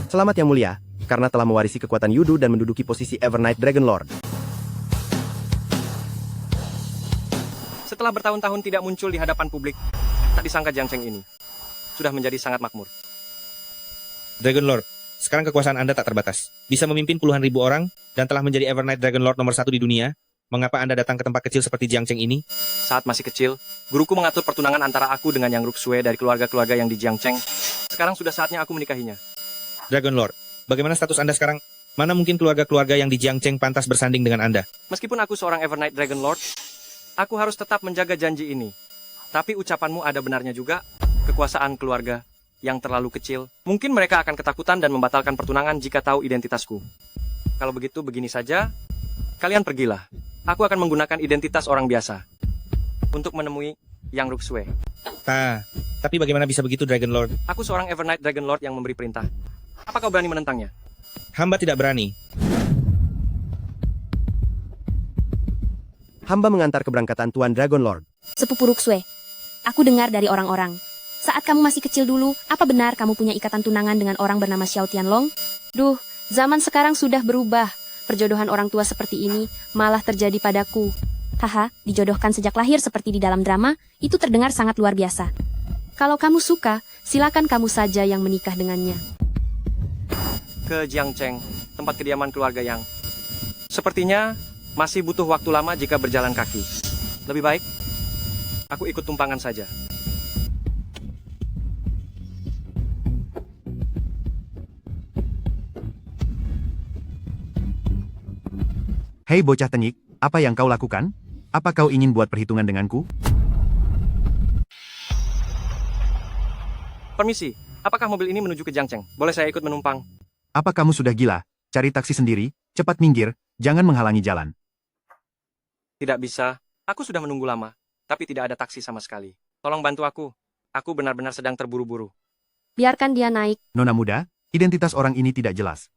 Selamat yang mulia, karena telah mewarisi kekuatan Yudu dan menduduki posisi Evernight Dragon Lord. Setelah bertahun-tahun tidak muncul di hadapan publik, tak disangka Jiang Cheng ini sudah menjadi sangat makmur. Dragon Lord, sekarang kekuasaan Anda tak terbatas. Bisa memimpin puluhan ribu orang dan telah menjadi Evernight Dragon Lord nomor 1 di dunia. Mengapa Anda datang ke tempat kecil seperti Jiang Cheng ini? Saat masih kecil, guruku mengatur pertunangan antara aku dengan Yang Ruxue dari keluarga-keluarga yang di Jiang Cheng. Sekarang sudah saatnya aku menikahinya. Dragon Lord, bagaimana status Anda sekarang? Mana mungkin keluarga-keluarga yang di Jiang Cheng pantas bersanding dengan Anda? Meskipun aku seorang Evernight Dragon Lord, aku harus tetap menjaga janji ini. Tapi ucapanmu ada benarnya juga. Kekuasaan keluarga yang terlalu kecil. Mungkin mereka akan ketakutan dan membatalkan pertunangan jika tahu identitasku. Kalau begitu, begini saja. Kalian pergilah. Aku akan menggunakan identitas orang biasa untuk menemui Yang Ruxue. Tapi bagaimana bisa begitu, Dragon Lord? Aku seorang Evernight Dragon Lord yang memberi perintah. Apa kau berani menentangnya? Hamba tidak berani. Hamba mengantar keberangkatan Tuan Dragon Lord. Sepupu Ruxue, aku dengar dari orang-orang. Saat kamu masih kecil dulu, apa benar kamu punya ikatan tunangan dengan orang bernama Xiao Tianlong? Duh, zaman sekarang sudah berubah. Perjodohan orang tua seperti ini malah terjadi padaku. Haha, dijodohkan sejak lahir seperti di dalam drama, itu terdengar sangat luar biasa. Kalau kamu suka, silakan kamu saja yang menikah dengannya. Ke Jiang Cheng, tempat kediaman keluarga Yang. Sepertinya masih butuh waktu lama jika berjalan kaki. Lebih baik, aku ikut tumpangan saja. Hei bocah tengik, apa yang kau lakukan? Apa kau ingin buat perhitungan denganku? Permisi, apakah mobil ini menuju ke Jiang Cheng? Boleh saya ikut menumpang? Apa kamu sudah gila? Cari taksi sendiri, cepat minggir, jangan menghalangi jalan. Tidak bisa, aku sudah menunggu lama, tapi tidak ada taksi sama sekali. Tolong bantu aku benar-benar sedang terburu-buru. Biarkan dia naik. Nona muda, identitas orang ini tidak jelas.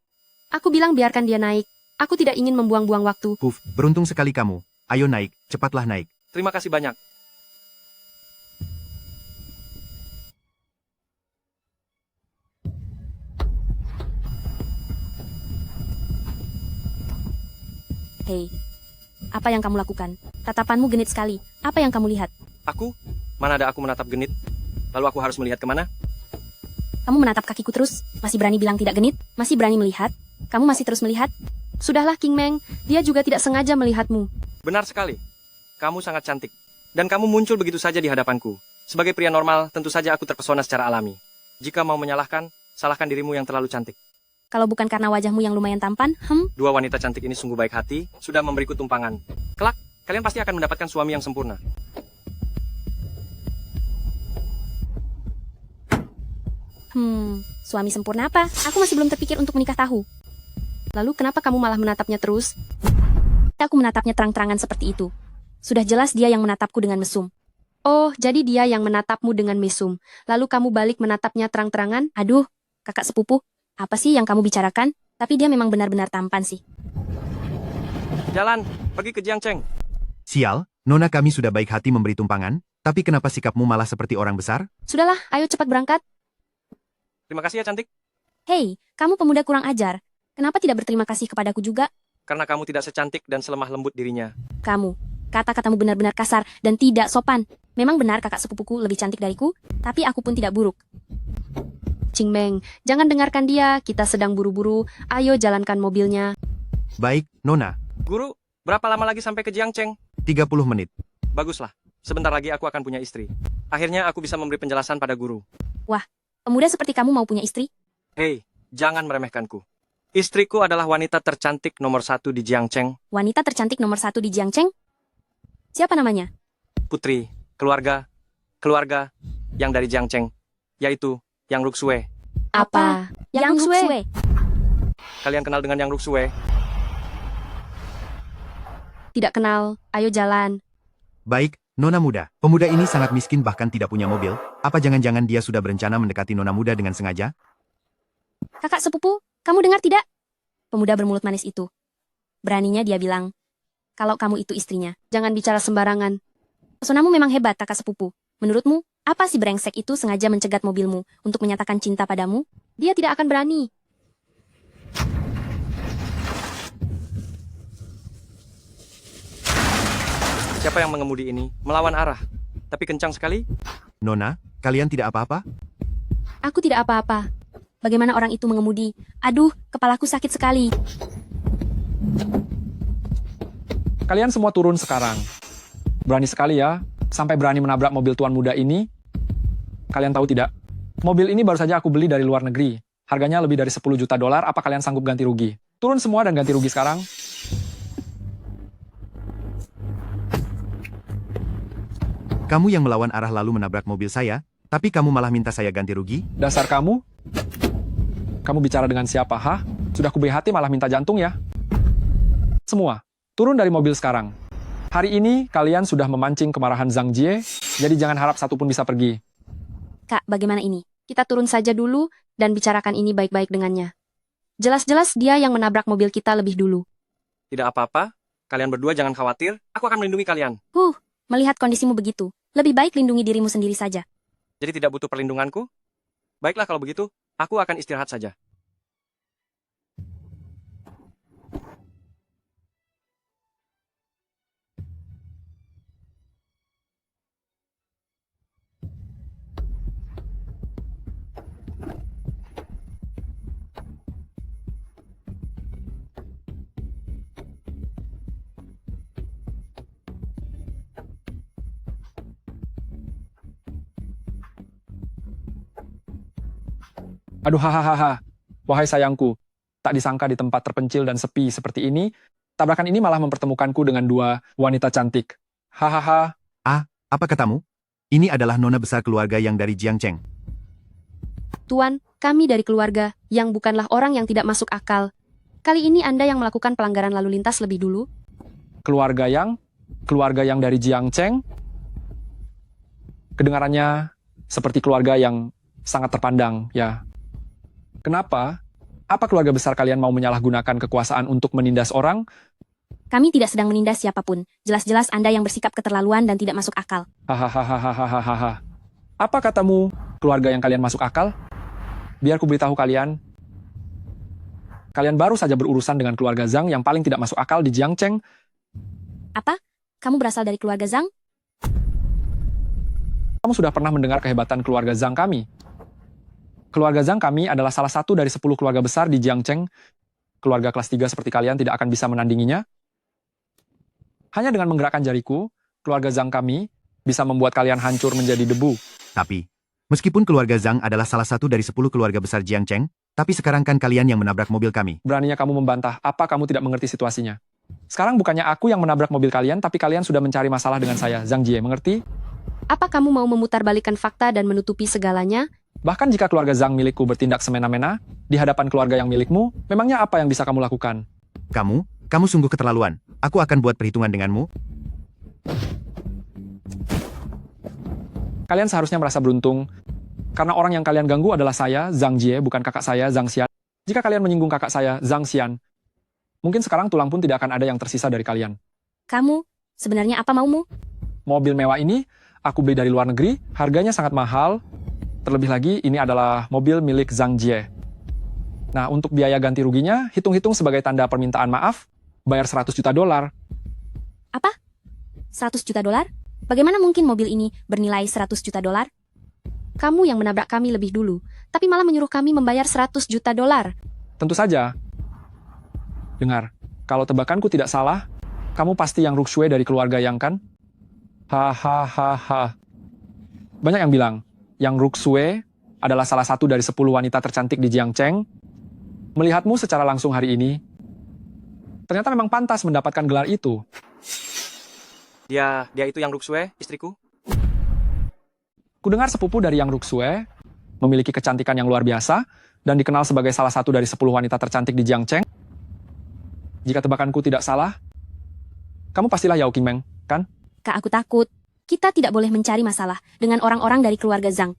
Aku bilang biarkan dia naik. Aku tidak ingin membuang-buang waktu. Beruntung sekali kamu. Ayo naik, cepatlah naik. Terima kasih banyak. Hei, apa yang kamu lakukan? Tatapanmu genit sekali. Apa yang kamu lihat? Aku? Mana ada aku menatap genit? Lalu aku harus melihat kemana? Kamu menatap kakiku terus? Masih berani bilang tidak genit? Masih berani melihat? Kamu masih terus melihat? Sudahlah King Meng, dia juga tidak sengaja melihatmu. Benar sekali. Kamu sangat cantik. Dan kamu muncul begitu saja di hadapanku. Sebagai pria normal, tentu saja aku terpesona secara alami. Jika mau menyalahkan, salahkan dirimu yang terlalu cantik. Kalau bukan karena wajahmu yang lumayan tampan, Dua wanita cantik ini sungguh baik hati, sudah memberiku tumpangan. Kelak, kalian pasti akan mendapatkan suami yang sempurna. Suami sempurna apa? Aku masih belum terpikir untuk menikah tahu. Lalu kenapa kamu malah menatapnya terus? Aku menatapnya terang-terangan seperti itu. Sudah jelas dia yang menatapku dengan mesum. Oh, jadi dia yang menatapmu dengan mesum. Lalu kamu balik menatapnya terang-terangan? Aduh, kakak sepupu, apa sih yang kamu bicarakan? Tapi dia memang benar-benar tampan sih. Jalan, pergi ke Jiang Cheng. Sial, Nona kami sudah baik hati memberi tumpangan, tapi kenapa sikapmu malah seperti orang besar? Sudahlah, ayo cepat berangkat. Terima kasih ya cantik. Hei, kamu pemuda kurang ajar. Kenapa tidak berterima kasih kepadaku juga? Karena kamu tidak secantik dan selemah lembut dirinya. Kamu, kata-katamu benar-benar kasar dan tidak sopan. Memang benar kakak sepupuku lebih cantik dariku, tapi aku pun tidak buruk. Qing Meng, jangan dengarkan dia, kita sedang buru-buru, ayo jalankan mobilnya. Baik, Nona. Guru, berapa lama lagi sampai ke Jiang Cheng? 30 menit. Baguslah, sebentar lagi aku akan punya istri. Akhirnya aku bisa memberi penjelasan pada guru. Wah, pemuda seperti kamu mau punya istri? Hei, jangan meremehkanku. Istriku adalah wanita tercantik nomor 1 di Jiang Cheng. Wanita tercantik nomor 1 di Jiang Cheng? Siapa namanya? Putri, keluarga yang dari Jiang Cheng, yaitu Yang Ruxue. Apa? Yang Ruxue? Kalian kenal dengan Yang Ruxue? Tidak kenal, ayo jalan. Baik, Nona muda. Pemuda ini sangat miskin bahkan tidak punya mobil. Apa jangan-jangan dia sudah berencana mendekati Nona muda dengan sengaja? Kakak sepupu, kamu dengar tidak? Pemuda bermulut manis itu. Beraninya dia bilang, kalau kamu itu istrinya, jangan bicara sembarangan. Pesonamu memang hebat, kakak sepupu. Menurutmu, apa si brengsek itu sengaja mencegat mobilmu untuk menyatakan cinta padamu? Dia tidak akan berani. siapa yang mengemudi ini melawan arah. Tapi kencang sekali. Nona, kalian tidak apa-apa? Aku tidak apa-apa. Bagaimana orang itu mengemudi? Aduh, kepalaku sakit sekali. Kalian semua turun sekarang. Berani sekali ya, sampai berani menabrak mobil tuan muda ini. Kalian tahu tidak? Mobil ini baru saja aku beli dari luar negeri. Harganya lebih dari 10 juta dolar, apa kalian sanggup ganti rugi? Turun semua dan ganti rugi sekarang. Kamu yang melawan arah lalu menabrak mobil saya, tapi kamu malah minta saya ganti rugi? Dasar kamu? Kamu bicara dengan siapa, hah? Sudah kuberi hati malah minta jantung ya? Semua, turun dari mobil sekarang. Hari ini kalian sudah memancing kemarahan Zhang Jie, jadi jangan harap satupun bisa pergi. Kak, bagaimana ini? Kita turun saja dulu dan bicarakan ini baik-baik dengannya. Jelas-jelas dia yang menabrak mobil kita lebih dulu. Tidak apa-apa. Kalian berdua jangan khawatir. Aku akan melindungi kalian. Melihat kondisimu begitu, lebih baik lindungi dirimu sendiri saja. Jadi tidak butuh perlindunganku? Baiklah kalau begitu, aku akan istirahat saja. Aduh, hahaha. Wahai sayangku, tak disangka di tempat terpencil dan sepi seperti ini, tabrakan ini malah mempertemukanku dengan dua wanita cantik. Hahaha. Apa katamu? Ini adalah nona besar keluarga yang dari Jiangcheng. Tuan, kami dari keluarga yang bukanlah orang yang tidak masuk akal. Kali ini Anda yang melakukan pelanggaran lalu lintas lebih dulu. Keluarga yang dari Jiangcheng. Kedengarannya seperti keluarga yang sangat terpandang, ya. Kenapa? Apa keluarga besar kalian mau menyalahgunakan kekuasaan untuk menindas orang? Kami tidak sedang menindas siapapun. Jelas-jelas Anda yang bersikap keterlaluan dan tidak masuk akal. Hahaha. Apa katamu, keluarga yang kalian masuk akal? Biar ku beritahu kalian. Kalian baru saja berurusan dengan keluarga Zhang yang paling tidak masuk akal di Jiangcheng. Apa? Kamu berasal dari keluarga Zhang? Kamu sudah pernah mendengar kehebatan keluarga Zhang kami? Keluarga Zhang kami adalah salah satu dari 10 keluarga besar di Jiangcheng. Keluarga kelas 3 seperti kalian tidak akan bisa menandinginya. Hanya dengan menggerakkan jariku, keluarga Zhang kami bisa membuat kalian hancur menjadi debu. Tapi, meskipun keluarga Zhang adalah salah satu dari 10 keluarga besar Jiangcheng, tapi sekarang kan kalian yang menabrak mobil kami. Beraninya kamu membantah, apa kamu tidak mengerti situasinya? Sekarang bukannya aku yang menabrak mobil kalian, tapi kalian sudah mencari masalah dengan saya, Zhang Jie, mengerti? Apa kamu mau memutarbalikkan fakta dan menutupi segalanya? Bahkan jika keluarga Zhang milikku bertindak semena-mena, di hadapan keluarga yang milikmu, memangnya apa yang bisa kamu lakukan? Kamu sungguh keterlaluan. Aku akan buat perhitungan denganmu. Kalian seharusnya merasa beruntung, karena orang yang kalian ganggu adalah saya, Zhang Jie, bukan kakak saya, Zhang Xian. Jika kalian menyinggung kakak saya, Zhang Xian, mungkin sekarang tulang pun tidak akan ada yang tersisa dari kalian. Kamu, sebenarnya apa maumu? Mobil mewah ini, aku beli dari luar negeri, harganya sangat mahal. Terlebih lagi, ini adalah mobil milik Zhang Jie. Nah, untuk biaya ganti ruginya, hitung-hitung sebagai tanda permintaan maaf, bayar 100 juta dolar. Apa? 100 juta dolar? Bagaimana mungkin mobil ini bernilai 100 juta dolar? Kamu yang menabrak kami lebih dulu, tapi malah menyuruh kami membayar 100 juta dolar. Tentu saja. Dengar, kalau tebakanku tidak salah, kamu pasti yang Ruxue dari keluarga Yang kan? Hahaha. Banyak yang bilang, Yang Ruxue adalah salah satu dari 10 wanita tercantik di Jiangcheng. Melihatmu secara langsung hari ini, ternyata memang pantas mendapatkan gelar itu. Dia itu yang Ruxue, istriku. Kudengar sepupu dari Yang Ruxue memiliki kecantikan yang luar biasa dan dikenal sebagai salah satu dari 10 wanita tercantik di Jiangcheng. Jika tebakanku tidak salah, kamu pastilah Yao Qingmeng, kan? Kak, aku takut. Kita tidak boleh mencari masalah dengan orang-orang dari keluarga Zhang.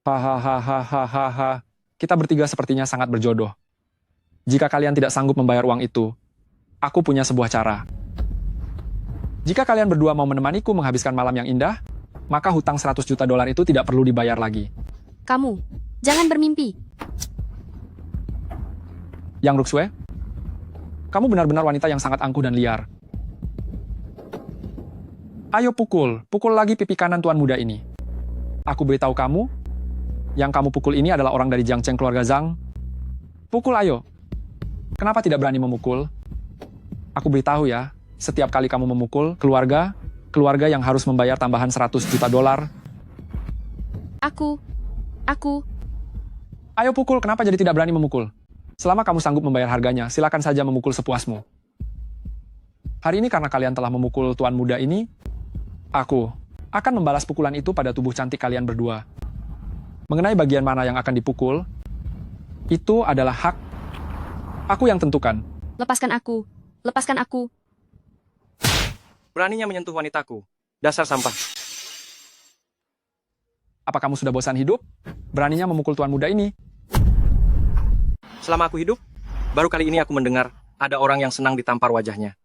Hahaha. Kita bertiga sepertinya sangat berjodoh. Jika kalian tidak sanggup membayar uang itu, aku punya sebuah cara. Jika kalian berdua mau menemaniku menghabiskan malam yang indah, maka hutang 100 juta dolar itu tidak perlu dibayar lagi. Kamu, jangan bermimpi. Yang Ruxue, kamu benar-benar wanita yang sangat angkuh dan liar. Ayo pukul lagi pipi kanan tuan muda ini. Aku beritahu kamu, yang kamu pukul ini adalah orang dari Jiangcheng keluarga Zhang. Pukul ayo. Kenapa tidak berani memukul? Aku beritahu ya, setiap kali kamu memukul keluarga yang harus membayar tambahan 100 juta dolar. Aku. Ayo pukul, kenapa jadi tidak berani memukul? Selama kamu sanggup membayar harganya, silakan saja memukul sepuasmu. Hari ini karena kalian telah memukul tuan muda ini, aku akan membalas pukulan itu pada tubuh cantik kalian berdua. Mengenai bagian mana yang akan dipukul, itu adalah hak aku yang tentukan. Lepaskan aku. Lepaskan aku. Beraninya menyentuh wanitaku. Dasar sampah. Apa kamu sudah bosan hidup? Beraninya memukul tuan muda ini. Selama aku hidup, baru kali ini aku mendengar ada orang yang senang ditampar wajahnya.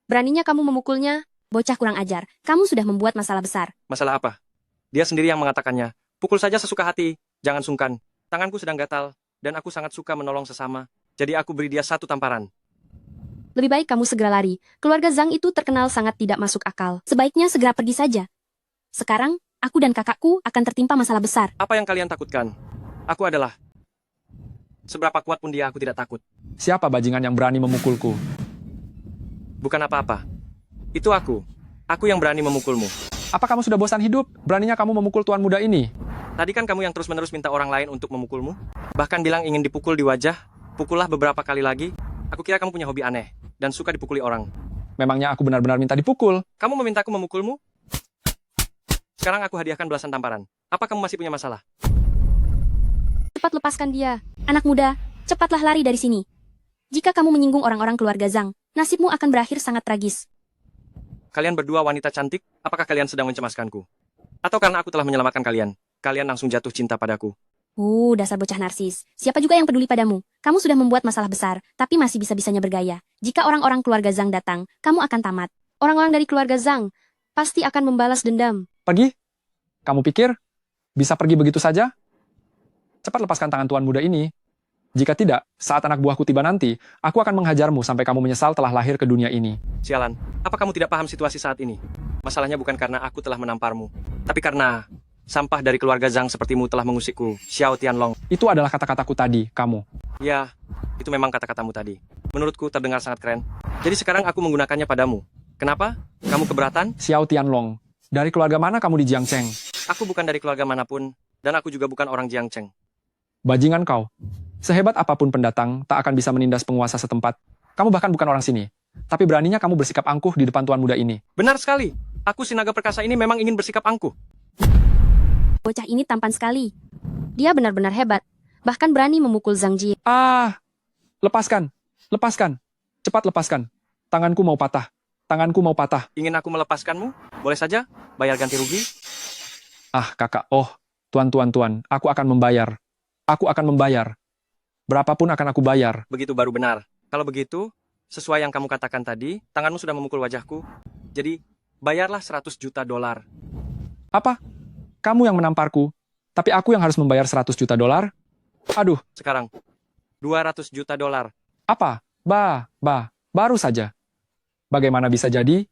Beraninya kamu memukulnya? Bocah kurang ajar. Kamu sudah membuat masalah besar. Masalah apa? Dia sendiri yang mengatakannya. Pukul saja sesuka hati, jangan sungkan. Tanganku sedang gatal, dan aku sangat suka menolong sesama. Jadi aku beri dia 1 tamparan. Lebih baik kamu segera lari. Keluarga Zhang itu terkenal sangat tidak masuk akal. Sebaiknya segera pergi saja. Sekarang, aku dan kakakku akan tertimpa masalah besar. Apa yang kalian takutkan? Aku adalah. Seberapa kuat pun dia, aku tidak takut. Siapa bajingan yang berani memukulku? Bukan apa-apa. Itu aku. Aku yang berani memukulmu. Apa kamu sudah bosan hidup? Beraninya kamu memukul tuan muda ini. Tadi kan kamu yang terus-menerus minta orang lain untuk memukulmu. Bahkan bilang ingin dipukul di wajah. Pukullah beberapa kali lagi. Aku kira kamu punya hobi aneh. Dan suka dipukuli orang. Memangnya aku benar-benar minta dipukul? Kamu memintaku memukulmu? Sekarang aku hadiahkan belasan tamparan. Apa kamu masih punya masalah? Cepat lepaskan dia. Anak muda, cepatlah lari dari sini. Jika kamu menyinggung orang-orang keluarga Zhang, nasibmu akan berakhir sangat tragis. Kalian berdua wanita cantik, apakah kalian sedang mencemaskanku? Atau karena aku telah menyelamatkan kalian, kalian langsung jatuh cinta padaku? Dasar bocah narsis. Siapa juga yang peduli padamu? Kamu sudah membuat masalah besar, tapi masih bisa-bisanya bergaya. Jika orang-orang keluarga Zhang datang, kamu akan tamat. Orang-orang dari keluarga Zhang pasti akan membalas dendam. Pergi? Kamu pikir bisa pergi begitu saja? Cepat lepaskan tangan tuan muda ini. Jika tidak, saat anak buahku tiba nanti, aku akan menghajarmu sampai kamu menyesal telah lahir ke dunia ini. Sialan, apa kamu tidak paham situasi saat ini? Masalahnya bukan karena aku telah menamparmu, tapi karena sampah dari keluarga Zhang sepertimu telah mengusikku, Xiao Tianlong. Itu adalah kata-kataku tadi, kamu. Ya, itu memang kata-katamu tadi. Menurutku terdengar sangat keren. Jadi sekarang aku menggunakannya padamu. Kenapa? Kamu keberatan? Xiao Tianlong, dari keluarga mana kamu di Jiangcheng? Aku bukan dari keluarga manapun, dan aku juga bukan orang Jiangcheng. Bajingan kau. Sehebat apapun pendatang, tak akan bisa menindas penguasa setempat. Kamu bahkan bukan orang sini. Tapi beraninya kamu bersikap angkuh di depan tuan muda ini. Benar sekali. Aku si naga perkasa ini memang ingin bersikap angkuh. Bocah ini tampan sekali. Dia benar-benar hebat. Bahkan berani memukul Zhang Ji. Lepaskan. Lepaskan. Cepat lepaskan. Tanganku mau patah. Tanganku mau patah. Ingin aku melepaskanmu? Boleh saja. Bayar ganti rugi. Kakak. Tuan. Aku akan membayar. Aku akan membayar. Berapapun akan aku bayar. Begitu baru benar. Kalau begitu, sesuai yang kamu katakan tadi, tanganmu sudah memukul wajahku. Jadi, bayarlah 100 juta dolar. Apa? Kamu yang menamparku, tapi aku yang harus membayar 100 juta dolar? Aduh. Sekarang, 200 juta dolar. Apa? Baru saja. Bagaimana bisa jadi?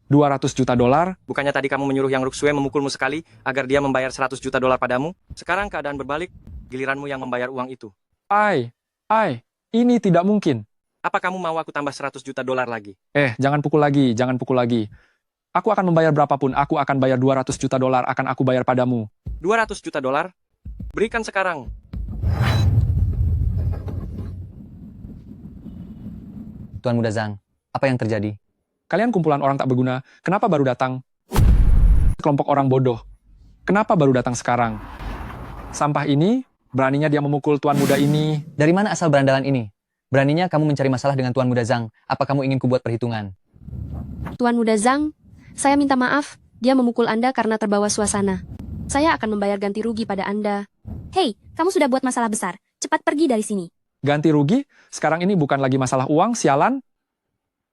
200 juta dolar? Bukannya tadi kamu menyuruh Yang Ruksue memukulmu sekali agar dia membayar 100 juta dolar padamu? Sekarang keadaan berbalik, giliranmu yang membayar uang itu. Ini tidak mungkin. Apa kamu mau aku tambah 100 juta dolar lagi? Jangan pukul lagi. Aku akan membayar berapapun, aku akan bayar 200 juta dolar, akan aku bayar padamu. 200 juta dolar? Berikan sekarang. Tuan Muda Zhang, apa yang terjadi? Kalian kumpulan orang tak berguna, kenapa baru datang? Kelompok orang bodoh, kenapa baru datang sekarang? Sampah ini, beraninya dia memukul tuan muda ini. Dari mana asal berandalan ini? Beraninya kamu mencari masalah dengan Tuan Muda Zhang. Apa kamu ingin kubuat perhitungan? Tuan muda Zhang, saya minta maaf, dia memukul Anda karena terbawa suasana. Saya akan membayar ganti rugi pada Anda. Hei, kamu sudah buat masalah besar. Cepat pergi dari sini. Ganti rugi? Sekarang ini bukan lagi masalah uang, sialan.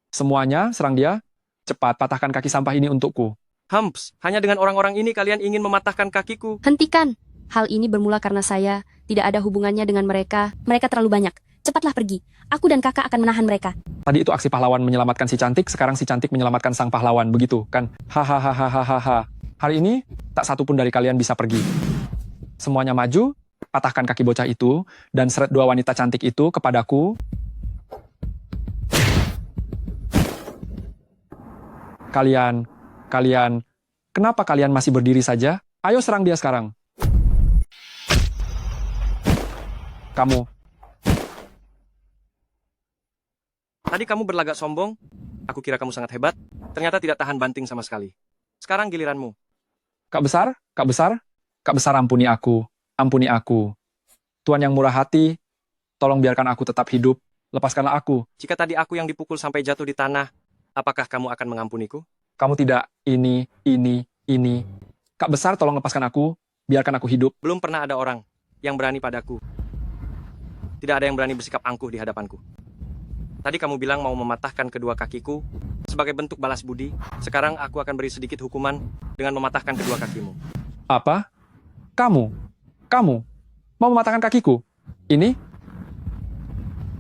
Semuanya, serang dia. Cepat patahkan kaki sampah ini untukku. Humps, hanya dengan orang-orang ini kalian ingin mematahkan kakiku. Hentikan. Hal ini bermula karena saya tidak ada hubungannya dengan mereka. Mereka terlalu banyak. Cepatlah pergi. Aku dan kakak akan menahan mereka. Tadi itu aksi pahlawan menyelamatkan si cantik, sekarang si cantik menyelamatkan sang pahlawan, begitu kan? Hahaha. Hari ini, tak satu pun dari kalian bisa pergi. Semuanya maju, patahkan kaki bocah itu, dan seret dua wanita cantik itu kepadaku. Kalian, kenapa kalian masih berdiri saja? Ayo serang dia sekarang. Kamu, Tadi kamu berlagak sombong. Aku kira kamu sangat hebat. Ternyata tidak tahan banting sama sekali. Sekarang giliranmu. Kak besar, ampuni aku. Tuan yang murah hati, tolong biarkan aku tetap hidup. Lepaskanlah aku. Jika tadi aku yang dipukul sampai jatuh di tanah, apakah kamu akan mengampuniku? Kamu tidak, ini. Kak besar, tolong lepaskan aku. Biarkan aku hidup. Belum pernah ada orang yang berani padaku. Tidak ada yang berani bersikap angkuh di hadapanku. Tadi kamu bilang mau mematahkan kedua kakiku sebagai bentuk balas budi. Sekarang aku akan beri sedikit hukuman dengan mematahkan kedua kakimu. Apa? Kamu mau mematahkan kakiku? Ini?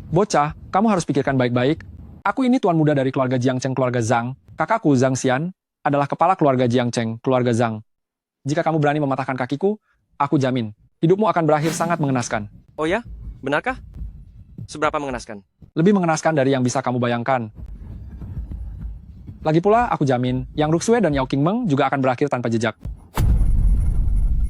Bocah, kamu harus pikirkan baik-baik. Aku ini tuan muda dari keluarga Jiangcheng, keluarga Zhang. Kakakku, Zhang Xian, adalah kepala keluarga Jiangcheng, keluarga Zhang. Jika kamu berani mematahkan kakiku, aku jamin, hidupmu akan berakhir sangat mengenaskan. Oh ya? Benarkah? Seberapa mengenaskan? Lebih mengenaskan dari yang bisa kamu bayangkan. Lagi pula, aku jamin, Yang Ruxue dan Yao Qingmeng juga akan berakhir tanpa jejak.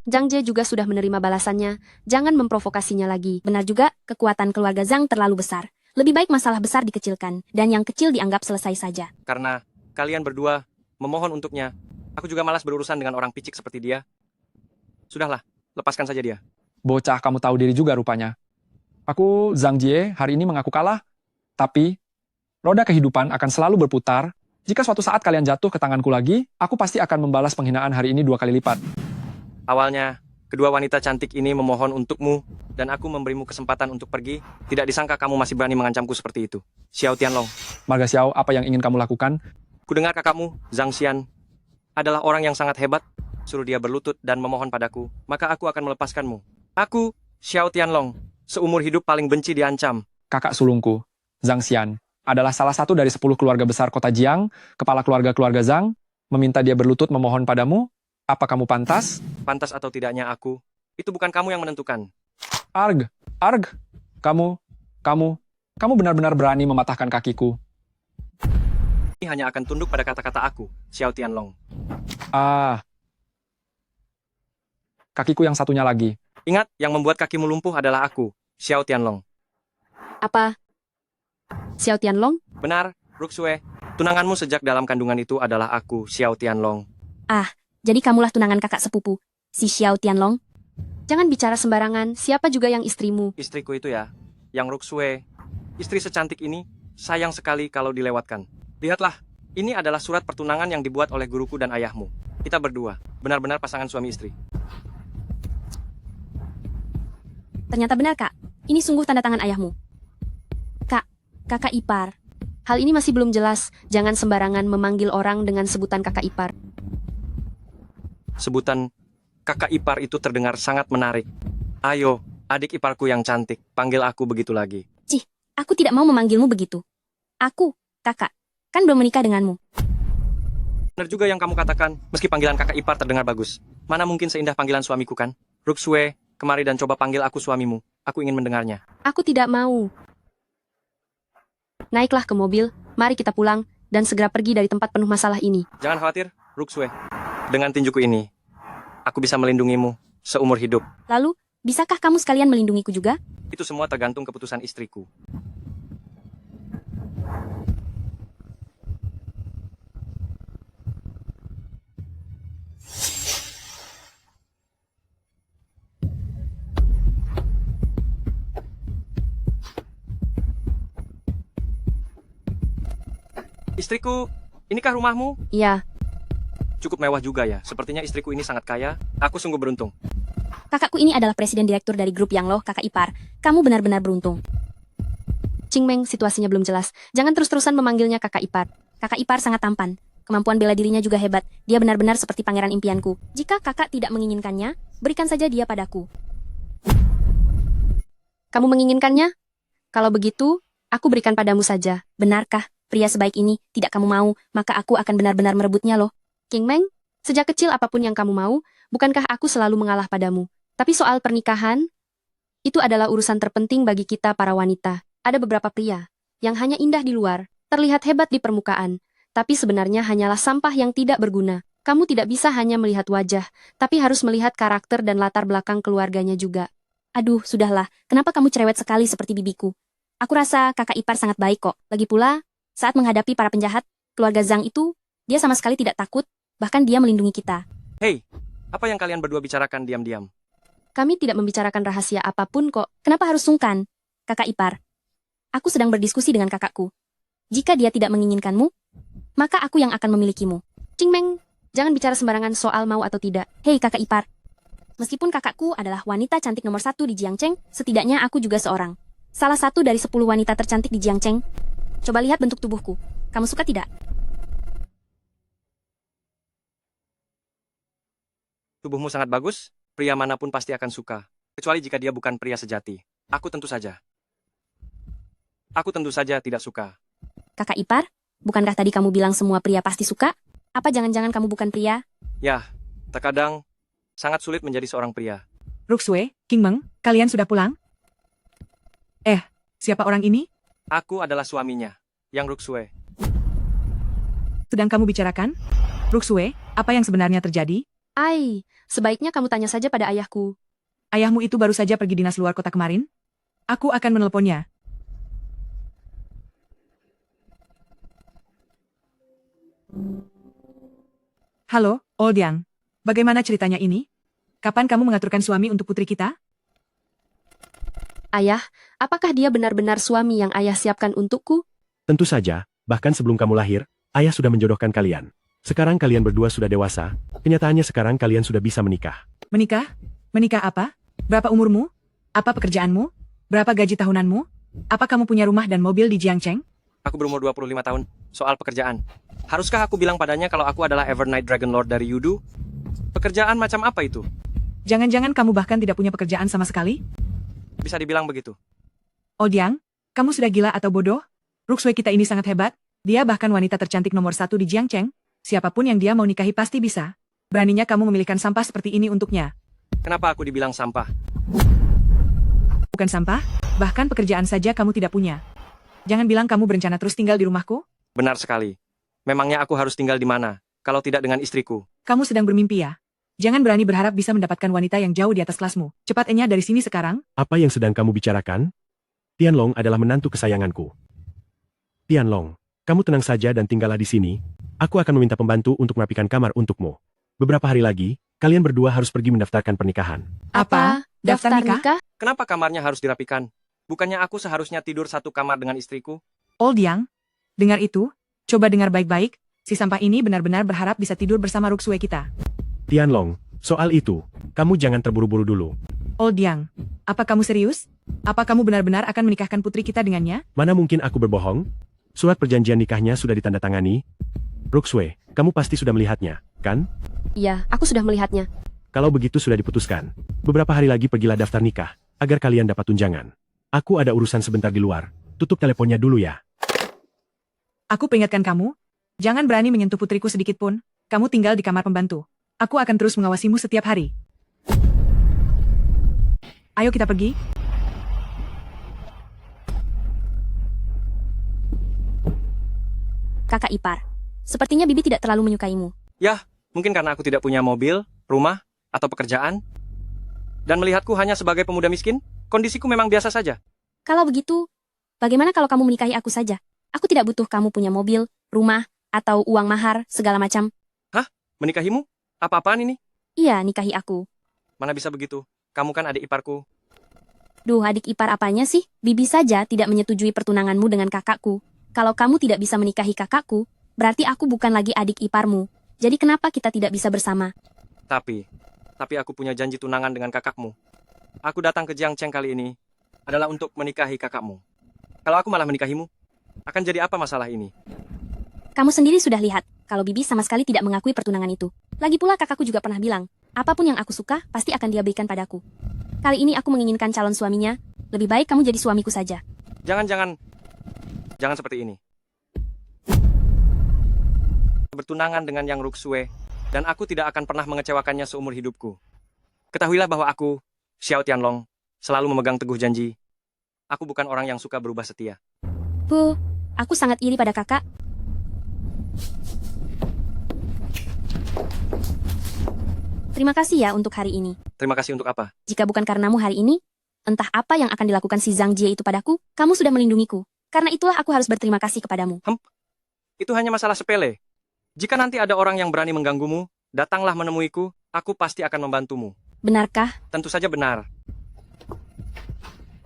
Zhang Jie juga sudah menerima balasannya. Jangan memprovokasinya lagi. Benar juga, kekuatan keluarga Zhang terlalu besar. Lebih baik masalah besar dikecilkan, dan yang kecil dianggap selesai saja. Karena kalian berdua memohon untuknya. Aku juga malas berurusan dengan orang picik seperti dia. Sudahlah, lepaskan saja dia. Bocah, kamu tahu diri juga rupanya. Aku, Zhang Jie, hari ini mengaku kalah. Tapi, roda kehidupan akan selalu berputar. Jika suatu saat kalian jatuh ke tanganku lagi, aku pasti akan membalas penghinaan hari ini 2 kali lipat. Awalnya, kedua wanita cantik ini memohon untukmu, dan aku memberimu kesempatan untuk pergi. Tidak disangka kamu masih berani mengancamku seperti itu. Xiao Tianlong, Marga Xiao, apa yang ingin kamu lakukan? kudengar kakakmu, Zhang Xian, adalah orang yang sangat hebat. Suruh dia berlutut dan memohon padaku, maka aku akan melepaskanmu. Aku, Xiao Tianlong, seumur hidup paling benci diancam. Kakak sulungku, Zhang Xian, adalah salah satu dari 10 keluarga besar kota Jiang, kepala keluarga Zhang, meminta dia berlutut memohon padamu. Apa kamu pantas? Pantas atau tidaknya aku, itu bukan kamu yang menentukan. Arg, kamu benar-benar berani mematahkan kakiku. Ini hanya akan tunduk pada kata-kata aku, Xiao Tianlong. Kakiku yang satunya lagi. Ingat, yang membuat kakimu lumpuh adalah aku, Xiao Tianlong. Apa? Xiao Tianlong? Benar, Ruxue. Tunanganmu sejak dalam kandungan itu adalah aku, Xiao Tianlong. Jadi kamulah tunangan kakak sepupu, si Xiao Tianlong? Jangan bicara sembarangan, siapa juga yang istrimu? Istriku itu ya, yang Ruxue. Istri secantik ini, sayang sekali kalau dilewatkan. Lihatlah, ini adalah surat pertunangan yang dibuat oleh guruku dan ayahmu. Kita berdua, benar-benar pasangan suami istri. Ternyata benar, Kak. Ini sungguh tanda tangan ayahmu. Kak, kakak ipar. Hal ini masih belum jelas. Jangan sembarangan memanggil orang dengan sebutan kakak ipar. Sebutan kakak ipar itu terdengar sangat menarik. Ayo, adik iparku yang cantik, panggil aku begitu lagi. Aku tidak mau memanggilmu begitu. Aku, kakak, kan belum menikah denganmu. Benar juga yang kamu katakan, meski panggilan kakak ipar terdengar bagus. Mana mungkin seindah panggilan suamiku kan? Ruxue, kemari dan coba panggil aku suamimu. Aku ingin mendengarnya. Aku tidak mau. Naiklah ke mobil, mari kita pulang, dan segera pergi dari tempat penuh masalah ini. Jangan khawatir, Ruxue. Dengan tinjuku ini, aku bisa melindungimu seumur hidup. Lalu, bisakah kamu sekalian melindungiku juga? Itu semua tergantung keputusan istriku. Istriku, inikah rumahmu? Iya, Cukup mewah juga ya. Sepertinya istriku ini sangat kaya. Aku sungguh beruntung. kakakku ini adalah presiden direktur dari grup Yang Loh, kakak ipar. Kamu benar-benar beruntung. Qingmeng, situasinya belum jelas. Jangan terus-terusan memanggilnya kakak ipar. Kakak ipar sangat tampan. Kemampuan bela dirinya juga hebat. Dia benar-benar seperti pangeran impianku. Jika kakak tidak menginginkannya, berikan saja dia padaku. Kamu menginginkannya? Kalau begitu, aku berikan padamu saja. Benarkah, pria sebaik ini tidak kamu mau, maka aku akan benar-benar merebutnya loh. King Meng, sejak kecil apapun yang kamu mau, bukankah aku selalu mengalah padamu? Tapi soal pernikahan, itu adalah urusan terpenting bagi kita para wanita. Ada beberapa pria yang hanya indah di luar, terlihat hebat di permukaan, tapi sebenarnya hanyalah sampah yang tidak berguna. Kamu tidak bisa hanya melihat wajah, tapi harus melihat karakter dan latar belakang keluarganya juga. Aduh, sudahlah, kenapa kamu cerewet sekali seperti bibiku? Aku rasa kakak ipar sangat baik kok. Lagi pula, saat menghadapi para penjahat, keluarga Zhang itu, dia sama sekali tidak takut, bahkan dia melindungi kita. Hei, apa yang kalian berdua bicarakan diam-diam? Kami tidak membicarakan rahasia apapun kok. Kenapa harus sungkan? Kakak ipar. Aku sedang berdiskusi dengan kakakku. Jika dia tidak menginginkanmu, maka aku yang akan memilikimu. Cing Meng, jangan bicara sembarangan soal mau atau tidak. Hei kakak ipar. Meskipun kakakku adalah wanita cantik nomor 1 di Jiangcheng, setidaknya aku juga seorang. Salah satu dari 10 wanita tercantik di Jiangcheng. Coba lihat bentuk tubuhku. Kamu suka tidak? Tubuhmu sangat bagus, pria manapun pasti akan suka. Kecuali jika dia bukan pria sejati. Aku tentu saja tidak suka. Kakak ipar, bukankah tadi kamu bilang semua pria pasti suka? Apa jangan-jangan kamu bukan pria? Ya, terkadang sangat sulit menjadi seorang pria. Ruxue, King Meng, kalian sudah pulang? Siapa orang ini? Aku adalah suaminya, Yang Ruxue. Sedang kamu bicarakan? Ruxue, apa yang sebenarnya terjadi? Ai, sebaiknya kamu tanya saja pada ayahku. Ayahmu itu baru saja pergi dinas luar kota kemarin? Aku akan menelponnya. Halo, Old Yang. Bagaimana ceritanya ini? Kapan kamu mengaturkan suami untuk putri kita? Ayah, apakah dia benar-benar suami yang ayah siapkan untukku? Tentu saja, bahkan sebelum kamu lahir, ayah sudah menjodohkan kalian. Sekarang kalian berdua sudah dewasa, kenyataannya sekarang kalian sudah bisa menikah. Menikah? Menikah apa? Berapa umurmu? Apa pekerjaanmu? Berapa gaji tahunanmu? Apa kamu punya rumah dan mobil di Jiangcheng? Aku berumur 25 tahun. Soal pekerjaan. Haruskah aku bilang padanya kalau aku adalah Evernight Dragon Lord dari Yudu? Pekerjaan macam apa itu? Jangan-jangan kamu bahkan tidak punya pekerjaan sama sekali? Bisa dibilang begitu. Old Yang, kamu sudah gila atau bodoh? Ruxue kita ini sangat hebat. Dia bahkan wanita tercantik nomor 1 di Jiangcheng. Siapapun yang dia mau nikahi pasti bisa. Beraninya kamu memilihkan sampah seperti ini untuknya. Kenapa aku dibilang sampah? Bukan sampah, bahkan pekerjaan saja kamu tidak punya. Jangan bilang kamu berencana terus tinggal di rumahku. Benar sekali. Memangnya aku harus tinggal di mana, kalau tidak dengan istriku? Kamu sedang bermimpi ya? Jangan berani berharap bisa mendapatkan wanita yang jauh di atas kelasmu. Cepat enya dari sini sekarang. Apa yang sedang kamu bicarakan? Tianlong adalah menantu kesayanganku. Tianlong, kamu tenang saja dan tinggallah di sini. Aku akan meminta pembantu untuk merapikan kamar untukmu. Beberapa hari lagi, kalian berdua harus pergi mendaftarkan pernikahan. Apa? Daftar nikah? Kenapa kamarnya harus dirapikan? Bukannya aku seharusnya tidur satu kamar dengan istriku? Old Yang, dengar itu. Coba dengar baik-baik. Si sampah ini benar-benar berharap bisa tidur bersama Ruxue kita. Tianlong, soal itu, kamu jangan terburu-buru dulu. Old Yang, apa kamu serius? Apa kamu benar-benar akan menikahkan putri kita dengannya? Mana mungkin aku berbohong? Surat perjanjian nikahnya sudah ditandatangani. Ruxue, kamu pasti sudah melihatnya, kan? Iya, aku sudah melihatnya. Kalau begitu sudah diputuskan. Beberapa hari lagi pergilah daftar nikah, agar kalian dapat tunjangan. Aku ada urusan sebentar di luar. Tutup teleponnya dulu ya. Aku peringatkan kamu, jangan berani menyentuh putriku sedikit pun. Kamu tinggal di kamar pembantu. Aku akan terus mengawasimu setiap hari. Ayo kita pergi. Kakak ipar, sepertinya Bibi tidak terlalu menyukaimu. Yah, mungkin karena aku tidak punya mobil, rumah, atau pekerjaan. Dan melihatku hanya sebagai pemuda miskin, kondisiku memang biasa saja. Kalau begitu, bagaimana kalau kamu menikahi aku saja? Aku tidak butuh kamu punya mobil, rumah, atau uang mahar, segala macam. Hah? Menikahimu? Apa-apaan ini? Iya, nikahi aku. Mana bisa begitu? Kamu kan adik iparku. Duh, adik ipar apanya sih? Bibi saja tidak menyetujui pertunanganmu dengan kakakku. Kalau kamu tidak bisa menikahi kakakku, berarti aku bukan lagi adik iparmu. Jadi kenapa kita tidak bisa bersama? Tapi aku punya janji tunangan dengan kakakmu. Aku datang ke Jiangcheng kali ini adalah untuk menikahi kakakmu. Kalau aku malah menikahimu, akan jadi apa masalah ini? Kamu sendiri sudah lihat, kalau Bibi sama sekali tidak mengakui pertunangan itu. Lagi pula kakakku juga pernah bilang, apapun yang aku suka, pasti akan dia berikan padaku. Kali ini aku menginginkan calon suaminya, lebih baik kamu jadi suamiku saja. Jangan seperti ini. Bertunangan dengan Yang Ruxue, dan aku tidak akan pernah mengecewakannya seumur hidupku. Ketahuilah bahwa aku, Xiao Tianlong, selalu memegang teguh janji. Aku bukan orang yang suka berubah setia. Bu, aku sangat iri pada kakak. Terima kasih ya untuk hari ini. Terima kasih untuk apa? Jika bukan karenamu hari ini, entah apa yang akan dilakukan si Zhang Jie itu padaku, kamu sudah melindungiku. Karena itulah aku harus berterima kasih kepadamu. Itu hanya masalah sepele. Jika nanti ada orang yang berani mengganggumu, datanglah menemuiku, aku pasti akan membantumu. Benarkah? Tentu saja benar.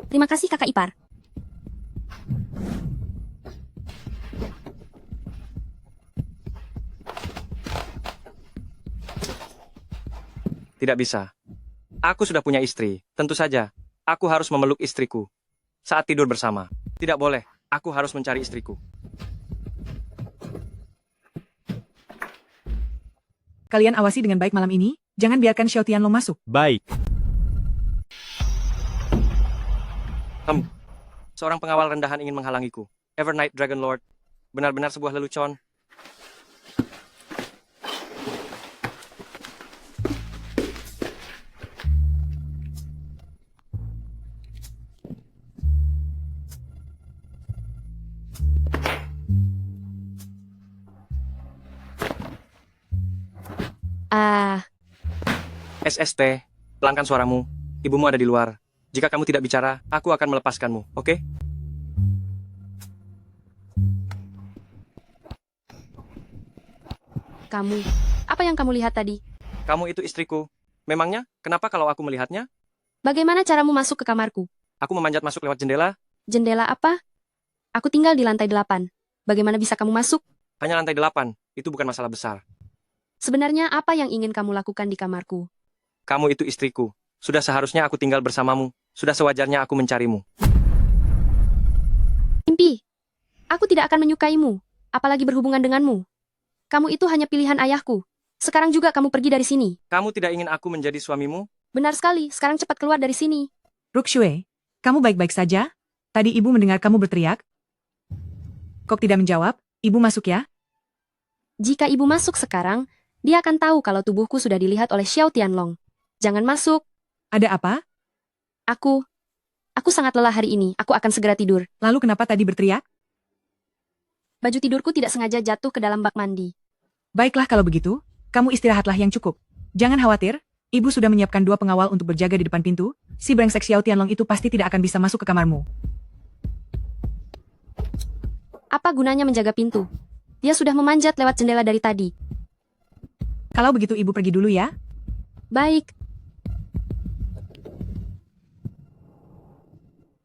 Terima kasih kakak ipar. Tidak bisa. Aku sudah punya istri. Tentu saja, aku harus memeluk istriku. Saat tidur bersama. Tidak boleh, aku harus mencari istriku. Kalian awasi dengan baik malam ini, jangan biarkan Xiao Tianlong masuk. Baik. Seorang pengawal rendahan ingin menghalangiku. Evernight Dragon Lord. Benar-benar sebuah lelucon. SST, pelankan suaramu. Ibumu ada di luar. Jika kamu tidak bicara, aku akan melepaskanmu, oke? Kamu, apa yang kamu lihat tadi? Kamu itu istriku. Memangnya, kenapa kalau aku melihatnya? Bagaimana caramu masuk ke kamarku? Aku memanjat masuk lewat jendela, Jendela apa? Aku tinggal di lantai 8. Bagaimana bisa kamu masuk? hanya lantai 8. Itu bukan masalah besar. Sebenarnya apa yang ingin kamu lakukan di kamarku? Kamu itu istriku. Sudah seharusnya aku tinggal bersamamu. Sudah sewajarnya aku mencarimu. Mimpi. Aku tidak akan menyukaimu, apalagi berhubungan denganmu. Kamu itu hanya pilihan ayahku. Sekarang juga kamu pergi dari sini. Kamu tidak ingin aku menjadi suamimu? Benar sekali, sekarang cepat keluar dari sini. Ruxue, kamu baik-baik saja? Tadi ibu mendengar kamu berteriak. Kok tidak menjawab? Ibu masuk ya? Jika ibu masuk sekarang, dia akan tahu kalau tubuhku sudah dilihat oleh Xiao Tianlong. Jangan masuk. Ada apa? Aku sangat lelah hari ini. Aku akan segera tidur. Lalu kenapa tadi berteriak? Baju tidurku tidak sengaja jatuh ke dalam bak mandi. Baiklah kalau begitu, kamu istirahatlah yang cukup. Jangan khawatir, ibu sudah menyiapkan 2 pengawal untuk berjaga di depan pintu. Si brengsek Xiao Tianlong itu pasti tidak akan bisa masuk ke kamarmu. Apa gunanya menjaga pintu? Dia sudah memanjat lewat jendela dari tadi. Kalau begitu ibu pergi dulu ya. Baik.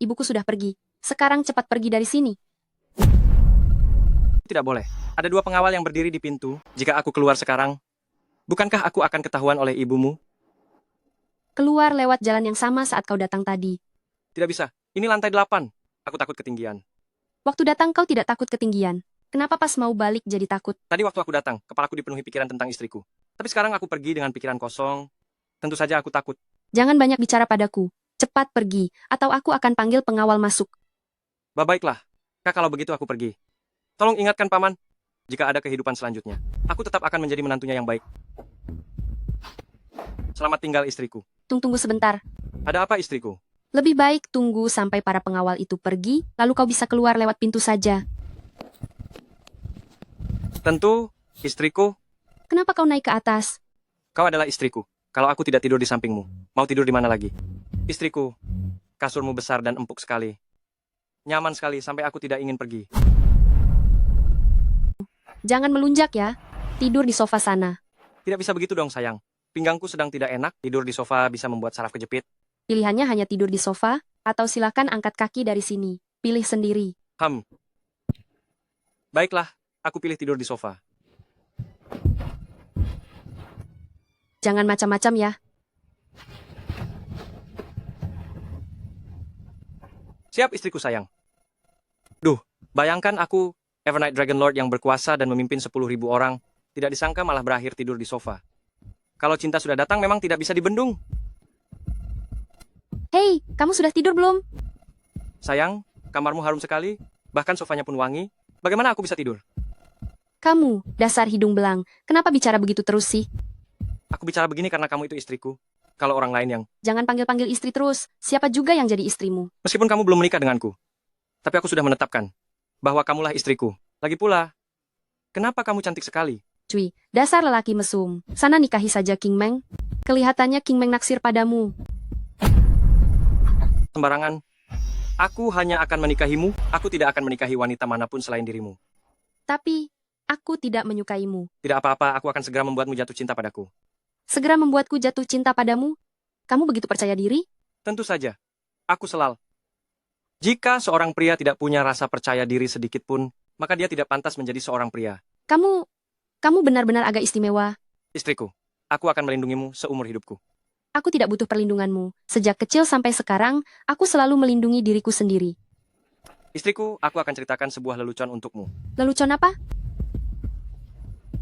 Ibuku sudah pergi. Sekarang cepat pergi dari sini. Tidak boleh. Ada 2 pengawal yang berdiri di pintu. Jika aku keluar sekarang, bukankah aku akan ketahuan oleh ibumu? Keluar lewat jalan yang sama saat kau datang tadi. Tidak bisa. Ini lantai 8. Aku takut ketinggian. Waktu datang kau tidak takut ketinggian. Kenapa pas mau balik jadi takut? Tadi waktu aku datang, kepalaku dipenuhi pikiran tentang istriku. Tapi sekarang aku pergi dengan pikiran kosong. Tentu saja aku takut. Jangan banyak bicara padaku. Cepat pergi, atau aku akan panggil pengawal masuk. Baiklah. Kalau begitu aku pergi. Tolong ingatkan paman, jika ada kehidupan selanjutnya, aku tetap akan menjadi menantunya yang baik. Selamat tinggal istriku. Tunggu sebentar. Ada apa istriku? Lebih baik tunggu sampai para pengawal itu pergi, lalu kau bisa keluar lewat pintu saja. Tentu, istriku. Kenapa kau naik ke atas? Kau adalah istriku. Kalau aku tidak tidur di sampingmu, mau tidur di mana lagi? Istriku, kasurmu besar dan empuk sekali. Nyaman sekali sampai aku tidak ingin pergi. Jangan melunjak ya. Tidur di sofa sana. Tidak bisa begitu dong sayang. Pinggangku sedang tidak enak, tidur di sofa bisa membuat saraf kejepit. Pilihannya hanya tidur di sofa, atau silakan angkat kaki dari sini. Pilih sendiri. Baiklah, aku pilih tidur di sofa. Jangan macam-macam ya. Siap istriku sayang. Duh, bayangkan aku, Evernight Dragon Lord yang berkuasa dan memimpin 10.000 orang, tidak disangka malah berakhir tidur di sofa. Kalau cinta sudah datang memang tidak bisa dibendung. Hei, kamu sudah tidur belum? Sayang, Kamarmu harum sekali, bahkan sofanya pun wangi. Bagaimana aku bisa tidur? Kamu, dasar hidung belang, kenapa bicara begitu terus sih? Aku bicara begini karena kamu itu istriku. Kalau orang lain yang... Jangan panggil-panggil istri terus, siapa juga yang jadi istrimu? Meskipun kamu belum menikah denganku, tapi aku sudah menetapkan bahwa kamulah istriku. Lagi pula, kenapa kamu cantik sekali? Cui, dasar lelaki mesum. Sana nikahi saja King Meng. Kelihatannya King Meng naksir padamu. Sembarangan. Aku hanya akan menikahimu, aku tidak akan menikahi wanita manapun selain dirimu. Tapi, aku tidak menyukaimu. Tidak apa-apa, aku akan segera membuatmu jatuh cinta padaku. Segera membuatku jatuh cinta padamu? Kamu begitu percaya diri? Tentu saja, aku selalu. Jika seorang pria tidak punya rasa percaya diri sedikit pun, maka dia tidak pantas menjadi seorang pria. Kamu benar-benar agak istimewa. Istriku, aku akan melindungimu seumur hidupku. Aku tidak butuh perlindunganmu. Sejak kecil sampai sekarang, aku selalu melindungi diriku sendiri. Istriku, aku akan ceritakan sebuah lelucon untukmu. Lelucon apa?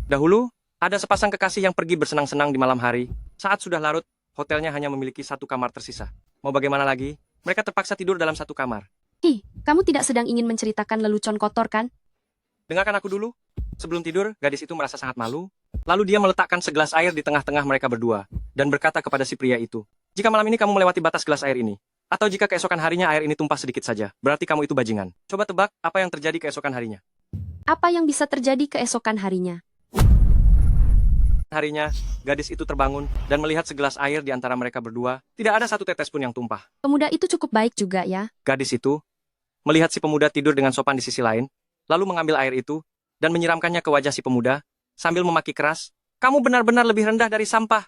Dahulu, ada sepasang kekasih yang pergi bersenang-senang di malam hari. Saat sudah larut, hotelnya hanya memiliki satu kamar tersisa. Mau bagaimana lagi? Mereka terpaksa tidur dalam satu kamar. Kamu tidak sedang ingin menceritakan lelucon kotor, kan? Dengarkan aku dulu. Sebelum tidur, gadis itu merasa sangat malu. Lalu dia meletakkan segelas air di tengah-tengah mereka berdua, dan berkata kepada si pria itu, "Jika malam ini kamu melewati batas gelas air ini, atau jika keesokan harinya air ini tumpah sedikit saja, berarti kamu itu bajingan. Coba tebak apa yang terjadi keesokan harinya." Apa yang bisa terjadi keesokan harinya? Harinya, gadis itu terbangun dan melihat segelas air di antara mereka berdua, tidak ada satu tetes pun yang tumpah. Pemuda itu cukup baik juga ya. Gadis itu melihat si pemuda tidur dengan sopan di sisi lain, lalu mengambil air itu dan menyiramkannya ke wajah si pemuda sambil memaki keras, "Kamu benar-benar lebih rendah dari sampah."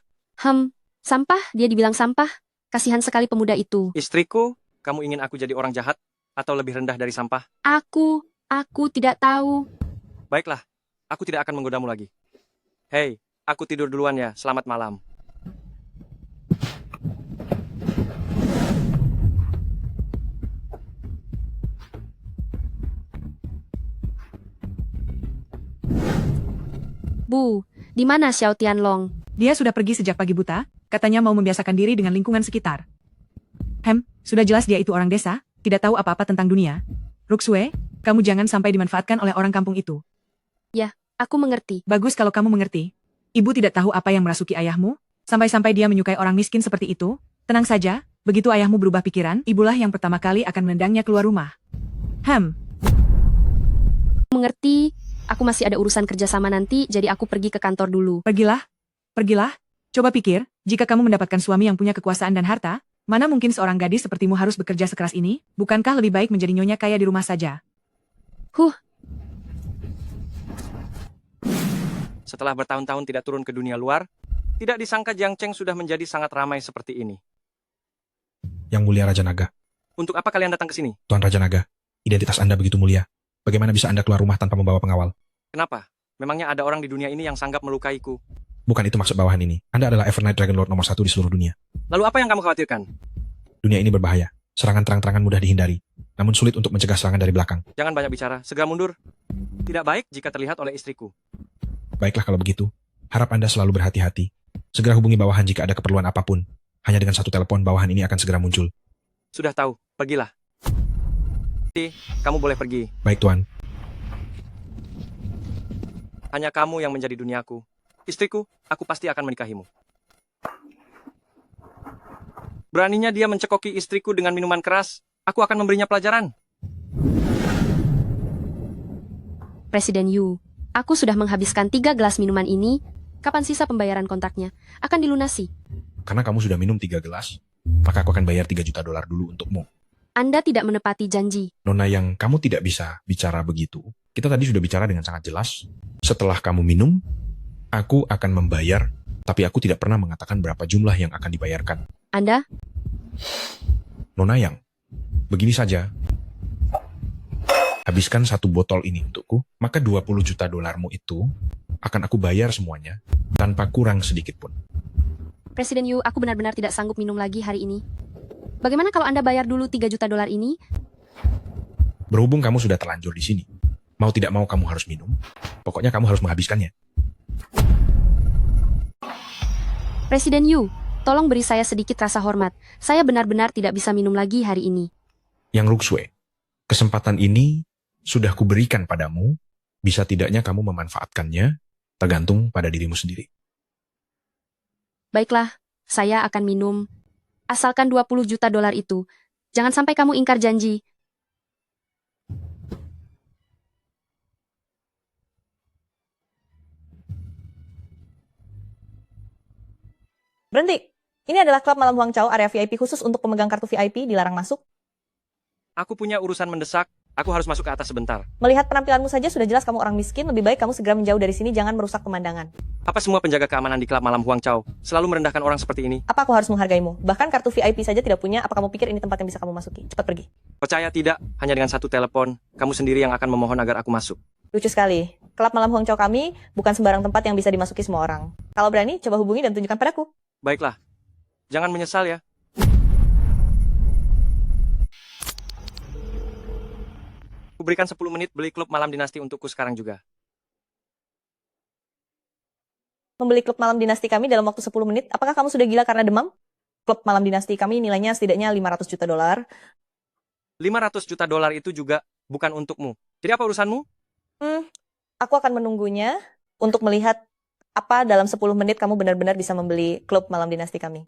Sampah? Dia dibilang sampah? Kasihan sekali pemuda itu. Istriku, kamu ingin aku jadi orang jahat atau lebih rendah dari sampah? Aku tidak tahu. Baiklah, aku tidak akan menggodamu lagi. Hei, aku tidur duluan ya. Selamat malam. Bu, di mana Xiao Tianlong? Dia sudah pergi sejak pagi buta, katanya mau membiasakan diri dengan lingkungan sekitar. Sudah jelas dia itu orang desa, tidak tahu apa-apa tentang dunia. Ruxue, kamu jangan sampai dimanfaatkan oleh orang kampung itu. Aku mengerti. Bagus kalau kamu mengerti. Ibu tidak tahu apa yang merasuki ayahmu, sampai-sampai dia menyukai orang miskin seperti itu. Tenang saja, begitu ayahmu berubah pikiran, ibulah yang pertama kali akan menendangnya keluar rumah. Mengerti. Aku masih ada urusan kerjasama nanti, jadi aku pergi ke kantor dulu. Pergilah. Coba pikir, jika kamu mendapatkan suami yang punya kekuasaan dan harta, mana mungkin seorang gadis sepertimu harus bekerja sekeras ini? Bukankah lebih baik menjadi nyonya kaya di rumah saja? Setelah bertahun-tahun tidak turun ke dunia luar, tidak disangka Jiang Cheng sudah menjadi sangat ramai seperti ini. Yang mulia Raja Naga. Untuk apa kalian datang ke sini? Tuan Raja Naga, identitas Anda begitu mulia. Bagaimana bisa Anda keluar rumah tanpa membawa pengawal? Kenapa? Memangnya ada orang di dunia ini yang sanggap melukaiku? Bukan itu maksud bawahan ini. Anda adalah Evernight Dragon Lord nomor 1 di seluruh dunia. Lalu apa yang kamu khawatirkan? Dunia ini berbahaya. Serangan terang-terangan mudah dihindari. Namun sulit untuk mencegah serangan dari belakang. Jangan banyak bicara, segera mundur. Tidak baik jika terlihat oleh istriku. Baiklah kalau begitu. Harap Anda selalu berhati-hati. Segera hubungi bawahan jika ada keperluan apapun. Hanya dengan satu telepon bawahan ini akan segera muncul. Sudah tahu, pergilah. Kamu boleh pergi. Baik Tuan. Hanya kamu yang menjadi duniaku. Istriku, aku pasti akan menikahimu. Beraninya dia mencekoki istriku dengan minuman keras, aku akan memberinya pelajaran. Presiden Yu, aku sudah menghabiskan 3 gelas minuman ini. Kapan sisa pembayaran kontraknya? Akan dilunasi. Karena kamu sudah minum 3 gelas, maka aku akan bayar $3 juta dulu untukmu. Anda tidak menepati janji. Nona yang kamu tidak bisa bicara begitu. Kita tadi sudah bicara dengan sangat jelas. Setelah kamu minum, aku akan membayar, tapi aku tidak pernah mengatakan berapa jumlah yang akan dibayarkan. Anda? Nona yang, begini saja. Habiskan 1 botol ini untukku, maka $20 juta itu akan aku bayar semuanya, tanpa kurang sedikit pun. Presiden Yu, aku benar-benar tidak sanggup minum lagi hari ini. Bagaimana kalau Anda bayar dulu $3 juta ini? Berhubung kamu sudah terlanjur di sini, mau tidak mau kamu harus minum. Pokoknya kamu harus menghabiskannya. Presiden Yu, tolong beri saya sedikit rasa hormat. Saya benar-benar tidak bisa minum lagi hari ini. Yang Ruxue, Kesempatan ini sudah kuberikan padamu, bisa tidaknya kamu memanfaatkannya, tergantung pada dirimu sendiri. Baiklah, saya akan minum. Asalkan 20 juta dolar itu. Jangan sampai kamu ingkar janji. Berhenti. Ini adalah klub malam Huang Chao, area VIP khusus untuk pemegang kartu VIP, dilarang masuk. Aku punya urusan mendesak, aku harus masuk ke atas sebentar. Melihat penampilanmu saja sudah jelas kamu orang miskin, lebih baik kamu segera menjauh dari sini, jangan merusak pemandangan. Apa semua penjaga keamanan di klub malam Huang Chao selalu merendahkan orang seperti ini? Apa aku harus menghargaimu? Bahkan kartu VIP saja tidak punya, apa kamu pikir ini tempat yang bisa kamu masuki? Cepat pergi. Percaya tidak, hanya dengan satu telepon, kamu sendiri yang akan memohon agar aku masuk. Lucu sekali. Klub malam Huang Chao kami bukan sembarang tempat yang bisa dimasuki semua orang. Kalau berani, coba hubungi dan tunjukkan padaku. Baiklah, jangan menyesal ya. Aku berikan 10 menit beli klub malam dinasti untukku sekarang juga. Membeli klub malam dinasti kami dalam waktu 10 menit. Apakah kamu sudah gila karena demam? Klub malam dinasti kami nilainya setidaknya 500 juta dolar. 500 juta dolar itu juga bukan untukmu. Jadi apa urusanmu? Aku akan menunggunya untuk melihat apa dalam 10 menit kamu benar-benar bisa membeli klub malam dinasti kami.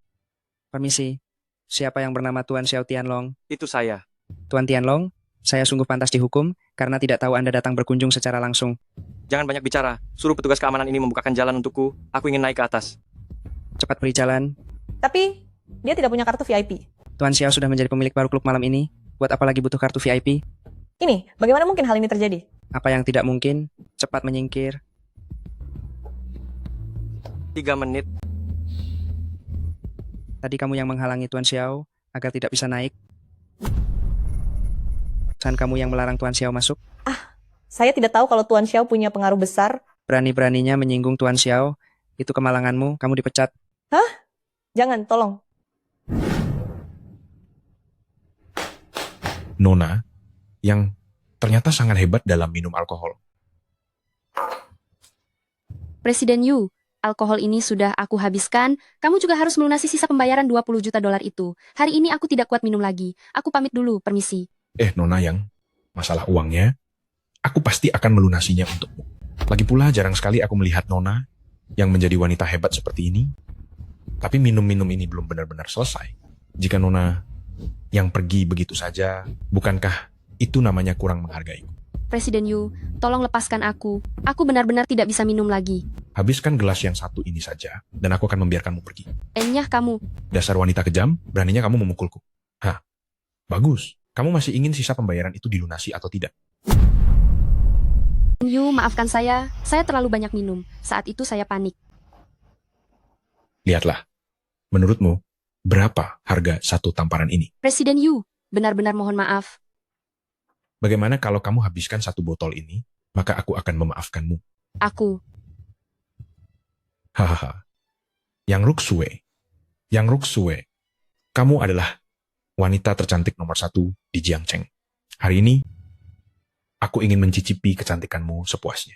Permisi, siapa yang bernama Tuan Xiao Tianlong? Itu saya. Tuan Tianlong, saya sungguh pantas dihukum karena tidak tahu Anda datang berkunjung secara langsung. Jangan banyak bicara. Suruh petugas keamanan ini membukakan jalan untukku. Aku ingin naik ke atas. Cepat beri jalan. Tapi, dia tidak punya kartu VIP. Tuan Xiao sudah menjadi pemilik baru klub malam ini. Buat apa lagi butuh kartu VIP? Ini, bagaimana mungkin hal ini terjadi? Apa yang tidak mungkin? Cepat menyingkir. 3 menit. Tadi kamu yang menghalangi Tuan Xiao agar tidak bisa naik. Dan kamu yang melarang Tuan Xiao masuk. Saya tidak tahu kalau Tuan Xiao punya pengaruh besar. Berani-beraninya menyinggung Tuan Xiao. Itu kemalanganmu, kamu dipecat. Jangan, tolong. Nona, yang ternyata sangat hebat dalam minum alkohol. Presiden Yu, alkohol ini sudah aku habiskan. Kamu juga harus melunasi sisa pembayaran 20 juta dolar itu. Hari ini aku tidak kuat minum lagi. Aku pamit dulu, permisi. Nona yang, masalah uangnya, aku pasti akan melunasinya untukmu. Lagi pula jarang sekali aku melihat Nona yang menjadi wanita hebat seperti ini. Tapi minum-minum ini belum benar-benar selesai. Jika Nona yang pergi begitu saja, bukankah itu namanya kurang menghargai? Presiden Yu, tolong lepaskan aku. Aku benar-benar tidak bisa minum lagi. Habiskan gelas yang satu ini saja, dan aku akan membiarkanmu pergi. Enyah kamu. Dasar wanita kejam, beraninya kamu memukulku. Hah, bagus. Kamu masih ingin sisa pembayaran itu dilunasi atau tidak? Yu, maafkan saya terlalu banyak minum. Saat itu saya panik. Lihatlah, menurutmu, berapa harga satu tamparan ini? Presiden Yu, benar-benar mohon maaf. Bagaimana kalau kamu habiskan satu botol ini, maka aku akan memaafkanmu. Aku. Hahaha. Yang Ruxue, kamu adalah wanita tercantik nomor 1 di Jiangcheng. Hari ini, aku ingin mencicipi kecantikanmu sepuasnya.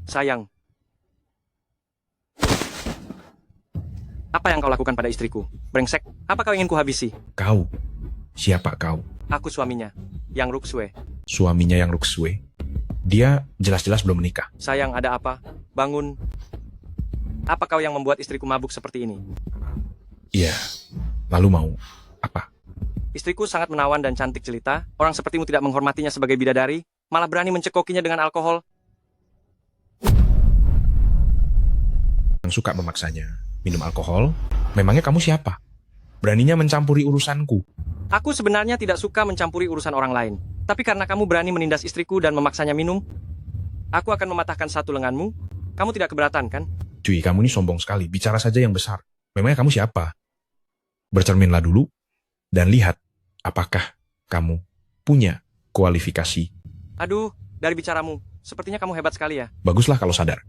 Sayang. Apa yang kau lakukan pada istriku? Brengsek, apa kau ingin kuhabisi? Kau? Siapa kau? Aku suaminya, Yang Ruxue. Suaminya Yang Ruxue? Dia jelas-jelas belum menikah. Sayang, ada apa? Bangun. Apa kau yang membuat istriku mabuk seperti ini? Iya. Lalu mau apa? Istriku sangat menawan dan cantik jelita. Orang sepertimu tidak menghormatinya sebagai bidadari, malah berani mencekokinya dengan alkohol. Yang suka memaksanya minum alkohol? Memangnya kamu siapa? Beraninya mencampuri urusanku. Aku sebenarnya tidak suka mencampuri urusan orang lain. Tapi karena kamu berani menindas istriku dan memaksanya minum, aku akan mematahkan satu lenganmu. Kamu tidak keberatan, kan? Cuy, kamu ini sombong sekali. Bicara saja yang besar. Memangnya kamu siapa? Bercerminlah dulu dan lihat apakah kamu punya kualifikasi. Aduh, dari bicaramu, sepertinya kamu hebat sekali ya. Baguslah kalau sadar.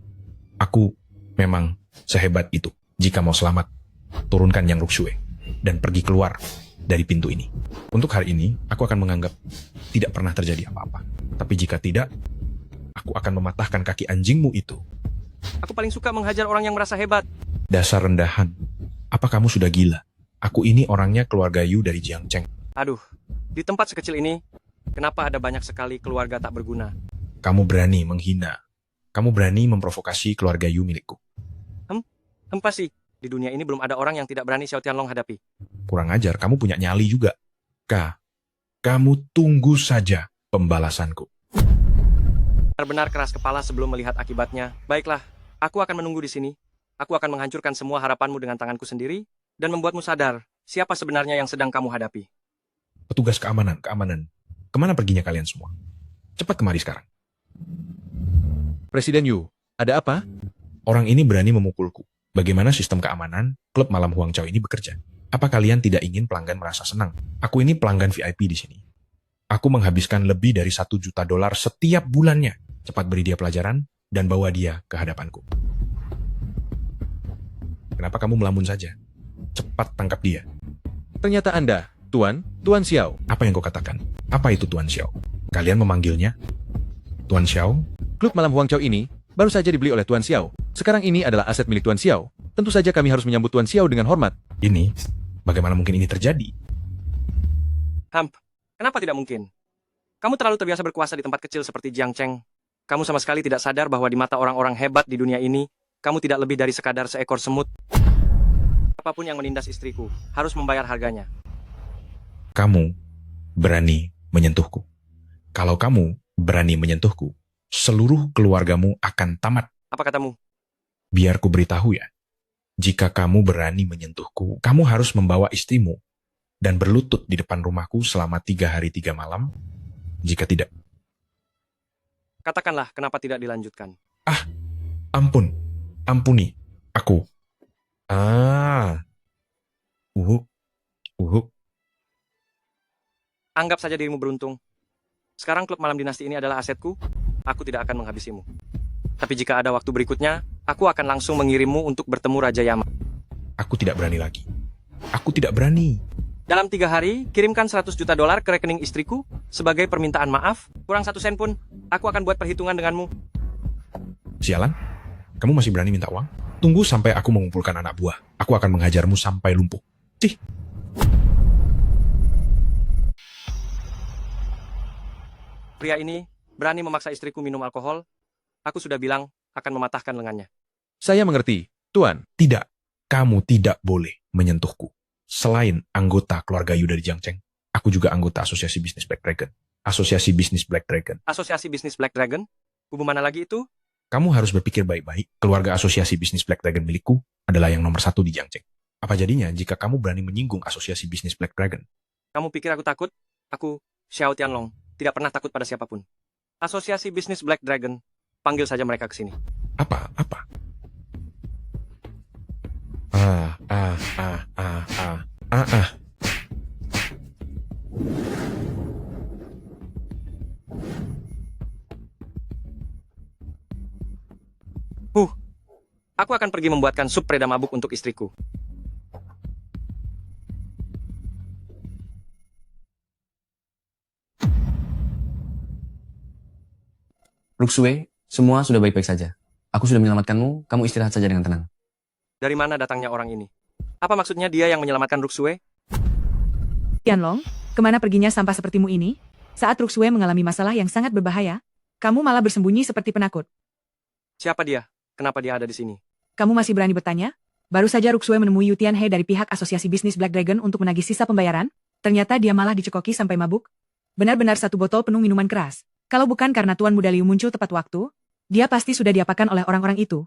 Aku memang sehebat itu. Jika mau selamat, turunkan Yang Ruxue dan pergi keluar dari pintu ini. Untuk hari ini, aku akan menganggap tidak pernah terjadi apa-apa. Tapi jika tidak, aku akan mematahkan kaki anjingmu itu. Aku paling suka menghajar orang yang merasa hebat. Dasar rendahan. Apa kamu sudah gila? Aku ini orangnya keluarga Yu dari Jiangcheng. Aduh, di tempat sekecil ini, Kenapa ada banyak sekali keluarga tak berguna? Kamu berani menghina. Kamu berani memprovokasi keluarga Yu milikku. Hempa sih, di dunia ini belum ada orang yang tidak berani Xiao Tianlong hadapi. Kurang ajar, kamu punya nyali juga. Kamu tunggu saja pembalasanku. Benar-benar keras kepala sebelum melihat akibatnya. Baiklah, aku akan menunggu di sini. Aku akan menghancurkan semua harapanmu dengan tanganku sendiri dan membuatmu sadar siapa sebenarnya yang sedang kamu hadapi. Petugas keamanan. Kemana perginya kalian semua? Cepat kemari sekarang. Presiden Yu, ada apa? Orang ini berani memukulku. Bagaimana sistem keamanan klub malam Huangzhou ini bekerja? Apa kalian tidak ingin pelanggan merasa senang? Aku ini pelanggan VIP di sini. Aku menghabiskan lebih dari $1 juta setiap bulannya. Cepat beri dia pelajaran dan bawa dia ke hadapanku. Kenapa kamu melamun saja? Cepat tangkap dia. Ternyata Anda, Tuan Xiao. Apa yang kau katakan? Apa itu Tuan Xiao? Kalian memanggilnya Tuan Xiao? Klub malam Huangzhou ini baru saja dibeli oleh Tuan Xiao. Sekarang ini adalah aset milik Tuan Xiao. Tentu saja kami harus menyambut Tuan Xiao dengan hormat. Ini? Bagaimana mungkin ini terjadi? Kenapa tidak mungkin? Kamu terlalu terbiasa berkuasa di tempat kecil seperti Jiang Cheng. Kamu sama sekali tidak sadar bahwa di mata orang-orang hebat di dunia ini, kamu tidak lebih dari sekadar seekor semut. Apapun yang menindas istriku, harus membayar harganya. Kamu berani menyentuhku. Kalau kamu berani menyentuhku, seluruh keluargamu akan tamat. Apa katamu? Biar ku beritahu ya. Jika kamu berani menyentuhku, kamu harus membawa istrimu dan berlutut di depan rumahku selama 3 hari 3 malam. Jika tidak, Katakanlah kenapa tidak dilanjutkan. ampuni aku. Anggap saja dirimu beruntung. Sekarang klub malam dinasti ini adalah asetku. Aku tidak akan menghabisimu. Tapi jika ada waktu berikutnya, aku akan langsung mengirimmu untuk bertemu Raja Yama. Aku tidak berani lagi. Aku tidak berani. Dalam 3 hari, kirimkan $100 juta ke rekening istriku sebagai permintaan maaf. Kurang 1 sen pun, aku akan buat perhitungan denganmu. Sialan, kamu masih berani minta uang? Tunggu sampai aku mengumpulkan anak buah. Aku akan menghajarmu sampai lumpuh. Cih. Pria ini berani memaksa istriku minum alkohol. Aku sudah bilang akan mematahkan lengannya. Saya mengerti, Tuan. Tidak, kamu tidak boleh menyentuhku. Selain anggota keluarga Yu dari Jiangcheng, aku juga anggota Asosiasi Bisnis Black Dragon. Asosiasi Bisnis Black Dragon. Asosiasi Bisnis Black Dragon? Kubu mana lagi itu? Kamu harus berpikir baik-baik. Keluarga Asosiasi Bisnis Black Dragon milikku adalah yang nomor 1 di Jiangcheng. Apa jadinya jika kamu berani menyinggung Asosiasi Bisnis Black Dragon? Kamu pikir aku takut? Aku, Xiao Tianlong, tidak pernah takut pada siapapun. Asosiasi Bisnis Black Dragon, panggil saja mereka ke sini. Apa? Aku akan pergi membuatkan sup preda mabuk untuk istriku. Ruxue, semua sudah baik-baik saja. Aku sudah menyelamatkanmu, kamu istirahat saja dengan tenang. Dari mana datangnya orang ini? Apa maksudnya dia yang menyelamatkan Ruxue? Tianlong, kemana perginya sampah sepertimu ini? Saat Ruxue mengalami masalah yang sangat berbahaya, kamu malah bersembunyi seperti penakut. Siapa dia? Kenapa dia ada di sini? Kamu masih berani bertanya? Baru saja Ruxue menemui Yu Tianhe dari pihak Asosiasi Bisnis Black Dragon untuk menagih sisa pembayaran. Ternyata dia malah dicekoki sampai mabuk. Benar-benar 1 botol penuh minuman keras. Kalau bukan karena Tuan Muda Liu muncul tepat waktu, dia pasti sudah diapakan oleh orang-orang itu.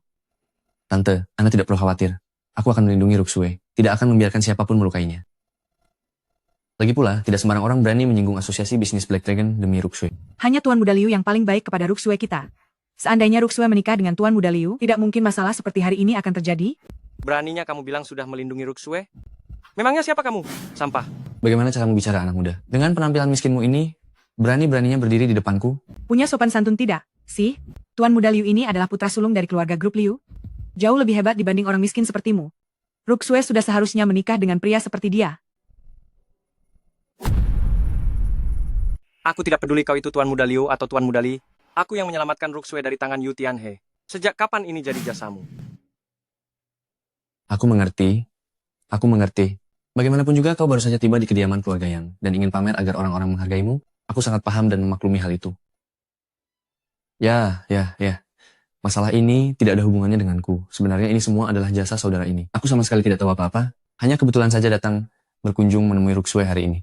Tante, Anda tidak perlu khawatir. Aku akan melindungi Ruxue, tidak akan membiarkan siapapun melukainya. Lagi pula, tidak sembarang orang berani menyinggung Asosiasi Bisnis Black Dragon demi Ruxue. Hanya Tuan Muda Liu yang paling baik kepada Ruxue kita. Seandainya Ruxue menikah dengan Tuan Muda Liu, tidak mungkin masalah seperti hari ini akan terjadi. Beraninya kamu bilang sudah melindungi Ruxue? Memangnya siapa kamu? Sampah. Bagaimana caramu bicara, anak muda? Dengan penampilan miskinmu ini, berani-beraninya berdiri di depanku? Punya sopan santun tidak? Sih, Tuan Muda Liu ini adalah putra sulung dari keluarga grup Liu. Jauh lebih hebat dibanding orang miskin sepertimu. Ruxue sudah seharusnya menikah dengan pria seperti dia. Aku tidak peduli kau itu Tuan Muda Liu atau Tuan Muda Li. Aku yang menyelamatkan Ruxue dari tangan Yu Tianhe. Sejak kapan ini jadi jasamu? Aku mengerti. Bagaimanapun juga kau baru saja tiba di kediaman keluarga Yang dan ingin pamer agar orang-orang menghargaimu. Aku sangat paham dan memaklumi hal itu. Ya. Masalah ini tidak ada hubungannya denganku. Sebenarnya ini semua adalah jasa saudara ini. Aku sama sekali tidak tahu apa-apa. Hanya kebetulan saja datang berkunjung menemui Ruxue hari ini.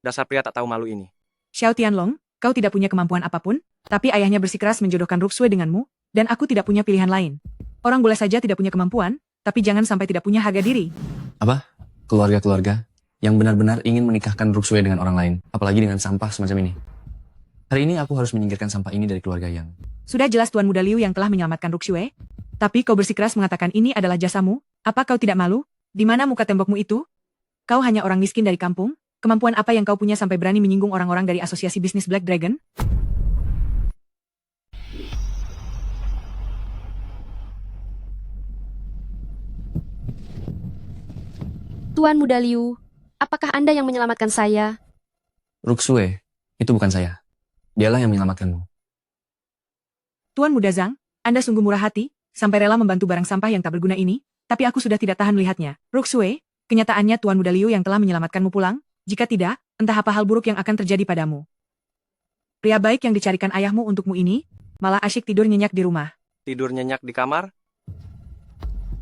Dasar pria tak tahu malu ini. Xiao Tianlong, kau tidak punya kemampuan apapun, tapi ayahnya bersikeras menjodohkan Ruxue denganmu, dan aku tidak punya pilihan lain. Orang boleh saja tidak punya kemampuan, tapi jangan sampai tidak punya harga diri. Apa? Keluarga-keluarga yang benar-benar ingin menikahkan Ruxue dengan orang lain, apalagi dengan sampah semacam ini. Hari ini aku harus menyingkirkan sampah ini dari keluarga Yang. Sudah jelas Tuan Muda Liu yang telah menyelamatkan Ruxue, tapi kau bersikeras mengatakan ini adalah jasamu, apa kau tidak malu? Di mana muka tembokmu itu? Kau hanya orang miskin dari kampung, kemampuan apa yang kau punya sampai berani menyinggung orang-orang dari asosiasi bisnis Black Dragon? Tuan Muda Liu, apakah Anda yang menyelamatkan saya? Ruxue, itu bukan saya. Dialah yang menyelamatkanmu. Tuan Muda Zhang, Anda sungguh murah hati, sampai rela membantu barang sampah yang tak berguna ini, tapi aku sudah tidak tahan melihatnya. Ruxue, kenyataannya Tuan Muda Liu yang telah menyelamatkanmu pulang, jika tidak, entah apa hal buruk yang akan terjadi padamu. Pria baik yang dicarikan ayahmu untukmu ini, malah asyik tidur nyenyak di rumah. Tidur nyenyak di kamar?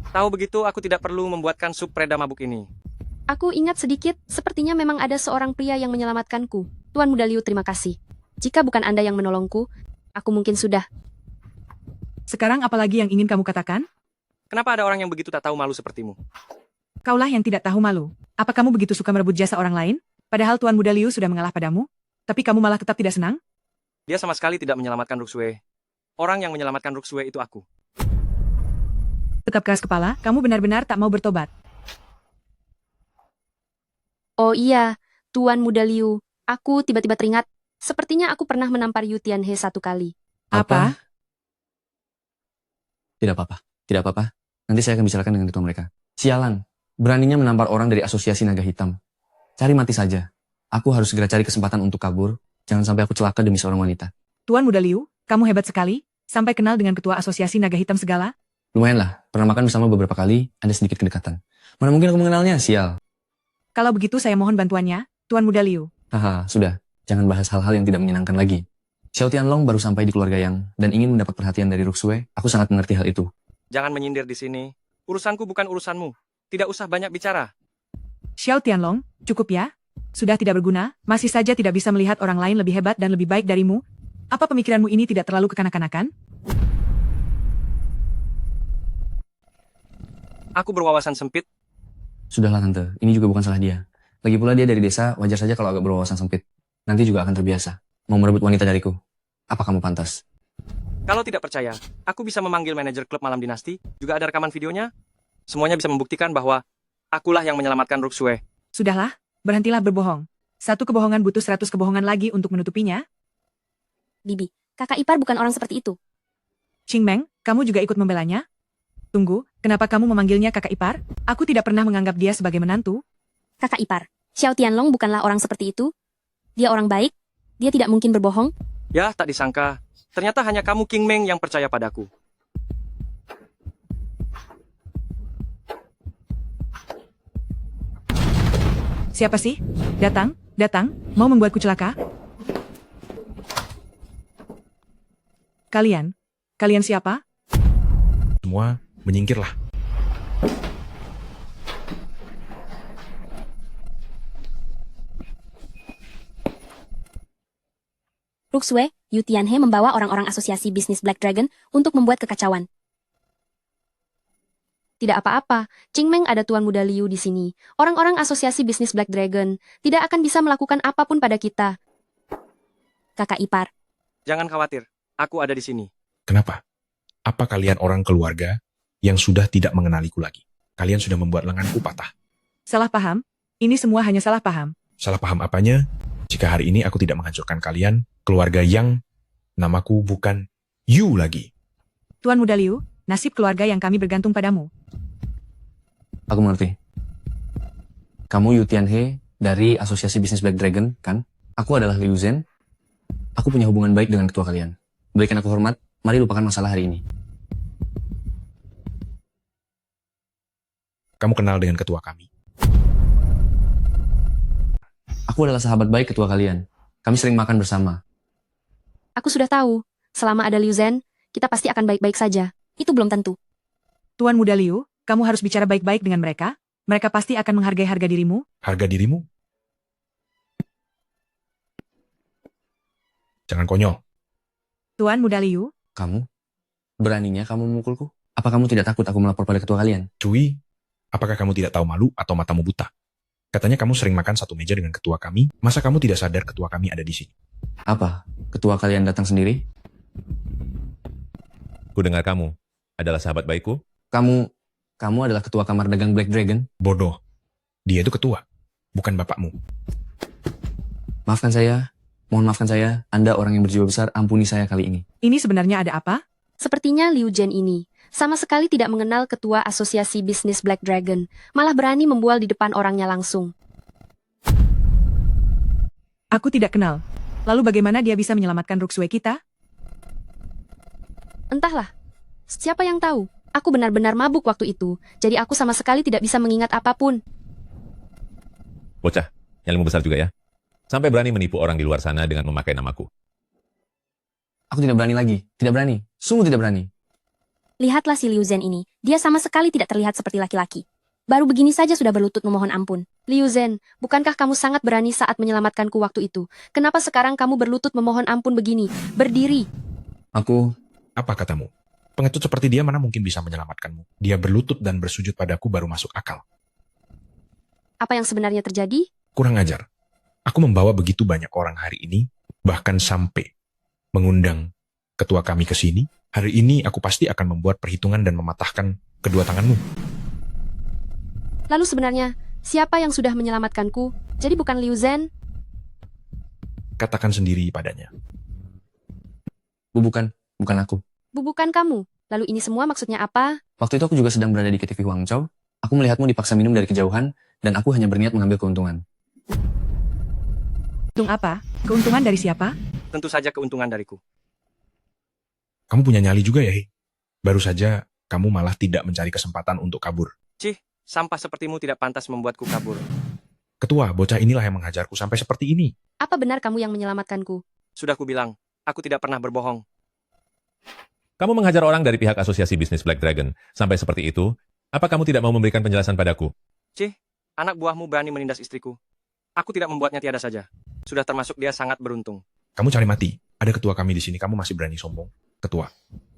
Tahu begitu aku tidak perlu membuatkan sup preda mabuk ini. Aku ingat sedikit, sepertinya memang ada seorang pria yang menyelamatkanku. Tuan Muda Liu, terima kasih. Jika bukan Anda yang menolongku, aku mungkin sudah. Sekarang apalagi yang ingin kamu katakan? Kenapa ada orang yang begitu tak tahu malu sepertimu? Kaulah yang tidak tahu malu. Apa kamu begitu suka merebut jasa orang lain? Padahal Tuan Muda Liu sudah mengalah padamu, tapi kamu malah tetap tidak senang? Dia sama sekali tidak menyelamatkan Ruxue. Orang yang menyelamatkan Ruxue itu aku. Tetap keras kepala, kamu benar-benar tak mau bertobat. Oh iya, Tuan Muda Liu, aku tiba-tiba teringat, sepertinya aku pernah menampar Yu Tianhe satu kali. Apa? Tidak apa-apa. Nanti saya akan bicarakan dengan ketua mereka. Sialan, beraninya menampar orang dari asosiasi naga hitam. Cari mati saja. Aku harus segera cari kesempatan untuk kabur. Jangan sampai aku celaka demi seorang wanita. Tuan Muda Liu, kamu hebat sekali, sampai kenal dengan ketua asosiasi naga hitam segala. Lumayan lah, pernah makan bersama beberapa kali, ada sedikit kedekatan. Mana mungkin aku mengenalnya, sial. Kalau begitu saya mohon bantuannya, Tuan Muda Liu. Haha, sudah. Jangan bahas hal-hal yang tidak menyenangkan lagi. Xiao Tianlong baru sampai di keluarga Yang dan ingin mendapat perhatian dari Ruxue. Aku sangat mengerti hal itu. Jangan menyindir di sini. Urusanku bukan urusanmu. Tidak usah banyak bicara. Xiao Tianlong, cukup ya? Sudah tidak berguna, masih saja tidak bisa melihat orang lain lebih hebat dan lebih baik darimu? Apa pemikiranmu ini tidak terlalu kekanak-kanakan? Aku berwawasan sempit. Sudahlah tante, ini juga bukan salah dia. Lagi pula dia dari desa, wajar saja kalau agak berwawasan sempit. Nanti juga akan terbiasa. Mau merebut wanita dariku. Apa kamu pantas? Kalau tidak percaya, aku bisa memanggil manajer klub malam dinasti, juga ada rekaman videonya. Semuanya bisa membuktikan bahwa akulah yang menyelamatkan Ruxue. Sudahlah, berhentilah berbohong. Satu kebohongan butuh 100 kebohongan lagi untuk menutupinya. Bibi, kakak ipar bukan orang seperti itu. Qing Meng, kamu juga ikut membelanya? Tunggu, kenapa kamu memanggilnya kakak ipar? Aku tidak pernah menganggap dia sebagai menantu. Kakak ipar, Xiao Tianlong bukanlah orang seperti itu. Dia orang baik, dia tidak mungkin berbohong. Ya, tak disangka. Ternyata hanya kamu King Meng yang percaya padaku. Siapa sih? Datang, mau membuatku celaka? Kalian siapa? Semua menyingkirlah. Ruxue, Yu Tianhe membawa orang-orang asosiasi bisnis Black Dragon untuk membuat kekacauan. Tidak apa-apa, Qing Meng ada Tuan Muda Liu di sini. Orang-orang asosiasi bisnis Black Dragon tidak akan bisa melakukan apapun pada kita. Kakak ipar. Jangan khawatir, aku ada di sini. Kenapa? Apa kalian orang keluarga yang sudah tidak mengenaliku lagi? Kalian sudah membuat lenganku patah. Salah paham? Ini semua hanya salah paham. Salah paham apanya? Jika hari ini aku tidak menghancurkan kalian, keluarga Yang, namaku bukan Yu lagi. Tuan Muda Liu, nasib keluarga yang kami bergantung padamu. Aku mengerti. Kamu Yu Tianhe dari asosiasi bisnis Black Dragon, kan? Aku adalah Liu Zhen. Aku punya hubungan baik dengan ketua kalian. Berikan aku hormat, mari lupakan masalah hari ini. Kamu kenal dengan ketua kami. Aku adalah sahabat baik ketua kalian. Kami sering makan bersama. Aku sudah tahu, selama ada Liu Zhen, kita pasti akan baik-baik saja. Itu belum tentu. Tuan Muda Liu, kamu harus bicara baik-baik dengan mereka. Mereka pasti akan menghargai harga dirimu. Harga dirimu? Jangan konyol. Tuan Muda Liu, Kamu? Beraninya kamu memukulku? Apa kamu tidak takut aku melapor pada ketua kalian? Cui, apakah kamu tidak tahu malu atau matamu buta? Katanya kamu sering makan satu meja dengan ketua kami, masa kamu tidak sadar ketua kami ada di sini? Apa? Ketua kalian datang sendiri? Ku dengar kamu adalah sahabat baikku. Kamu adalah ketua kamar dagang Black Dragon? Bodoh. Dia itu ketua, bukan bapakmu. Maafkan saya. Mohon maafkan saya. Anda orang yang berjiwa besar, ampuni saya kali ini. ini sebenarnya ada apa? Sepertinya Liu Zhen ini sama sekali tidak mengenal ketua asosiasi bisnis Black Dragon, malah berani membual di depan orangnya langsung. Aku tidak kenal. Lalu bagaimana dia bisa menyelamatkan Ruxue kita? Entahlah. Siapa yang tahu? Aku benar-benar mabuk waktu itu, jadi aku sama sekali tidak bisa mengingat apapun. Bocah, nyalimu besar juga ya. Sampai berani menipu orang di luar sana dengan memakai namaku. Aku tidak berani lagi. Tidak berani. Sungguh tidak berani. Lihatlah si Liu Zhen ini, dia sama sekali tidak terlihat seperti laki-laki. Baru begini saja sudah berlutut memohon ampun. Liu Zhen, bukankah kamu sangat berani saat menyelamatkanku waktu itu? Kenapa sekarang kamu berlutut memohon ampun begini? Berdiri. Aku... Apa katamu? Pengecut seperti dia mana mungkin bisa menyelamatkanmu? Dia berlutut dan bersujud padaku baru masuk akal. Apa yang sebenarnya terjadi? Kurang ajar. Aku membawa begitu banyak orang hari ini, bahkan sampai mengundang ketua kami ke sini. Hari ini aku pasti akan membuat perhitungan dan mematahkan kedua tanganmu. Lalu sebenarnya, siapa yang sudah menyelamatkanku? Jadi bukan Liu Zhen? Katakan sendiri padanya. Bukan aku. Bukan kamu. Lalu ini semua maksudnya apa? Waktu itu aku juga sedang berada di KTV Huangzhou. Aku melihatmu dipaksa minum dari kejauhan, dan aku hanya berniat mengambil keuntungan. Untung apa? Keuntungan dari siapa? Tentu saja keuntungan dariku. Kamu punya nyali juga ya, Hei? Baru saja kamu malah tidak mencari kesempatan untuk kabur. Sampah sepertimu tidak pantas membuatku kabur. Ketua, bocah inilah yang menghajarku sampai seperti ini. Apa benar kamu yang menyelamatkanku? Sudah kubilang, aku tidak pernah berbohong. Kamu menghajar orang dari pihak asosiasi bisnis Black Dragon. Sampai seperti itu, apa kamu tidak mau memberikan penjelasan padaku? Anak buahmu berani menindas istriku. Aku tidak membuatnya tiada saja. Sudah termasuk dia sangat beruntung. Kamu cari mati. Ada ketua kami di sini, kamu masih berani sombong. Ketua,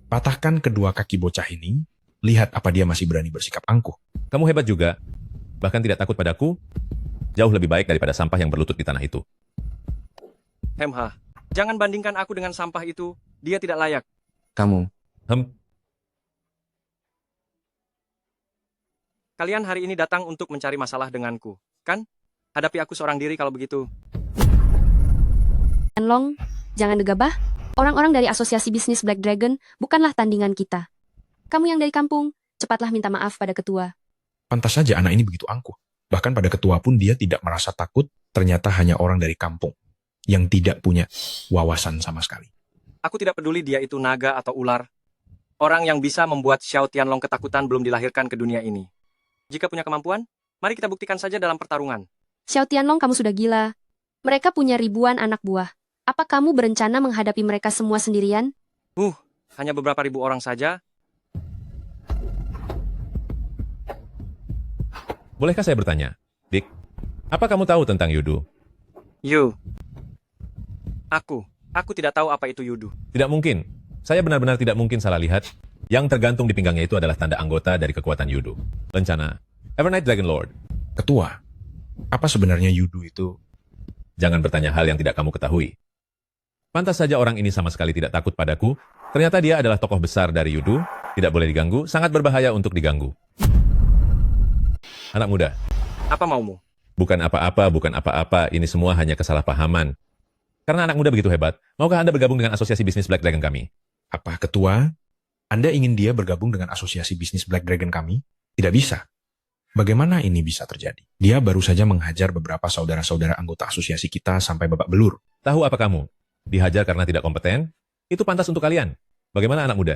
patahkan kedua kaki bocah ini. Lihat apa dia masih berani bersikap angkuh. Kamu hebat juga. Bahkan tidak takut padaku. Jauh lebih baik daripada sampah yang berlutut di tanah itu. Hemha, jangan bandingkan aku dengan sampah itu. Dia tidak layak. Kamu... Kalian hari ini datang untuk mencari masalah denganku, kan? Hadapi aku seorang diri kalau begitu. Long, jangan gegabah. Orang-orang dari asosiasi bisnis Black Dragon bukanlah tandingan kita. Kamu yang dari kampung, cepatlah minta maaf pada ketua. Pantas saja anak ini begitu angkuh. Bahkan pada ketua pun dia tidak merasa takut, ternyata hanya orang dari kampung yang tidak punya wawasan sama sekali. Aku tidak peduli dia itu naga atau ular. Orang yang bisa membuat Xiao Tianlong ketakutan belum dilahirkan ke dunia ini. Jika punya kemampuan, mari kita buktikan saja dalam pertarungan. Xiao Tianlong, kamu sudah gila. Mereka punya ribuan anak buah. Apa kamu berencana menghadapi mereka semua sendirian? Hanya beberapa ribu orang saja. Bolehkah saya bertanya? Dick, apa kamu tahu tentang Yudu? Aku tidak tahu apa itu Yudu. Tidak mungkin. Saya benar-benar tidak mungkin salah lihat. Yang tergantung di pinggangnya itu adalah tanda anggota dari kekuatan Yudu. Lencana, Evernight Dragon Lord. Ketua, apa sebenarnya Yudu itu? Jangan bertanya hal yang tidak kamu ketahui. Pantas saja orang ini sama sekali tidak takut padaku. Ternyata dia adalah tokoh besar dari Yudu. Tidak boleh diganggu, sangat berbahaya untuk diganggu. Anak muda. Apa maumu? Bukan apa-apa. Ini semua hanya kesalahpahaman. Karena anak muda begitu hebat, maukah Anda bergabung dengan asosiasi bisnis Black Dragon kami? Apa ketua? Anda ingin dia bergabung dengan asosiasi bisnis Black Dragon kami? Tidak bisa. Bagaimana ini bisa terjadi? Dia baru saja menghajar beberapa saudara-saudara anggota asosiasi kita sampai babak belur. Tahu apa kamu? Dihajar karena tidak kompeten? Itu pantas untuk kalian. Bagaimana anak muda?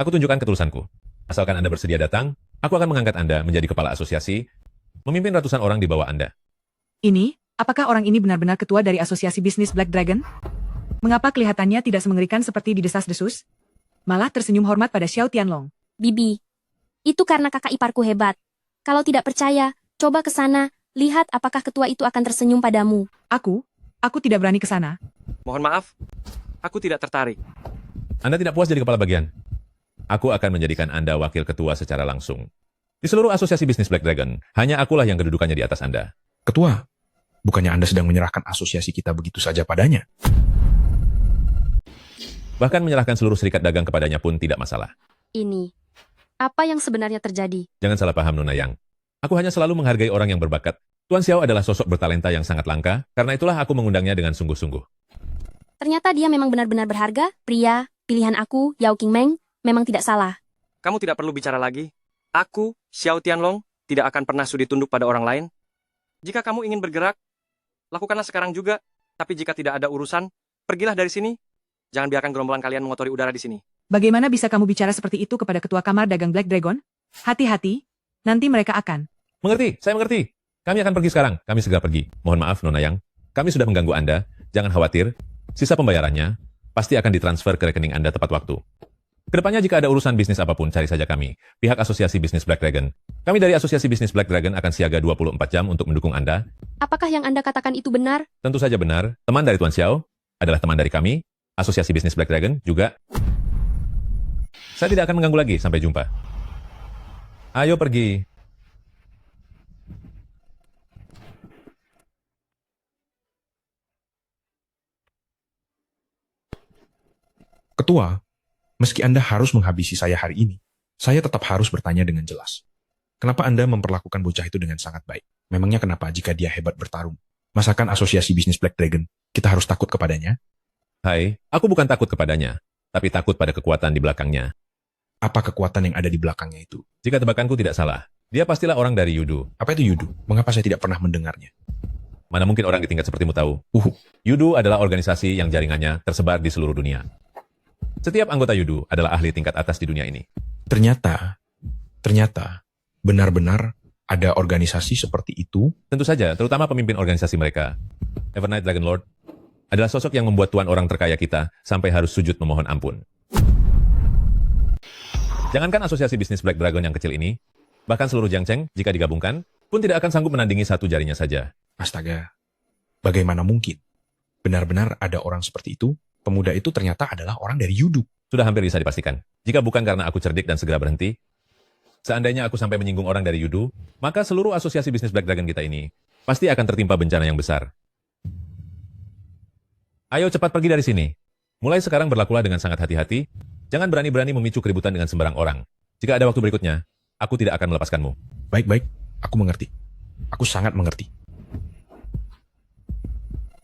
Aku tunjukkan ketulusanku. Asalkan Anda bersedia datang, aku akan mengangkat Anda menjadi kepala asosiasi, memimpin ratusan orang di bawah Anda. Ini, Apakah orang ini benar-benar ketua dari asosiasi bisnis Black Dragon? Mengapa kelihatannya tidak semengerikan seperti didesas-desus? Malah tersenyum hormat pada Xiao Tianlong. Bibi, itu karena kakak iparku hebat. Kalau tidak percaya, coba ke sana, lihat apakah ketua itu akan tersenyum padamu. Aku tidak berani ke sana. Mohon maaf, aku tidak tertarik. Anda tidak puas jadi kepala bagian? Aku akan menjadikan Anda wakil ketua secara langsung. Di seluruh asosiasi bisnis Black Dragon, hanya akulah yang kedudukannya di atas Anda. Ketua, bukannya Anda sedang menyerahkan asosiasi kita begitu saja padanya? Bahkan menyerahkan seluruh serikat dagang kepadanya pun tidak masalah. Ini, apa yang sebenarnya terjadi? Jangan salah paham, Nona Yang. Aku hanya selalu menghargai orang yang berbakat. Tuan Xiao adalah sosok bertalenta yang sangat langka, karena itulah aku mengundangnya dengan sungguh-sungguh. Ternyata dia memang benar-benar berharga, pria, pilihan aku, Yao Qingmeng, memang tidak salah. Kamu tidak perlu bicara lagi. Aku, Xiao Tianlong, tidak akan pernah sudi tunduk pada orang lain. Jika kamu ingin bergerak, lakukanlah sekarang juga. Tapi jika tidak ada urusan, pergilah dari sini. Jangan biarkan gerombolan kalian mengotori udara di sini. Bagaimana bisa kamu bicara seperti itu kepada ketua kamar dagang Black Dragon? Hati-hati, nanti mereka akan. Mengerti, saya mengerti. Kami akan pergi sekarang. Kami segera pergi. Mohon maaf, Nona Yang. Kami sudah mengganggu Anda. Jangan khawatir. Sisa pembayarannya pasti akan ditransfer ke rekening Anda tepat waktu. Kedepannya jika ada urusan bisnis apapun, cari saja kami. Pihak Asosiasi Bisnis Black Dragon. Kami dari Asosiasi Bisnis Black Dragon akan siaga 24 jam untuk mendukung Anda. Apakah yang Anda katakan itu benar? Tentu saja benar. Teman dari Tuan Xiao adalah teman dari kami. Asosiasi Bisnis Black Dragon juga. Saya tidak akan mengganggu lagi. Sampai jumpa. Ayo pergi. Ketua, meski Anda harus menghabisi saya hari ini, saya tetap harus bertanya dengan jelas. Kenapa Anda memperlakukan bocah itu dengan sangat baik? Memangnya kenapa jika dia hebat bertarung? Masakan asosiasi bisnis Black Dragon, kita harus takut kepadanya? Hai, aku bukan takut kepadanya, tapi takut pada kekuatan di belakangnya. Apa kekuatan yang ada di belakangnya itu? Jika tebakanku tidak salah, dia pastilah orang dari Yudu. Apa itu Yudu? Mengapa saya tidak pernah mendengarnya? Mana mungkin orang di tingkat sepertimu tahu? Yudu adalah organisasi yang jaringannya tersebar di seluruh dunia. Setiap anggota Yudu adalah ahli tingkat atas di dunia ini. Ternyata, benar-benar ada organisasi seperti itu? Tentu saja, terutama pemimpin organisasi mereka. Evernight Dragon Lord adalah sosok yang membuat tuan orang terkaya kita sampai harus sujud memohon ampun. Jangankan asosiasi bisnis Black Dragon yang kecil ini, bahkan seluruh Jiangcheng, jika digabungkan, pun tidak akan sanggup menandingi satu jarinya saja. Astaga, bagaimana mungkin? Benar-benar ada orang seperti itu? Pemuda itu ternyata adalah orang dari Yudu. Sudah hampir bisa dipastikan. Jika bukan karena aku cerdik dan segera berhenti, seandainya aku sampai menyinggung orang dari Yudu, maka seluruh asosiasi bisnis Black Dragon kita ini pasti akan tertimpa bencana yang besar. Ayo cepat pergi dari sini. Mulai sekarang berlakulah dengan sangat hati-hati. Jangan berani-berani memicu keributan dengan sembarang orang. Jika ada waktu berikutnya, aku tidak akan melepaskanmu. Baik-baik, aku mengerti. Aku sangat mengerti.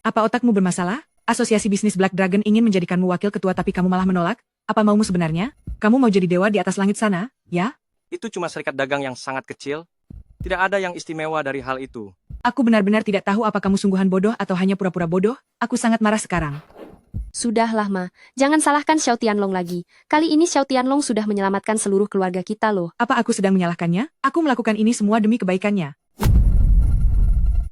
Apa otakmu bermasalah? Asosiasi bisnis Black Dragon ingin menjadikanmu wakil ketua tapi kamu malah menolak? Apa maumu sebenarnya? Kamu mau jadi dewa di atas langit sana, ya? Itu cuma serikat dagang yang sangat kecil. Tidak ada yang istimewa dari hal itu. Aku benar-benar tidak tahu apa kamu sungguhan bodoh atau hanya pura-pura bodoh. Aku sangat marah sekarang. Sudahlah, Ma. Jangan salahkan Xiao Tianlong lagi. Kali ini Xiao Tianlong sudah menyelamatkan seluruh keluarga kita loh. Apa aku sedang menyalahkannya? Aku melakukan ini semua demi kebaikannya.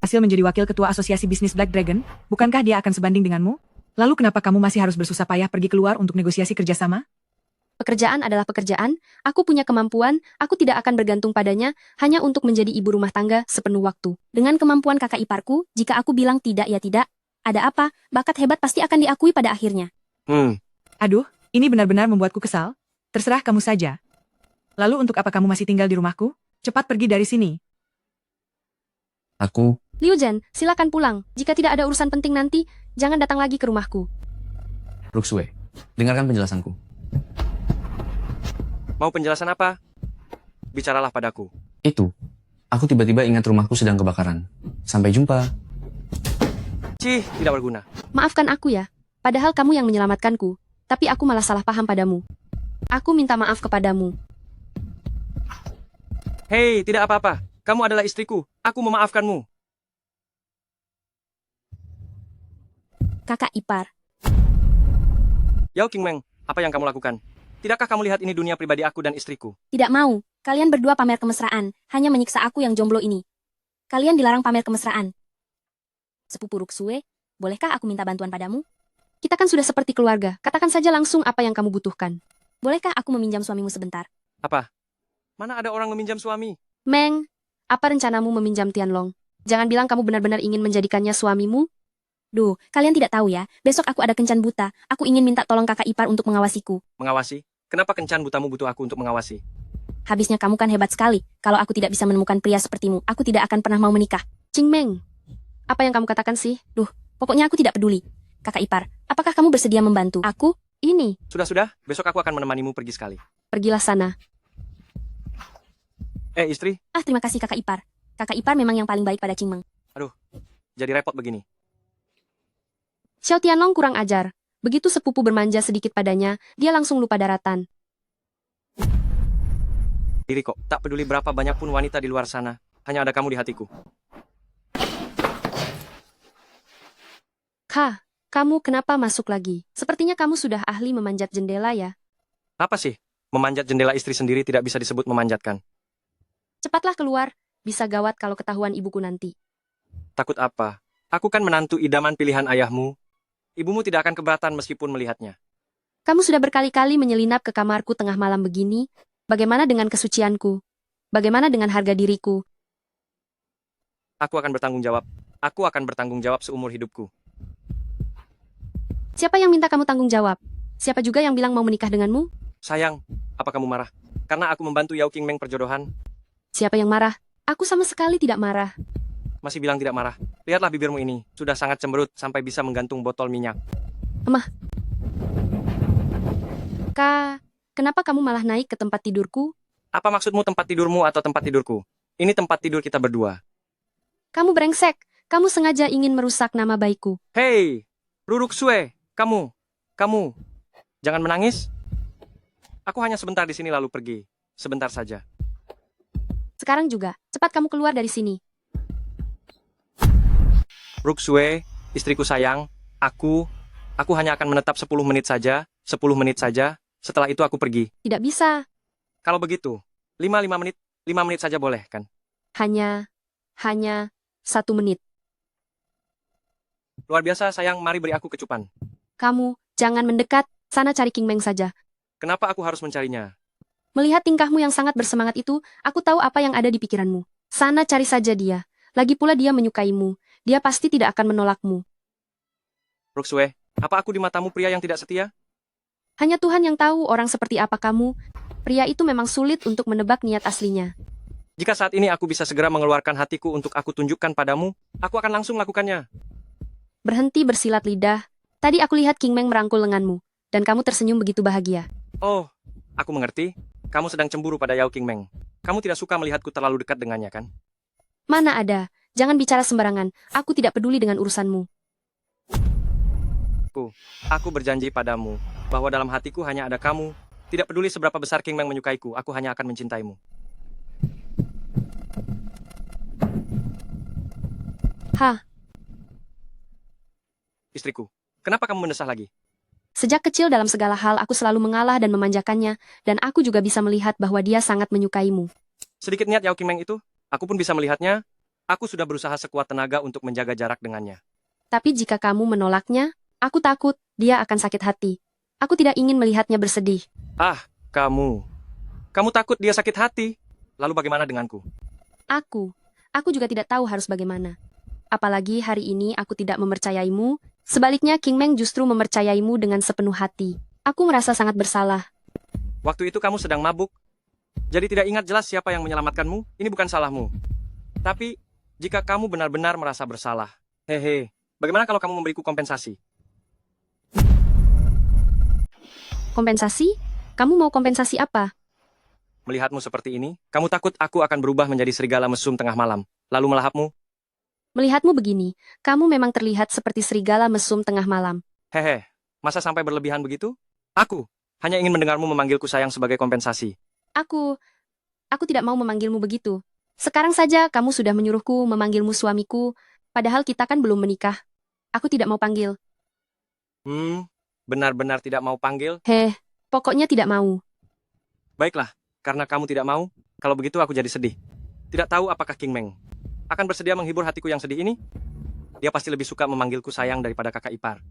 Hasil menjadi wakil ketua asosiasi bisnis Black Dragon, bukankah dia akan sebanding denganmu? Lalu kenapa kamu masih harus bersusah payah pergi keluar untuk negosiasi kerjasama? Pekerjaan adalah pekerjaan, aku punya kemampuan, aku tidak akan bergantung padanya, hanya untuk menjadi ibu rumah tangga sepenuh waktu. Dengan kemampuan kakak iparku, jika aku bilang tidak ya tidak, ada apa, bakat hebat pasti akan diakui pada akhirnya. Aduh, ini benar-benar membuatku kesal. Terserah kamu saja. Lalu untuk apa kamu masih tinggal di rumahku? Cepat pergi dari sini. Liu Zhen, silakan pulang. Jika tidak ada urusan penting nanti, jangan datang lagi ke rumahku. Ruxue, dengarkan penjelasanku. Mau penjelasan apa? Bicaralah padaku. Aku tiba-tiba ingat rumahku sedang kebakaran. Sampai jumpa. Cih, tidak berguna. Maafkan aku ya. Padahal kamu yang menyelamatkanku, tapi aku malah salah paham padamu. Aku minta maaf kepadamu. Hei, tidak apa-apa. Kamu adalah istriku. Aku memaafkanmu. Kakak ipar. Yao Qingmeng, apa yang kamu lakukan? Tidakkah kamu lihat ini dunia pribadi aku dan istriku? Tidak mau. Kalian berdua pamer kemesraan, hanya menyiksa aku yang jomblo ini. Kalian dilarang pamer kemesraan. Sepupu Ruksue, bolehkah aku minta bantuan padamu? Kita kan sudah seperti keluarga, katakan saja langsung apa yang kamu butuhkan. Bolehkah aku meminjam suamimu sebentar? Apa? Mana ada orang meminjam suami? Meng, apa rencanamu meminjam Tianlong? Jangan bilang kamu benar-benar ingin menjadikannya suamimu. Duh, kalian tidak tahu ya, besok aku ada kencan buta. Aku ingin minta tolong kakak ipar untuk mengawasiku. Mengawasi? Kenapa kencan butamu butuh aku untuk mengawasi? Habisnya kamu kan hebat sekali. Kalau aku tidak bisa menemukan pria sepertimu, aku tidak akan pernah mau menikah. Cing Meng, apa yang kamu katakan sih? Duh, pokoknya aku tidak peduli. Kakak ipar, apakah kamu bersedia membantu aku? Ini. Sudah, besok aku akan menemanimu pergi sekali. Pergilah sana. Istri, Terima kasih kakak ipar. Kakak ipar memang yang paling baik pada Cing Meng. jadi repot begini. Xiao Tianlong kurang ajar. Begitu sepupu bermanja sedikit padanya, dia langsung lupa daratan. Diri kok, tak peduli berapa banyak pun wanita di luar sana. Hanya ada kamu di hatiku. Kah, kamu kenapa masuk lagi? Sepertinya kamu sudah ahli memanjat jendela ya. Apa sih? Memanjat jendela istri sendiri tidak bisa disebut memanjatkan. Cepatlah keluar, bisa gawat kalau ketahuan ibuku nanti. Takut apa? Aku kan menantu idaman pilihan ayahmu. Ibumu tidak akan keberatan meskipun melihatnya. Kamu sudah berkali-kali menyelinap ke kamarku tengah malam begini. Bagaimana dengan kesucianku? Bagaimana dengan harga diriku? Aku akan bertanggung jawab. Aku akan bertanggung jawab seumur hidupku. Siapa yang minta kamu tanggung jawab? Siapa juga yang bilang mau menikah denganmu? Sayang, apa kamu marah? Karena aku membantu Yao Qingmeng perjodohan. Siapa yang marah? Aku sama sekali tidak marah. Masih bilang tidak marah. Lihatlah bibirmu ini. Sudah sangat cemberut sampai bisa menggantung botol minyak. Kak, kenapa kamu malah naik ke tempat tidurku? Apa maksudmu tempat tidurmu atau tempat tidurku? Ini tempat tidur kita berdua. Kamu brengsek. Kamu sengaja ingin merusak nama baikku. Hei, Ruruksue, kamu. Jangan menangis. Aku hanya sebentar di sini lalu pergi. Sebentar saja. Sekarang juga, cepat kamu keluar dari sini. Ruksue, istriku sayang, aku hanya akan menetap 10 menit saja, 10 menit saja, setelah itu aku pergi. Tidak bisa. Kalau begitu, 5 menit saja boleh, kan? Hanya 1 menit. Luar biasa sayang, mari beri aku kecupan. Kamu, jangan mendekat, sana cari King Meng saja. Kenapa aku harus mencarinya? Melihat tingkahmu yang sangat bersemangat itu, aku tahu apa yang ada di pikiranmu. Sana cari saja dia. Lagi pula dia menyukaimu. Dia pasti tidak akan menolakmu. Ruksue, apa aku di matamu pria yang tidak setia? Hanya Tuhan yang tahu orang seperti apa kamu. Pria itu memang sulit untuk menebak niat aslinya. Jika saat ini aku bisa segera mengeluarkan hatiku untuk aku tunjukkan padamu, aku akan langsung lakukannya. Berhenti bersilat lidah. Tadi aku lihat King Meng merangkul lenganmu, dan kamu tersenyum begitu bahagia. Oh, aku mengerti. Kamu sedang cemburu pada Yao Qingmeng. Kamu tidak suka melihatku terlalu dekat dengannya, kan? Mana ada, jangan bicara sembarangan, aku tidak peduli dengan urusanmu. Aku berjanji padamu, bahwa dalam hatiku hanya ada kamu. Tidak peduli seberapa besar Qingmeng menyukaiku, aku hanya akan mencintaimu. Hah, Istriku, kenapa kamu mendesah lagi? sejak kecil dalam segala hal aku selalu mengalah dan memanjakannya, dan aku juga bisa melihat bahwa dia sangat menyukaimu. Sedikit niat Yao Qingmeng itu, aku pun bisa melihatnya. Aku sudah berusaha sekuat tenaga untuk menjaga jarak dengannya. Tapi jika kamu menolaknya, aku takut dia akan sakit hati. Aku tidak ingin melihatnya bersedih. Kamu takut dia sakit hati? Lalu bagaimana denganku? Aku juga tidak tahu harus bagaimana. Apalagi hari ini aku tidak mempercayaimu, sebaliknya King Meng justru mempercayaimu dengan sepenuh hati. Aku merasa sangat bersalah. Waktu itu kamu sedang mabuk, jadi tidak ingat jelas siapa yang menyelamatkanmu. Ini bukan salahmu. Tapi, jika kamu benar-benar merasa bersalah, bagaimana kalau kamu memberiku kompensasi? Kompensasi? Kamu mau kompensasi apa? Melihatmu seperti ini, kamu takut aku akan berubah menjadi serigala mesum tengah malam, lalu melahapmu? Melihatmu begini, kamu memang terlihat seperti serigala mesum tengah malam. Masa sampai berlebihan begitu? Aku hanya ingin mendengarmu memanggilku sayang sebagai kompensasi. Aku tidak mau memanggilmu begitu. Sekarang saja kamu sudah menyuruhku memanggilmu suamiku, padahal kita kan belum menikah. Aku tidak mau panggil. Benar-benar tidak mau panggil? Pokoknya tidak mau. Baiklah, karena kamu tidak mau, kalau begitu aku jadi sedih. Tidak tahu apakah King Meng akan bersedia menghibur hatiku yang sedih ini? Dia pasti lebih suka memanggilku sayang daripada kakak ipar.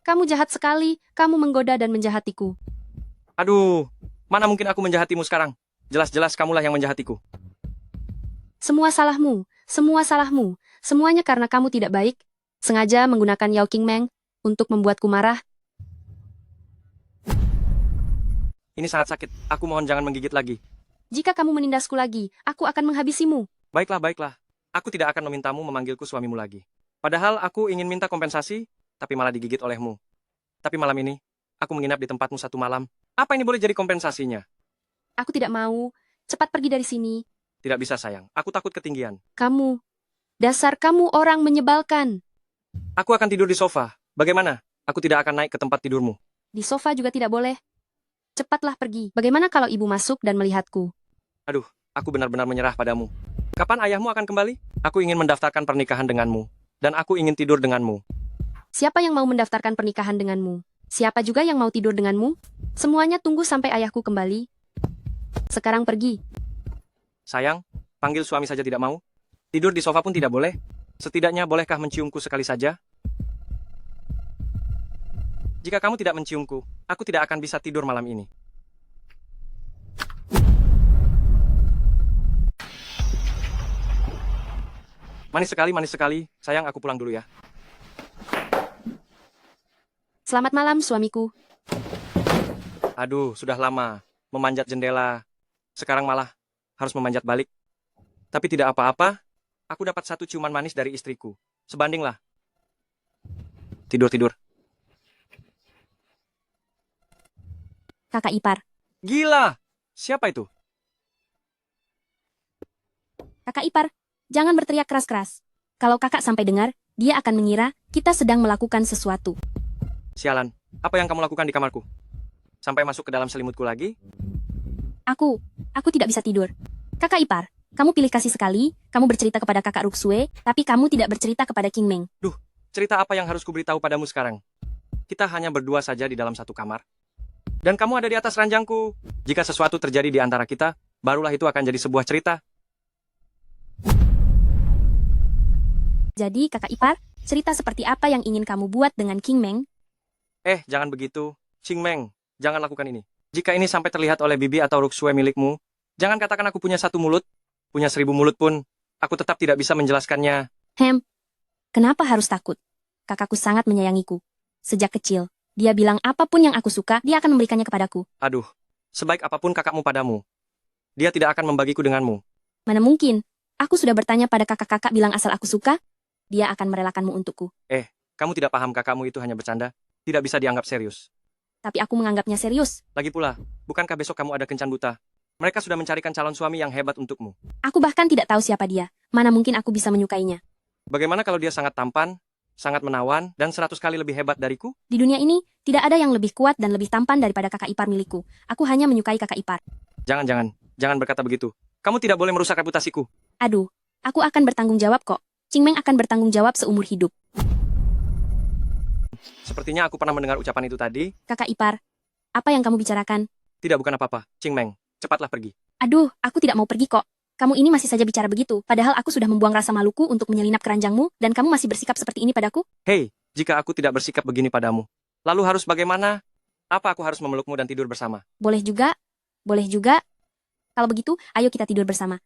Kamu jahat sekali, kamu menggoda dan menjahatiku. Aduh, mana mungkin aku menjahatimu sekarang? Jelas-jelas kamulah yang menjahatiku. Semua salahmu, semua salahmu, semuanya karena kamu tidak baik, sengaja menggunakan Yao King Meng untuk membuatku marah. Ini sangat sakit, aku mohon jangan menggigit lagi. Jika kamu menindasku lagi, aku akan menghabisimu. Baiklah, baiklah. Aku tidak akan memintamu memanggilku suamimu lagi. Padahal aku ingin minta kompensasi, tapi malah digigit olehmu. Tapi malam ini, aku menginap di tempatmu 1 malam. Apa ini boleh jadi kompensasinya? Aku tidak mau, cepat pergi dari sini. Tidak bisa sayang, aku takut ketinggian. Kamu, dasar kamu orang menyebalkan. Aku akan tidur di sofa. Bagaimana? Aku tidak akan naik ke tempat tidurmu. Di sofa juga tidak boleh. Cepatlah pergi. Bagaimana kalau ibu masuk dan melihatku? Aduh, aku benar-benar menyerah padamu. Kapan ayahmu akan kembali? Aku ingin mendaftarkan pernikahan denganmu. Dan aku ingin tidur denganmu. Siapa yang mau mendaftarkan pernikahan denganmu? Siapa juga yang mau tidur denganmu? Semuanya tunggu sampai ayahku kembali. Sekarang pergi. Sayang, panggil suami saja tidak mau. Tidur di sofa pun tidak boleh. Setidaknya bolehkah menciumku sekali saja? Jika kamu tidak menciumku, aku tidak akan bisa tidur malam ini. Manis sekali. Sayang, aku pulang dulu ya. Selamat malam, suamiku. Aduh, sudah lama memanjat jendela. Sekarang malah harus memanjat balik. Tapi tidak apa-apa, aku dapat 1 ciuman manis dari istriku. Sebandinglah. Tidur. Kakak ipar. Gila! Siapa itu? Kakak ipar, jangan berteriak keras-keras. Kalau kakak sampai dengar, dia akan mengira kita sedang melakukan sesuatu. Sialan, apa yang kamu lakukan di kamarku? Sampai masuk ke dalam selimutku lagi? Aku tidak bisa tidur. Kakak ipar, kamu pilih kasih sekali, kamu bercerita kepada kakak Ruksue, tapi kamu tidak bercerita kepada King Meng. Duh, cerita apa yang harus kuberitahu padamu sekarang? Kita hanya berdua saja di dalam satu kamar. Dan kamu ada di atas ranjangku. Jika sesuatu terjadi di antara kita, barulah itu akan jadi sebuah cerita. Jadi kakak ipar, cerita seperti apa yang ingin kamu buat dengan King Meng? Jangan begitu. Ching Meng, jangan lakukan ini. Jika ini sampai terlihat oleh bibi atau Ruksue milikmu, jangan katakan aku punya 1 mulut, punya 1000 mulut pun, aku tetap tidak bisa menjelaskannya. Kenapa harus takut? Kakakku sangat menyayangiku. Sejak kecil, dia bilang apapun yang aku suka, dia akan memberikannya kepadaku. Aduh, sebaik apapun kakakmu padamu, dia tidak akan membagiku denganmu. Mana mungkin? Aku sudah bertanya pada kakak-kakak bilang asal aku suka, dia akan merelakanmu untukku. Kamu tidak paham kakakmu itu hanya bercanda, tidak bisa dianggap serius. Tapi aku menganggapnya serius. Lagi pula, bukankah besok kamu ada kencan buta? Mereka sudah mencarikan calon suami yang hebat untukmu. Aku bahkan tidak tahu siapa dia. Mana mungkin aku bisa menyukainya. Bagaimana kalau dia sangat tampan, sangat menawan, dan 100 kali lebih hebat dariku? Di dunia ini, tidak ada yang lebih kuat dan lebih tampan daripada kakak ipar milikku. Aku hanya menyukai kakak ipar. Jangan berkata begitu. Kamu tidak boleh merusak reputasiku. Aduh, aku akan bertanggung jawab kok. Ching Meng akan bertanggung jawab seumur hidup. Sepertinya aku pernah mendengar ucapan itu tadi. Kakak ipar, apa yang kamu bicarakan? Tidak, bukan apa-apa. Ching Meng, cepatlah pergi. Aduh, aku tidak mau pergi kok. Kamu ini masih saja bicara begitu, padahal aku sudah membuang rasa maluku untuk menyelinap keranjangmu, dan kamu masih bersikap seperti ini padaku? Hei, jika aku tidak bersikap begini padamu, lalu harus bagaimana? Apa aku harus memelukmu dan tidur bersama? Boleh juga. Kalau begitu, ayo kita tidur bersama.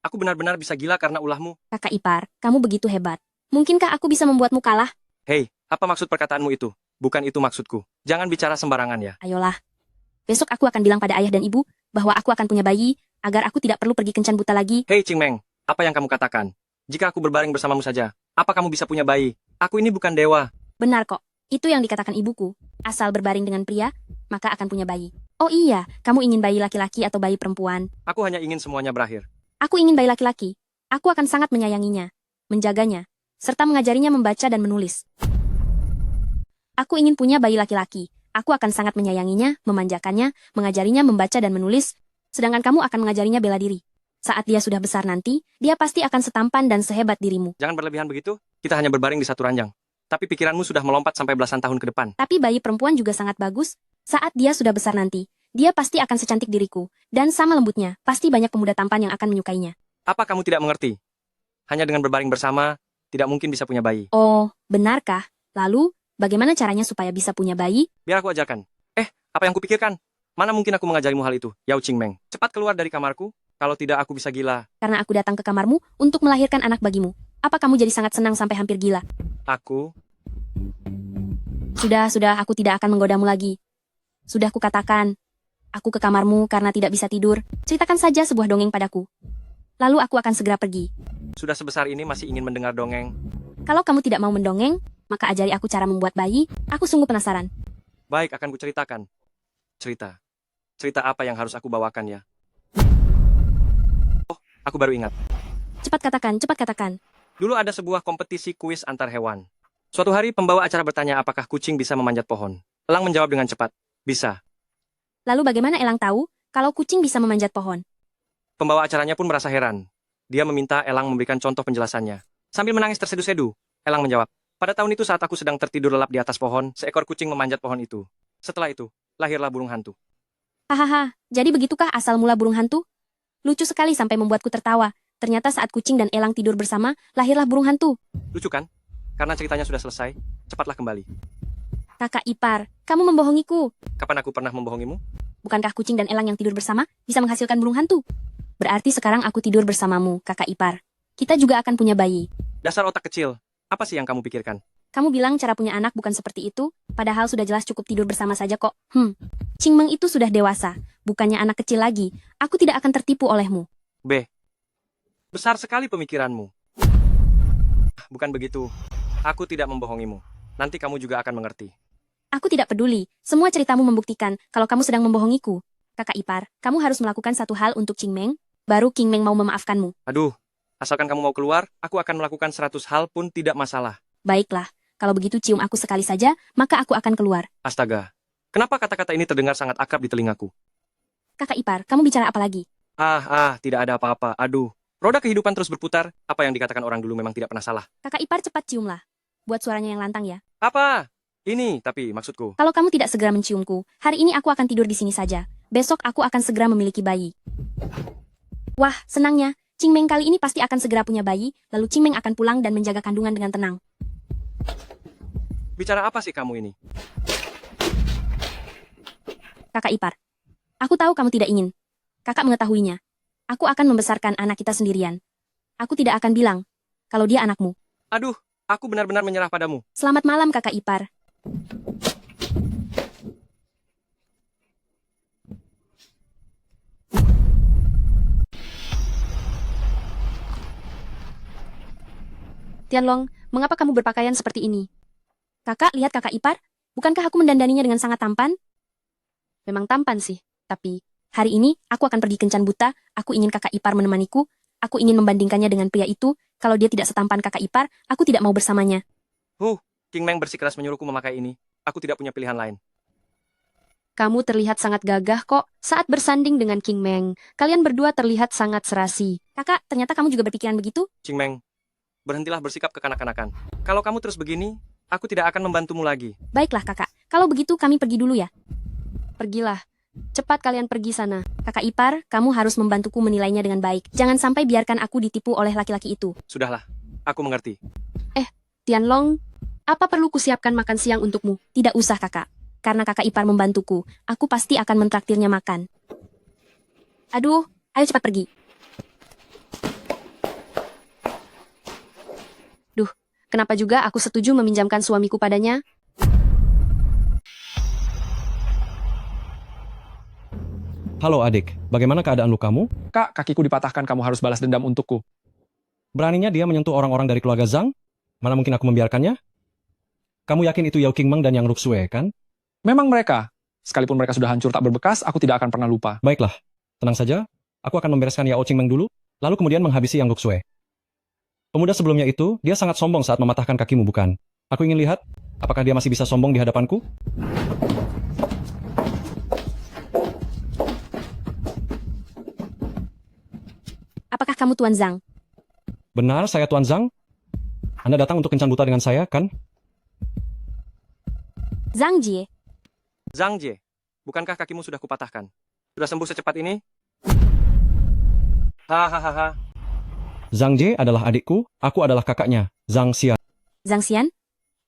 Aku benar-benar bisa gila karena ulahmu. Kakak ipar, kamu begitu hebat. Mungkinkah aku bisa membuatmu kalah? Hei, apa maksud perkataanmu itu? Bukan itu maksudku. Jangan bicara sembarangan ya. Ayolah. Besok aku akan bilang pada ayah dan ibu bahwa aku akan punya bayi, agar aku tidak perlu pergi kencan buta lagi. Hei Ching Meng, apa yang kamu katakan? Jika aku berbaring bersamamu saja, apa kamu bisa punya bayi? Aku ini bukan dewa. Benar kok. Itu yang dikatakan ibuku. Asal berbaring dengan pria, maka akan punya bayi. Oh iya, kamu ingin bayi laki-laki atau bayi perempuan? Aku hanya ingin semuanya berakhir. Aku ingin bayi laki-laki. Aku akan sangat menyayanginya, menjaganya, serta mengajarinya membaca dan menulis. Aku ingin punya bayi laki-laki. Aku akan sangat menyayanginya, memanjakannya, mengajarinya membaca dan menulis, sedangkan kamu akan mengajarinya bela diri. Saat dia sudah besar nanti, dia pasti akan setampan dan sehebat dirimu. Jangan berlebihan begitu, kita hanya berbaring di satu ranjang. Tapi pikiranmu sudah melompat sampai belasan tahun ke depan. Tapi bayi perempuan juga sangat bagus. Saat dia sudah besar nanti, dia pasti akan secantik diriku. Dan sama lembutnya, pasti banyak pemuda tampan yang akan menyukainya. Apa kamu tidak mengerti? Hanya dengan berbaring bersama, tidak mungkin bisa punya bayi. Oh, benarkah? Lalu, bagaimana caranya supaya bisa punya bayi? Biar aku ajarkan. Apa yang kupikirkan? Mana mungkin aku mengajarimu hal itu, Yao Qingmeng. Cepat keluar dari kamarku, kalau tidak aku bisa gila. Karena aku datang ke kamarmu untuk melahirkan anak bagimu. Apa kamu jadi sangat senang sampai hampir gila? Aku, Sudah, aku tidak akan menggodamu lagi. Sudah kukatakan, aku ke kamarmu karena tidak bisa tidur. Ceritakan saja sebuah dongeng padaku. Lalu aku akan segera pergi. sudah sebesar ini masih ingin mendengar dongeng. Kalau kamu tidak mau mendongeng, maka ajari aku cara membuat bayi. Aku sungguh penasaran. Baik, akan kuceritakan. Cerita. Cerita apa yang harus aku bawakan ya? Oh, aku baru ingat. Cepat katakan. Dulu ada sebuah kompetisi kuis antar hewan. Suatu hari pembawa acara bertanya apakah kucing bisa memanjat pohon. Elang menjawab dengan cepat, bisa. Lalu bagaimana Elang tahu kalau kucing bisa memanjat pohon? Pembawa acaranya pun merasa heran. Dia meminta Elang memberikan contoh penjelasannya. Sambil menangis tersedu-sedu, Elang menjawab, pada tahun itu saat aku sedang tertidur lelap di atas pohon, seekor kucing memanjat pohon itu. Setelah itu, lahirlah burung hantu. Hahaha, jadi begitukah asal mula burung hantu? Lucu sekali sampai membuatku tertawa. Ternyata saat kucing dan Elang tidur bersama, lahirlah burung hantu. Lucu kan? Karena ceritanya sudah selesai, cepatlah kembali. Kakak ipar, kamu membohongiku. Kapan aku pernah membohongimu? Bukankah kucing dan Elang yang tidur bersama bisa menghasilkan burung hantu? Berarti sekarang aku tidur bersamamu, kakak ipar. Kita juga akan punya bayi. Dasar otak kecil, apa sih yang kamu pikirkan? Kamu bilang cara punya anak bukan seperti itu, padahal sudah jelas cukup tidur bersama saja kok. Qingmeng itu sudah dewasa, bukannya anak kecil lagi. Aku tidak akan tertipu olehmu. B. Besar sekali pemikiranmu. Bukan begitu. Aku tidak membohongimu. Nanti kamu juga akan mengerti. Aku tidak peduli, semua ceritamu membuktikan kalau kamu sedang membohongiku. Kakak ipar, kamu harus melakukan satu hal untuk Qingmeng, baru Qingmeng mau memaafkanmu. Aduh, asalkan kamu mau keluar, aku akan melakukan 100 hal pun tidak masalah. Baiklah, kalau begitu cium aku sekali saja, maka aku akan keluar. Astaga, kenapa kata-kata ini terdengar sangat akrab di telingaku? Kakak ipar, kamu bicara apa lagi? Tidak ada apa-apa. Aduh, roda kehidupan terus berputar. Apa yang dikatakan orang dulu memang tidak pernah salah. Kakak ipar cepat ciumlah. Buat suaranya yang lantang ya. Apa? Ini, tapi maksudku. Kalau kamu tidak segera menciumku, hari ini aku akan tidur di sini saja. Besok aku akan segera memiliki bayi. Wah, senangnya. Qingmeng kali ini pasti akan segera punya bayi, lalu Qingmeng akan pulang dan menjaga kandungan dengan tenang. Bicara apa sih kamu ini? Kakak ipar, aku tahu kamu tidak ingin. Kakak mengetahuinya. Aku akan membesarkan anak kita sendirian. Aku tidak akan bilang kalau dia anakmu. Aduh, aku benar-benar menyerah padamu. Selamat malam kakak ipar. Tianlong, mengapa kamu berpakaian seperti ini? Kakak, lihat kakak ipar. Bukankah aku mendandaninya dengan sangat tampan? Memang tampan sih, tapi hari ini aku akan pergi kencan buta. Aku ingin kakak ipar menemaniku. Aku ingin membandingkannya dengan pria itu. Kalau dia tidak setampan kakak ipar, aku tidak mau bersamanya. Qingmeng bersikeras menyuruhku memakai ini. Aku tidak punya pilihan lain. Kamu terlihat sangat gagah kok saat bersanding dengan Qingmeng. Kalian berdua terlihat sangat serasi. Kakak, ternyata kamu juga berpikiran begitu? Qingmeng, berhentilah bersikap kekanak-kanakan. Kalau kamu terus begini, aku tidak akan membantumu lagi. Baiklah kakak, kalau begitu kami pergi dulu ya. Pergilah. Cepat kalian pergi sana. Kakak ipar, kamu harus membantuku menilainya dengan baik. Jangan sampai biarkan aku ditipu oleh laki-laki itu. Sudahlah, aku mengerti. Tianlong, apa perlu kusiapkan makan siang untukmu? Tidak usah kakak. Karena kakak ipar membantuku, aku pasti akan mentraktirnya makan. Aduh, ayo cepat pergi. Duh, kenapa juga aku setuju meminjamkan suamiku padanya? Halo adik, bagaimana keadaan lukamu? Kak, kakiku dipatahkan, kamu harus balas dendam untukku. Beraninya dia menyentuh orang-orang dari keluarga Zhang? Mana mungkin aku membiarkannya? Kamu yakin itu Yao Qingmeng dan Yang Ruxue, kan? Memang mereka. Sekalipun mereka sudah hancur tak berbekas, aku tidak akan pernah lupa. Baiklah, tenang saja. Aku akan membereskan Yao Qingmeng dulu, lalu kemudian menghabisi Yang Ruxue. Pemuda sebelumnya itu, dia sangat sombong saat mematahkan kakimu, bukan? Aku ingin lihat, apakah dia masih bisa sombong di hadapanku? Apakah kamu Tuan Zhang? Benar, saya Tuan Zhang. Anda datang untuk kencan buta dengan saya, kan? Zhang Jie. Zhang Jie, bukankah kakimu sudah kupatahkan? Sudah sembuh secepat ini? Hahaha. Zhang Jie adalah adikku, aku adalah kakaknya, Zhang Xian. Zhang Xian?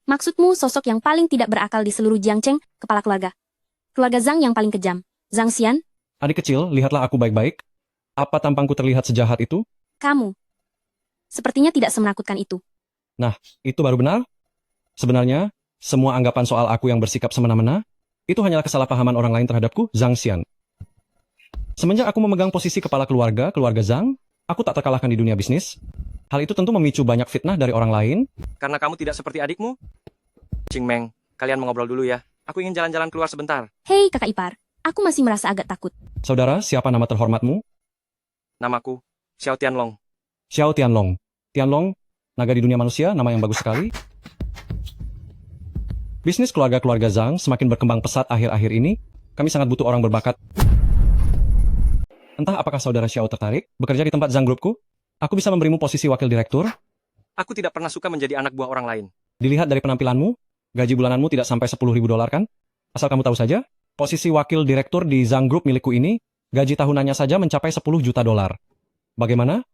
Maksudmu sosok yang paling tidak berakal di seluruh Jiangcheng, kepala keluarga. Keluarga Zhang yang paling kejam. Zhang Xian, Adik kecil, lihatlah aku baik-baik. Apa tampangku terlihat sejahat itu? kamu. Sepertinya tidak semenakutkan itu. Nah, itu baru benar. Sebenarnya, semua anggapan soal aku yang bersikap semena-mena, itu hanyalah kesalahpahaman orang lain terhadapku, Zhang Xian. Semenjak aku memegang posisi kepala keluarga Zhang, aku tak terkalahkan di dunia bisnis. Hal itu tentu memicu banyak fitnah dari orang lain. Karena kamu tidak seperti adikmu? Qing Meng, kalian mengobrol dulu ya. Aku ingin jalan-jalan keluar sebentar. Hei kakak ipar, aku masih merasa agak takut. Saudara, siapa nama terhormatmu? Namaku, Xiao Tianlong. Xiao Tianlong. Tianlong, naga di dunia manusia, nama yang bagus sekali. Bisnis keluarga Zhang semakin berkembang pesat akhir-akhir ini. Kami sangat butuh orang berbakat. Entah apakah saudara Xiao tertarik bekerja di tempat Zhang Groupku? Aku bisa memberimu posisi wakil direktur. Aku tidak pernah suka menjadi anak buah orang lain. Dilihat dari penampilanmu, gaji bulananmu tidak sampai 10.000 dolar kan? Asal kamu tahu saja, posisi wakil direktur di Zhang Group milikku ini, gaji tahunannya saja mencapai 10 juta dolar. Bagaimana?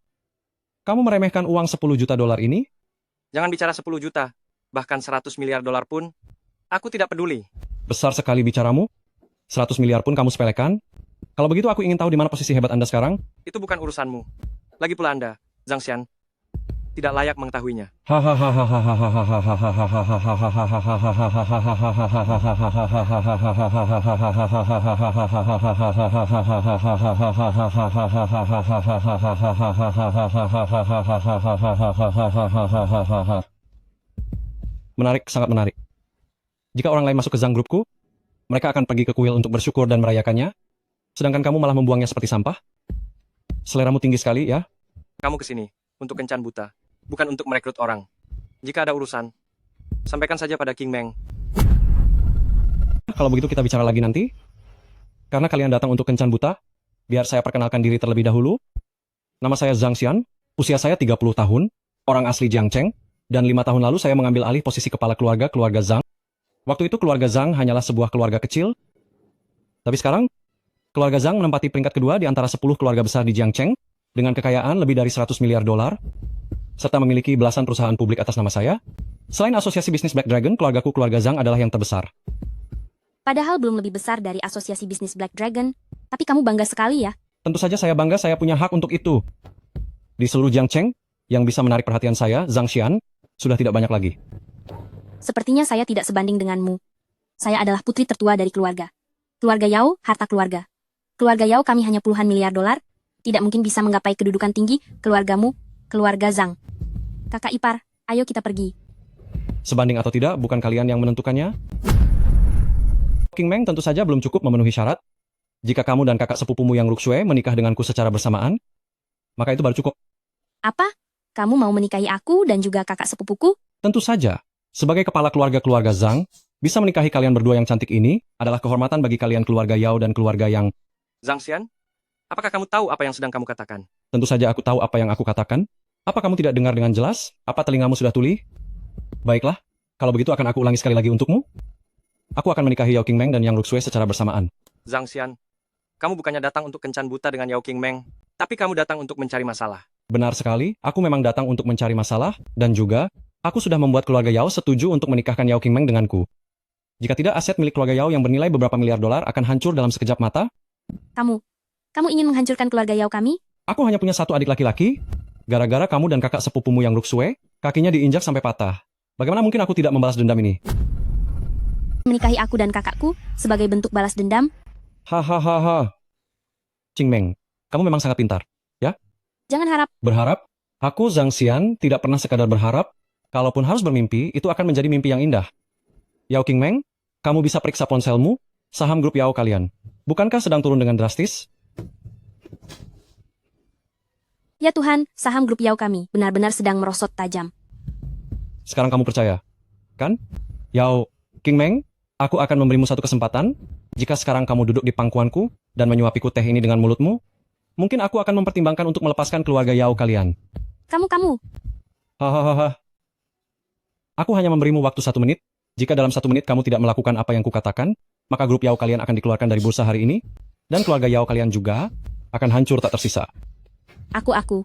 Kamu meremehkan uang 10 juta dolar ini? Jangan bicara 10 juta, bahkan 100 miliar dolar pun, aku tidak peduli. Besar sekali bicaramu. 100 miliar pun kamu sepelekan. Kalau begitu aku ingin tahu di mana posisi hebat Anda sekarang. Itu bukan urusanmu. Lagi pula Anda, Zhang Xian, tidak layak mengetahuinya. Menarik, sangat menarik. Jika orang lain masuk ke Zhang Groupku, mereka akan pergi ke kuil untuk bersyukur dan merayakannya, sedangkan kamu malah membuangnya seperti sampah. Seleramu tinggi sekali, ya? Kamu kesini untuk kencan buta, bukan untuk merekrut orang. Jika ada urusan, sampaikan saja pada Qing Meng. Kalau begitu kita bicara lagi nanti. Karena kalian datang untuk kencan buta, biar saya perkenalkan diri terlebih dahulu. Nama saya Zhang Xian, usia saya 30 tahun, orang asli Jiangcheng, dan 5 tahun lalu saya mengambil alih posisi kepala keluarga Zhang. Waktu itu keluarga Zhang hanyalah sebuah keluarga kecil. Tapi sekarang, keluarga Zhang menempati peringkat kedua di antara 10 keluarga besar di Jiangcheng, dengan kekayaan lebih dari 100 miliar dolar, serta memiliki belasan perusahaan publik atas nama saya. Selain asosiasi bisnis Black Dragon, keluarga Zhang adalah yang terbesar. Padahal belum lebih besar dari asosiasi bisnis Black Dragon, tapi kamu bangga sekali ya. Tentu saja saya bangga saya punya hak untuk itu. Di seluruh Jiangcheng, yang bisa menarik perhatian saya, Zhang Xian, sudah tidak banyak lagi. Sepertinya saya tidak sebanding denganmu. Saya adalah putri tertua dari keluarga. Keluarga Yao, harta keluarga. Keluarga Yao kami hanya puluhan miliar dolar, tidak mungkin bisa menggapai kedudukan tinggi keluargamu, keluarga Zhang. Kakak ipar, ayo kita pergi. Sebanding atau tidak, bukan kalian yang menentukannya. Qing Meng tentu saja belum cukup memenuhi syarat. Jika kamu dan kakak sepupumu yang Ruxue menikah denganku secara bersamaan, maka itu baru cukup. Apa? Kamu mau menikahi aku dan juga kakak sepupuku? Tentu saja. Sebagai kepala keluarga Zhang, bisa menikahi kalian berdua yang cantik ini adalah kehormatan bagi kalian keluarga Yao dan keluarga yang... Zhang Xian, apakah kamu tahu apa yang sedang kamu katakan? Tentu saja aku tahu apa yang aku katakan. Apa kamu tidak dengar dengan jelas? Apa telingamu sudah tuli? Baiklah, kalau begitu akan aku ulangi sekali lagi untukmu. Aku akan menikahi Yao Qing Meng dan Yang Ruxue secara bersamaan. Zhang Xian, kamu bukannya datang untuk kencan buta dengan Yao Qing Meng, tapi kamu datang untuk mencari masalah. Benar sekali, aku memang datang untuk mencari masalah, dan juga, aku sudah membuat keluarga Yao setuju untuk menikahkan Yao Qing Meng denganku. Jika tidak, aset milik keluarga Yao yang bernilai beberapa miliar dolar akan hancur dalam sekejap mata. Kamu ingin menghancurkan keluarga Yao kami? Aku hanya punya satu adik laki-laki. Gara-gara kamu dan kakak sepupumu yang Ruxue, kakinya diinjak sampai patah. Bagaimana mungkin aku tidak membalas dendam ini? Menikahi aku dan kakakku sebagai bentuk balas dendam? Hahaha. Qing Meng, kamu memang sangat pintar, ya? Jangan harap. Berharap? Aku, Zhang Xian, tidak pernah sekadar berharap. Kalaupun harus bermimpi, itu akan menjadi mimpi yang indah. Yao Qing Meng, kamu bisa periksa ponselmu, saham grup Yao kalian. Bukankah sedang turun dengan drastis? Ya Tuhan, saham grup Yao kami benar-benar sedang merosot tajam. Sekarang kamu percaya, kan? Yao Qing Meng, aku akan memberimu satu kesempatan. Jika sekarang kamu duduk di pangkuanku dan menyuapiku teh ini dengan mulutmu, mungkin aku akan mempertimbangkan untuk melepaskan keluarga Yao kalian. Kamu. Hahaha. Aku hanya memberimu waktu 1 menit. Jika dalam 1 menit kamu tidak melakukan apa yang kukatakan, maka grup Yao kalian akan dikeluarkan dari bursa hari ini, dan keluarga Yao kalian juga akan hancur tak tersisa. Aku.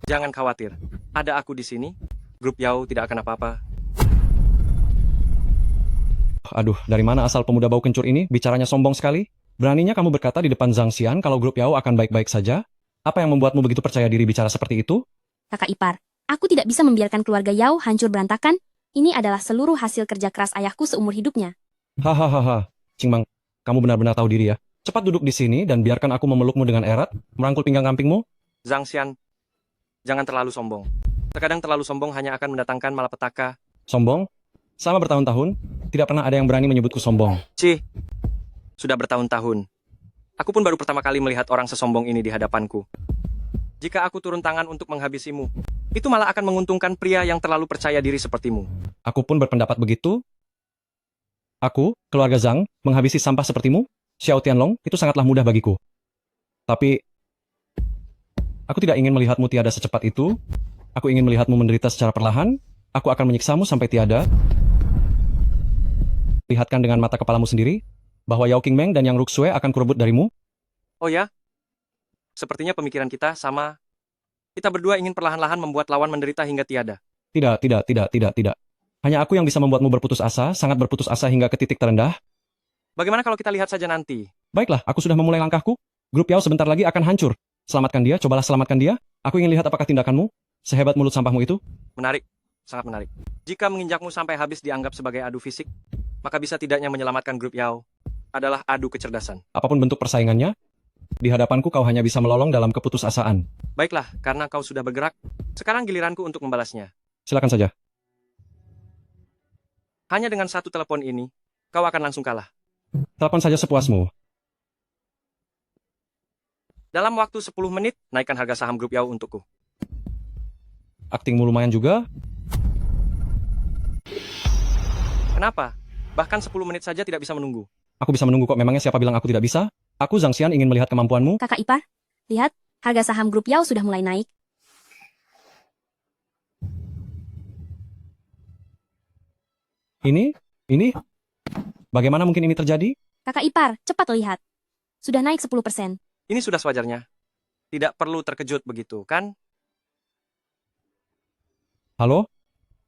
Jangan khawatir. Ada aku di sini. Grup Yao tidak akan apa-apa. Aduh, dari mana asal pemuda bau kencur ini? Bicaranya sombong sekali. Beraninya kamu berkata di depan Zhang Xian kalau grup Yao akan baik-baik saja? Apa yang membuatmu begitu percaya diri bicara seperti itu? Kakak ipar, aku tidak bisa membiarkan keluarga Yao hancur berantakan. Ini adalah seluruh hasil kerja keras ayahku seumur hidupnya. Hahaha, Cingmang, kamu benar-benar tahu diri ya. Cepat duduk di sini dan biarkan aku memelukmu dengan erat, merangkul pinggang kampingmu. Zhang Xian, jangan terlalu sombong. Terkadang terlalu sombong hanya akan mendatangkan malapetaka. Sombong? Selama bertahun-tahun, tidak pernah ada yang berani menyebutku sombong. Sudah bertahun-tahun. Aku pun baru pertama kali melihat orang sesombong ini di hadapanku. Jika aku turun tangan untuk menghabisimu, itu malah akan menguntungkan pria yang terlalu percaya diri sepertimu. Aku pun berpendapat begitu. Aku, keluarga Zhang, menghabisi sampah sepertimu, Xiao Tianlong, itu sangatlah mudah bagiku. Tapi, aku tidak ingin melihatmu tiada secepat itu. Aku ingin melihatmu menderita secara perlahan. Aku akan menyiksamu sampai tiada. Lihatkan dengan mata kepalamu sendiri, bahwa Yao Qingmeng dan Yang Ruxue akan kurebut darimu. Oh ya? Sepertinya pemikiran kita sama. Kita berdua ingin perlahan-lahan membuat lawan menderita hingga tiada. Tidak. Hanya aku yang bisa membuatmu berputus asa, sangat berputus asa hingga ke titik terendah. Bagaimana kalau kita lihat saja nanti? Baiklah, aku sudah memulai langkahku. Grup Yao sebentar lagi akan hancur. Selamatkan dia, cobalah selamatkan dia. Aku ingin lihat apakah tindakanmu, sehebat mulut sampahmu itu. Menarik, sangat menarik. Jika menginjakmu sampai habis dianggap sebagai adu fisik, maka bisa tidaknya menyelamatkan grup Yao adalah adu kecerdasan. Apapun bentuk persaingannya, di hadapanku kau hanya bisa melolong dalam keputusasaan. Baiklah, karena kau sudah bergerak, sekarang giliranku untuk membalasnya. Silakan saja. Hanya dengan satu telepon ini, kau akan langsung kalah. Telepon saja sepuasmu. Dalam waktu 10 menit, naikkan harga saham grup Yao untukku. Aktingmu lumayan juga. Kenapa? Bahkan 10 menit saja tidak bisa menunggu. Aku bisa menunggu kok, memangnya siapa bilang aku tidak bisa? Aku Zhang Xian ingin melihat kemampuanmu. Kakak ipar, lihat, harga saham grup Yao sudah mulai naik. Ini? Bagaimana mungkin ini terjadi? Kakak ipar, cepat lihat. Sudah naik 10%. Ini sudah sewajarnya. Tidak perlu terkejut begitu, kan? Halo?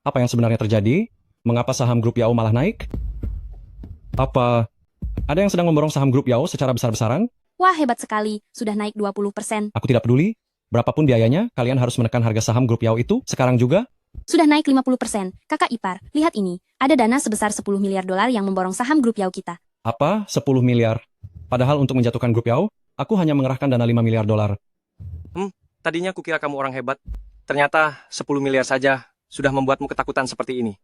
Apa yang sebenarnya terjadi? Mengapa saham grup Yao malah naik? Apa ada yang sedang memborong saham grup Yao secara besar-besaran? Wah, hebat sekali. Sudah naik 20%. Aku tidak peduli. Berapapun biayanya, kalian harus menekan harga saham grup Yao itu sekarang juga. Sudah naik 50%. Kakak ipar, lihat ini. Ada dana sebesar 10 miliar dolar yang memborong saham grup Yao kita. Apa? 10 miliar? Padahal untuk menjatuhkan grup Yao, aku hanya mengerahkan dana 5 miliar dolar. Tadinya kukira kamu orang hebat. Ternyata 10 miliar saja sudah membuatmu ketakutan seperti ini.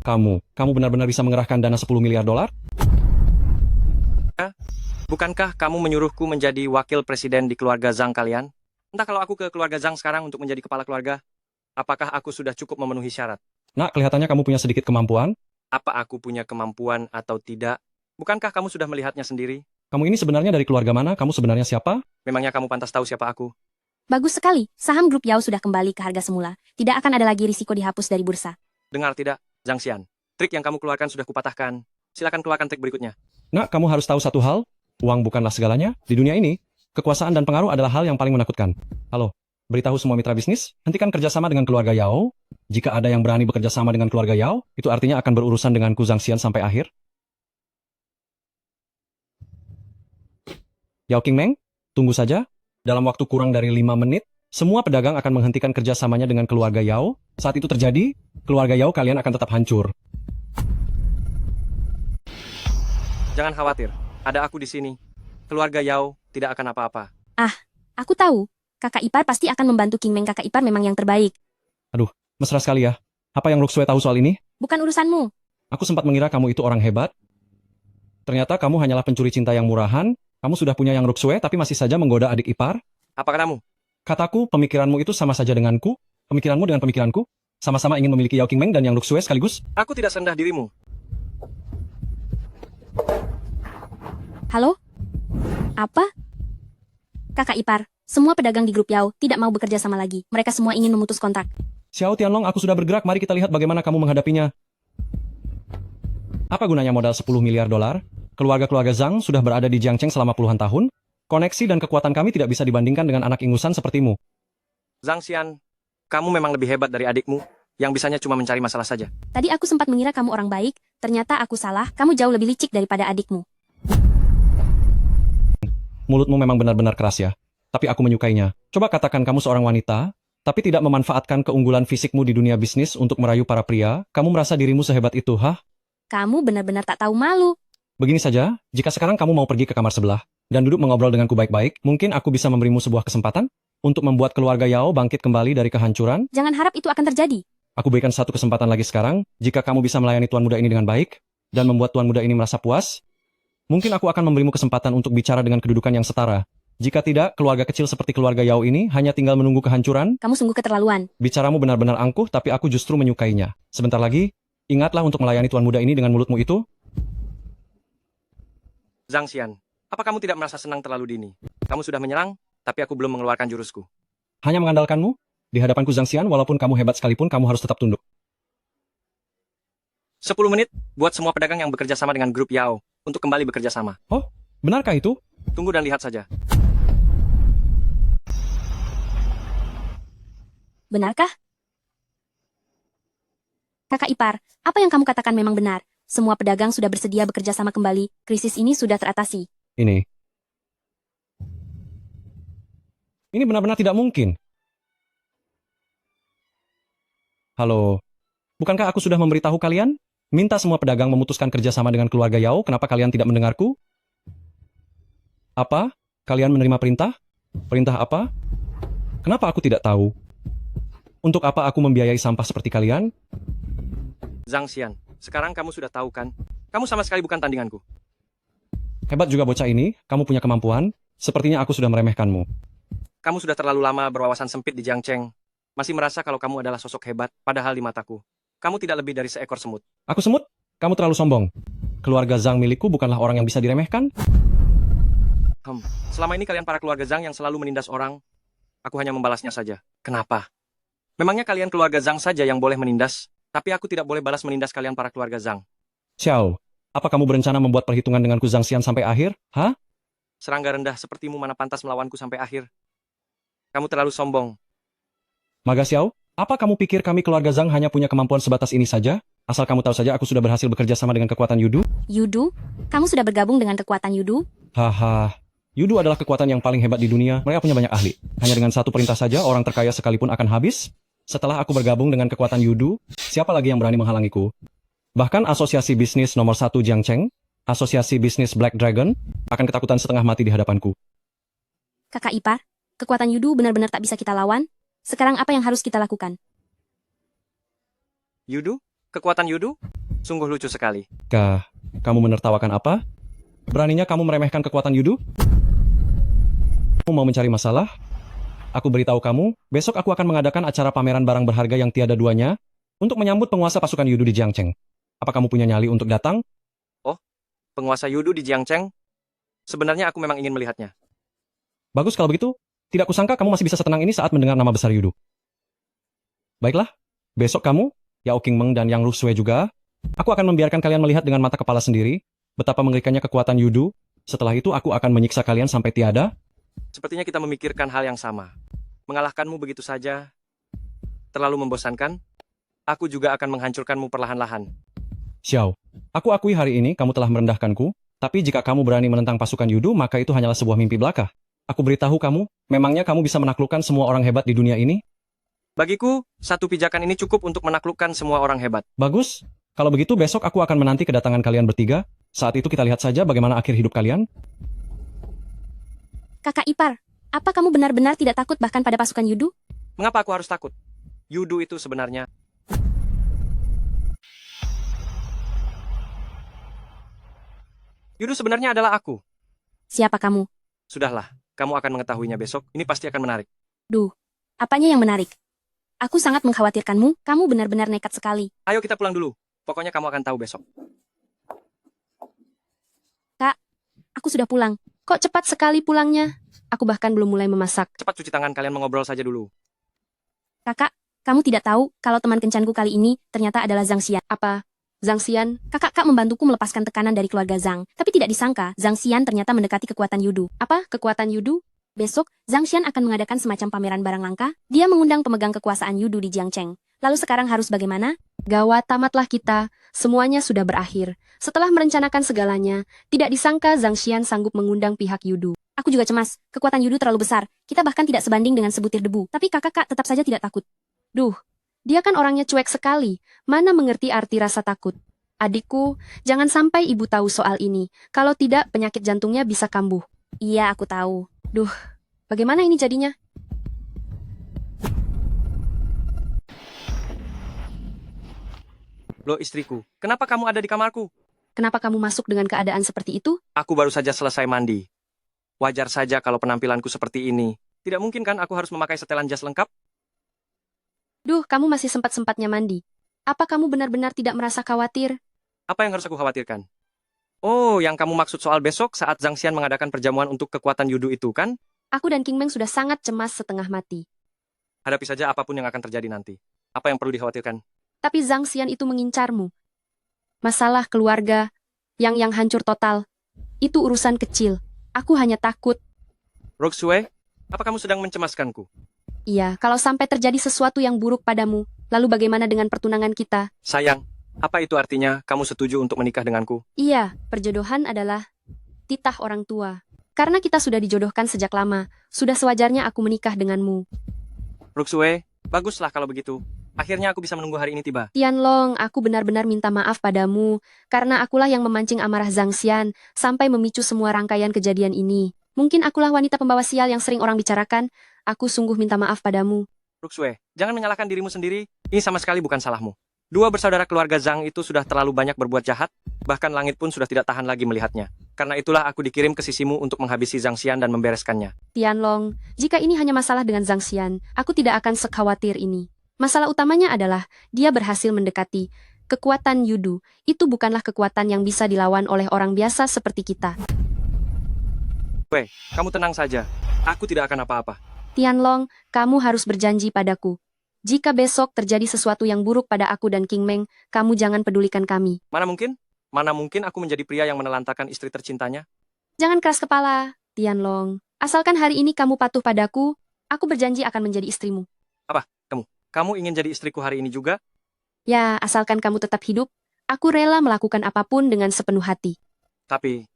Kamu benar-benar bisa mengerahkan dana 10 miliar dolar? Bukankah kamu menyuruhku menjadi wakil presiden di keluarga Zhang kalian? Entah kalau aku ke keluarga Zhang sekarang untuk menjadi kepala keluarga, apakah aku sudah cukup memenuhi syarat? Nak, kelihatannya kamu punya sedikit kemampuan. Apa aku punya kemampuan atau tidak? Bukankah kamu sudah melihatnya sendiri? Kamu ini sebenarnya dari keluarga mana? Kamu sebenarnya siapa? Memangnya kamu pantas tahu siapa aku? Bagus sekali. Saham grup Yao sudah kembali ke harga semula. Tidak akan ada lagi risiko dihapus dari bursa. Dengar tidak, Zhang Xian? Trik yang kamu keluarkan sudah kupatahkan. Silakan keluarkan trik berikutnya. Nak, kamu harus tahu satu hal. Uang bukanlah segalanya. Di dunia ini, kekuasaan dan pengaruh adalah hal yang paling menakutkan. Halo, beritahu semua mitra bisnis, hentikan kerjasama dengan keluarga Yao. Jika ada yang berani bekerja sama dengan keluarga Yao, itu artinya akan berurusan denganku Zhang Xian sampai akhir. Yao Qingmeng, tunggu saja. Dalam waktu kurang dari 5 menit, semua pedagang akan menghentikan kerjasamanya dengan keluarga Yao. Saat itu terjadi, keluarga Yao kalian akan tetap hancur. Jangan khawatir, ada aku di sini. Keluarga Yao tidak akan apa-apa. Aku tahu. Kakak ipar pasti akan membantu Qingmeng. Kakak ipar memang yang terbaik. Aduh, mesra sekali ya. Apa yang Ruxue tahu soal ini? Bukan urusanmu. Aku sempat mengira kamu itu orang hebat. Ternyata kamu hanyalah pencuri cinta yang murahan. Kamu sudah punya yang Ruxue tapi masih saja menggoda adik ipar. Apa katamu? Kataku, pemikiranmu itu sama saja denganku. Pemikiranmu dengan pemikiranku. Sama-sama ingin memiliki Yao Qingmeng dan yang Ruxue sekaligus. Aku tidak serendah dirimu. Halo? Apa? Kakak ipar, semua pedagang di grup Yao tidak mau bekerja sama lagi. Mereka semua ingin memutus kontrak. Xiao Tianlong, aku sudah bergerak. Mari kita lihat bagaimana kamu menghadapinya. Apa gunanya modal 10 miliar dolar? Keluarga-keluarga Zhang sudah berada di Jiangcheng selama puluhan tahun. Koneksi dan kekuatan kami tidak bisa dibandingkan dengan anak ingusan sepertimu. Zhang Xian, Kamu memang lebih hebat dari adikmu, yang bisanya cuma mencari masalah saja. Tadi aku sempat mengira kamu orang baik, ternyata aku salah, kamu jauh lebih licik daripada adikmu. Mulutmu memang benar-benar keras ya, tapi aku menyukainya. Coba katakan kamu seorang wanita, tapi tidak memanfaatkan keunggulan fisikmu di dunia bisnis untuk merayu para pria, kamu merasa dirimu sehebat itu, hah? Kamu benar-benar tak tahu malu. Begini saja, jika sekarang kamu mau pergi ke kamar sebelah, dan duduk mengobrol denganku baik-baik, mungkin aku bisa memberimu sebuah kesempatan untuk membuat keluarga Yao bangkit kembali dari kehancuran. Jangan harap itu akan terjadi. Aku berikan satu kesempatan lagi sekarang, jika kamu bisa melayani tuan muda ini dengan baik, dan membuat tuan muda ini merasa puas, mungkin aku akan memberimu kesempatan untuk bicara dengan kedudukan yang setara. Jika tidak, keluarga kecil seperti keluarga Yao ini hanya tinggal menunggu kehancuran. Kamu sungguh keterlaluan. Bicaramu benar-benar angkuh, tapi aku justru menyukainya. Sebentar lagi, ingatlah untuk melayani tuan muda ini dengan mulutmu itu. Zhang Xian, apa kamu tidak merasa senang terlalu dini? Kamu sudah menyerang, tapi aku belum mengeluarkan jurusku. Hanya mengandalkanmu? Di hadapanku Zhang Xian, walaupun kamu hebat sekalipun, kamu harus tetap tunduk. 10 menit, buat semua pedagang yang bekerja sama dengan grup Yao, untuk kembali bekerja sama. Oh, benarkah itu? Tunggu dan lihat saja. Benarkah? Kakak ipar, apa yang kamu katakan memang benar. Semua pedagang sudah bersedia bekerja sama kembali, krisis ini sudah teratasi. Ini benar-benar tidak mungkin. Halo, bukankah aku sudah memberitahu kalian? Minta semua pedagang memutuskan kerjasama dengan keluarga Yao, kenapa kalian tidak mendengarku? Apa? Kalian menerima perintah? Perintah apa? Kenapa aku tidak tahu? Untuk apa aku membiayai sampah seperti kalian? Zhang Xian, sekarang kamu sudah tahu kan? Kamu sama sekali bukan tandinganku. Hebat juga bocah ini, kamu punya kemampuan. Sepertinya aku sudah meremehkanmu. Kamu sudah terlalu lama berwawasan sempit di Jiangcheng. Masih merasa kalau kamu adalah sosok hebat, padahal di mataku, kamu tidak lebih dari seekor semut. Aku semut? Kamu terlalu sombong. Keluarga Zhang milikku bukanlah orang yang bisa diremehkan. Selama ini kalian para keluarga Zhang yang selalu menindas orang, aku hanya membalasnya saja. Kenapa? Memangnya kalian keluarga Zhang saja yang boleh menindas, tapi aku tidak boleh balas menindas kalian para keluarga Zhang. Xiao, apa kamu berencana membuat perhitungan denganku Zhang Xian sampai akhir? Hah? Serangga rendah sepertimu mana pantas melawanku sampai akhir. Kamu terlalu sombong. Maga Xiao, apa kamu pikir kami keluarga Zhang hanya punya kemampuan sebatas ini saja? Asal kamu tahu saja aku sudah berhasil bekerja sama dengan kekuatan Yudu. Yudu? Kamu sudah bergabung dengan kekuatan Yudu? Haha, Yudu adalah kekuatan yang paling hebat di dunia. Mereka punya banyak ahli. Hanya dengan satu perintah saja, orang terkaya sekalipun akan habis. Setelah aku bergabung dengan kekuatan Yudu, siapa lagi yang berani menghalangiku? Bahkan asosiasi bisnis nomor 1 Jiangcheng, asosiasi bisnis Black Dragon, akan ketakutan setengah mati di hadapanku. Kakak ipar, kekuatan Yudu benar-benar tak bisa kita lawan. Sekarang apa yang harus kita lakukan? Yudu? Kekuatan Yudu? Sungguh lucu sekali. Kamu menertawakan apa? Beraninya kamu meremehkan kekuatan Yudu? Kamu mau mencari masalah? Aku beritahu kamu, besok aku akan mengadakan acara pameran barang berharga yang tiada duanya untuk menyambut penguasa pasukan Yudu di Jiangcheng. Apa kamu punya nyali untuk datang? Oh, penguasa Yudu di Jiangcheng? Sebenarnya aku memang ingin melihatnya. Bagus kalau begitu. Tidak kusangka kamu masih bisa setenang ini saat mendengar nama besar Yudu. Baiklah, besok kamu, Yao Qingmeng dan Yang Rusue juga, aku akan membiarkan kalian melihat dengan mata kepala sendiri betapa mengerikannya kekuatan Yudu. Setelah itu aku akan menyiksa kalian sampai tiada. Sepertinya kita memikirkan hal yang sama. Mengalahkanmu begitu saja terlalu membosankan. Aku juga akan menghancurkanmu perlahan-lahan. Xiao, aku akui hari ini kamu telah merendahkanku, tapi jika kamu berani menentang pasukan Yudu, maka itu hanyalah sebuah mimpi belaka. Aku beritahu kamu, memangnya kamu bisa menaklukkan semua orang hebat di dunia ini? Bagiku, satu pijakan ini cukup untuk menaklukkan semua orang hebat. Bagus. Kalau begitu besok aku akan menanti kedatangan kalian bertiga. Saat itu kita lihat saja bagaimana akhir hidup kalian. Kakak ipar, apa kamu benar-benar tidak takut bahkan pada pasukan Yudu? Mengapa aku harus takut? Yudu itu sebenarnya... Yudu sebenarnya adalah aku. Siapa kamu? Sudahlah, kamu akan mengetahuinya besok. Ini pasti akan menarik. Duh, apanya yang menarik? Aku sangat mengkhawatirkanmu, kamu benar-benar nekat sekali. Ayo kita pulang dulu. Pokoknya kamu akan tahu besok. Kak, aku sudah pulang. Kok cepat sekali pulangnya? Aku bahkan belum mulai memasak. Cepat cuci tangan, kalian mengobrol saja dulu. Kakak, kamu tidak tahu kalau teman kencanku kali ini ternyata adalah Zhang Xian. Apa? Zhang Xian? Kak membantuku melepaskan tekanan dari keluarga Zhang. Tapi tidak disangka, Zhang Xian ternyata mendekati kekuatan Yudu. Apa? Kekuatan Yudu? Besok, Zhang Xian akan mengadakan semacam pameran barang langka. Dia mengundang pemegang kekuasaan Yudu di Jiangcheng. Lalu sekarang harus bagaimana? Gawat, tamatlah kita. Semuanya sudah berakhir. Setelah merencanakan segalanya, tidak disangka Zhang Xian sanggup mengundang pihak Yudu. Aku juga cemas. Kekuatan Yudu terlalu besar. Kita bahkan tidak sebanding dengan sebutir debu. Tapi kakak tetap saja tidak takut. Duh, dia kan orangnya cuek sekali. Mana mengerti arti rasa takut? Adikku, jangan sampai ibu tahu soal ini. Kalau tidak, penyakit jantungnya bisa kambuh. Iya, aku tahu. Duh, bagaimana ini jadinya? Loh istriku, kenapa kamu ada di kamarku? Kenapa kamu masuk dengan keadaan seperti itu? Aku baru saja selesai mandi. Wajar saja kalau penampilanku seperti ini. Tidak mungkin kan aku harus memakai setelan jas lengkap? Duh, kamu masih sempat-sempatnya mandi. Apa kamu benar-benar tidak merasa khawatir? Apa yang harus aku khawatirkan? Oh, yang kamu maksud soal besok saat Zhang Xian mengadakan perjamuan untuk kekuatan Yudu itu kan? Aku dan King Meng sudah sangat cemas setengah mati. Hadapi saja apapun yang akan terjadi nanti. Apa yang perlu dikhawatirkan? Tapi Zhang Xian itu mengincarmu. Masalah keluarga, yang hancur total. Itu urusan kecil. Aku hanya takut. Roxue, apa kamu sedang mencemaskanku? Iya, kalau sampai terjadi sesuatu yang buruk padamu, lalu bagaimana dengan pertunangan kita? Sayang, apa itu artinya kamu setuju untuk menikah denganku? Iya, perjodohan adalah titah orang tua. Karena kita sudah dijodohkan sejak lama, sudah sewajarnya aku menikah denganmu. Roxue, baguslah kalau begitu. Akhirnya aku bisa menunggu hari ini tiba. Tianlong, aku benar-benar minta maaf padamu, karena akulah yang memancing amarah Zhang Xian, sampai memicu semua rangkaian kejadian ini. Mungkin akulah wanita pembawa sial yang sering orang bicarakan. Aku sungguh minta maaf padamu. Roxue, jangan menyalahkan dirimu sendiri. Ini sama sekali bukan salahmu. Dua bersaudara keluarga Zhang itu sudah terlalu banyak berbuat jahat, bahkan langit pun sudah tidak tahan lagi melihatnya. Karena itulah aku dikirim ke sisimu untuk menghabisi Zhang Xian dan membereskannya. Tianlong, jika ini hanya masalah dengan Zhang Xian, aku tidak akan sekhawatir ini. Masalah utamanya adalah, dia berhasil mendekati. Kekuatan Yudu, itu bukanlah kekuatan yang bisa dilawan oleh orang biasa seperti kita. Weh, kamu tenang saja. Aku tidak akan apa-apa. Tianlong, kamu harus berjanji padaku. Jika besok terjadi sesuatu yang buruk pada aku dan King Meng, kamu jangan pedulikan kami. Mana mungkin? Mana mungkin aku menjadi pria yang menelantarkan istri tercintanya? Jangan keras kepala, Tianlong. Asalkan hari ini kamu patuh padaku, aku berjanji akan menjadi istrimu. Apa? Kamu ingin jadi istriku hari ini juga? Ya, asalkan kamu tetap hidup, aku rela melakukan apapun dengan sepenuh hati. Tapi,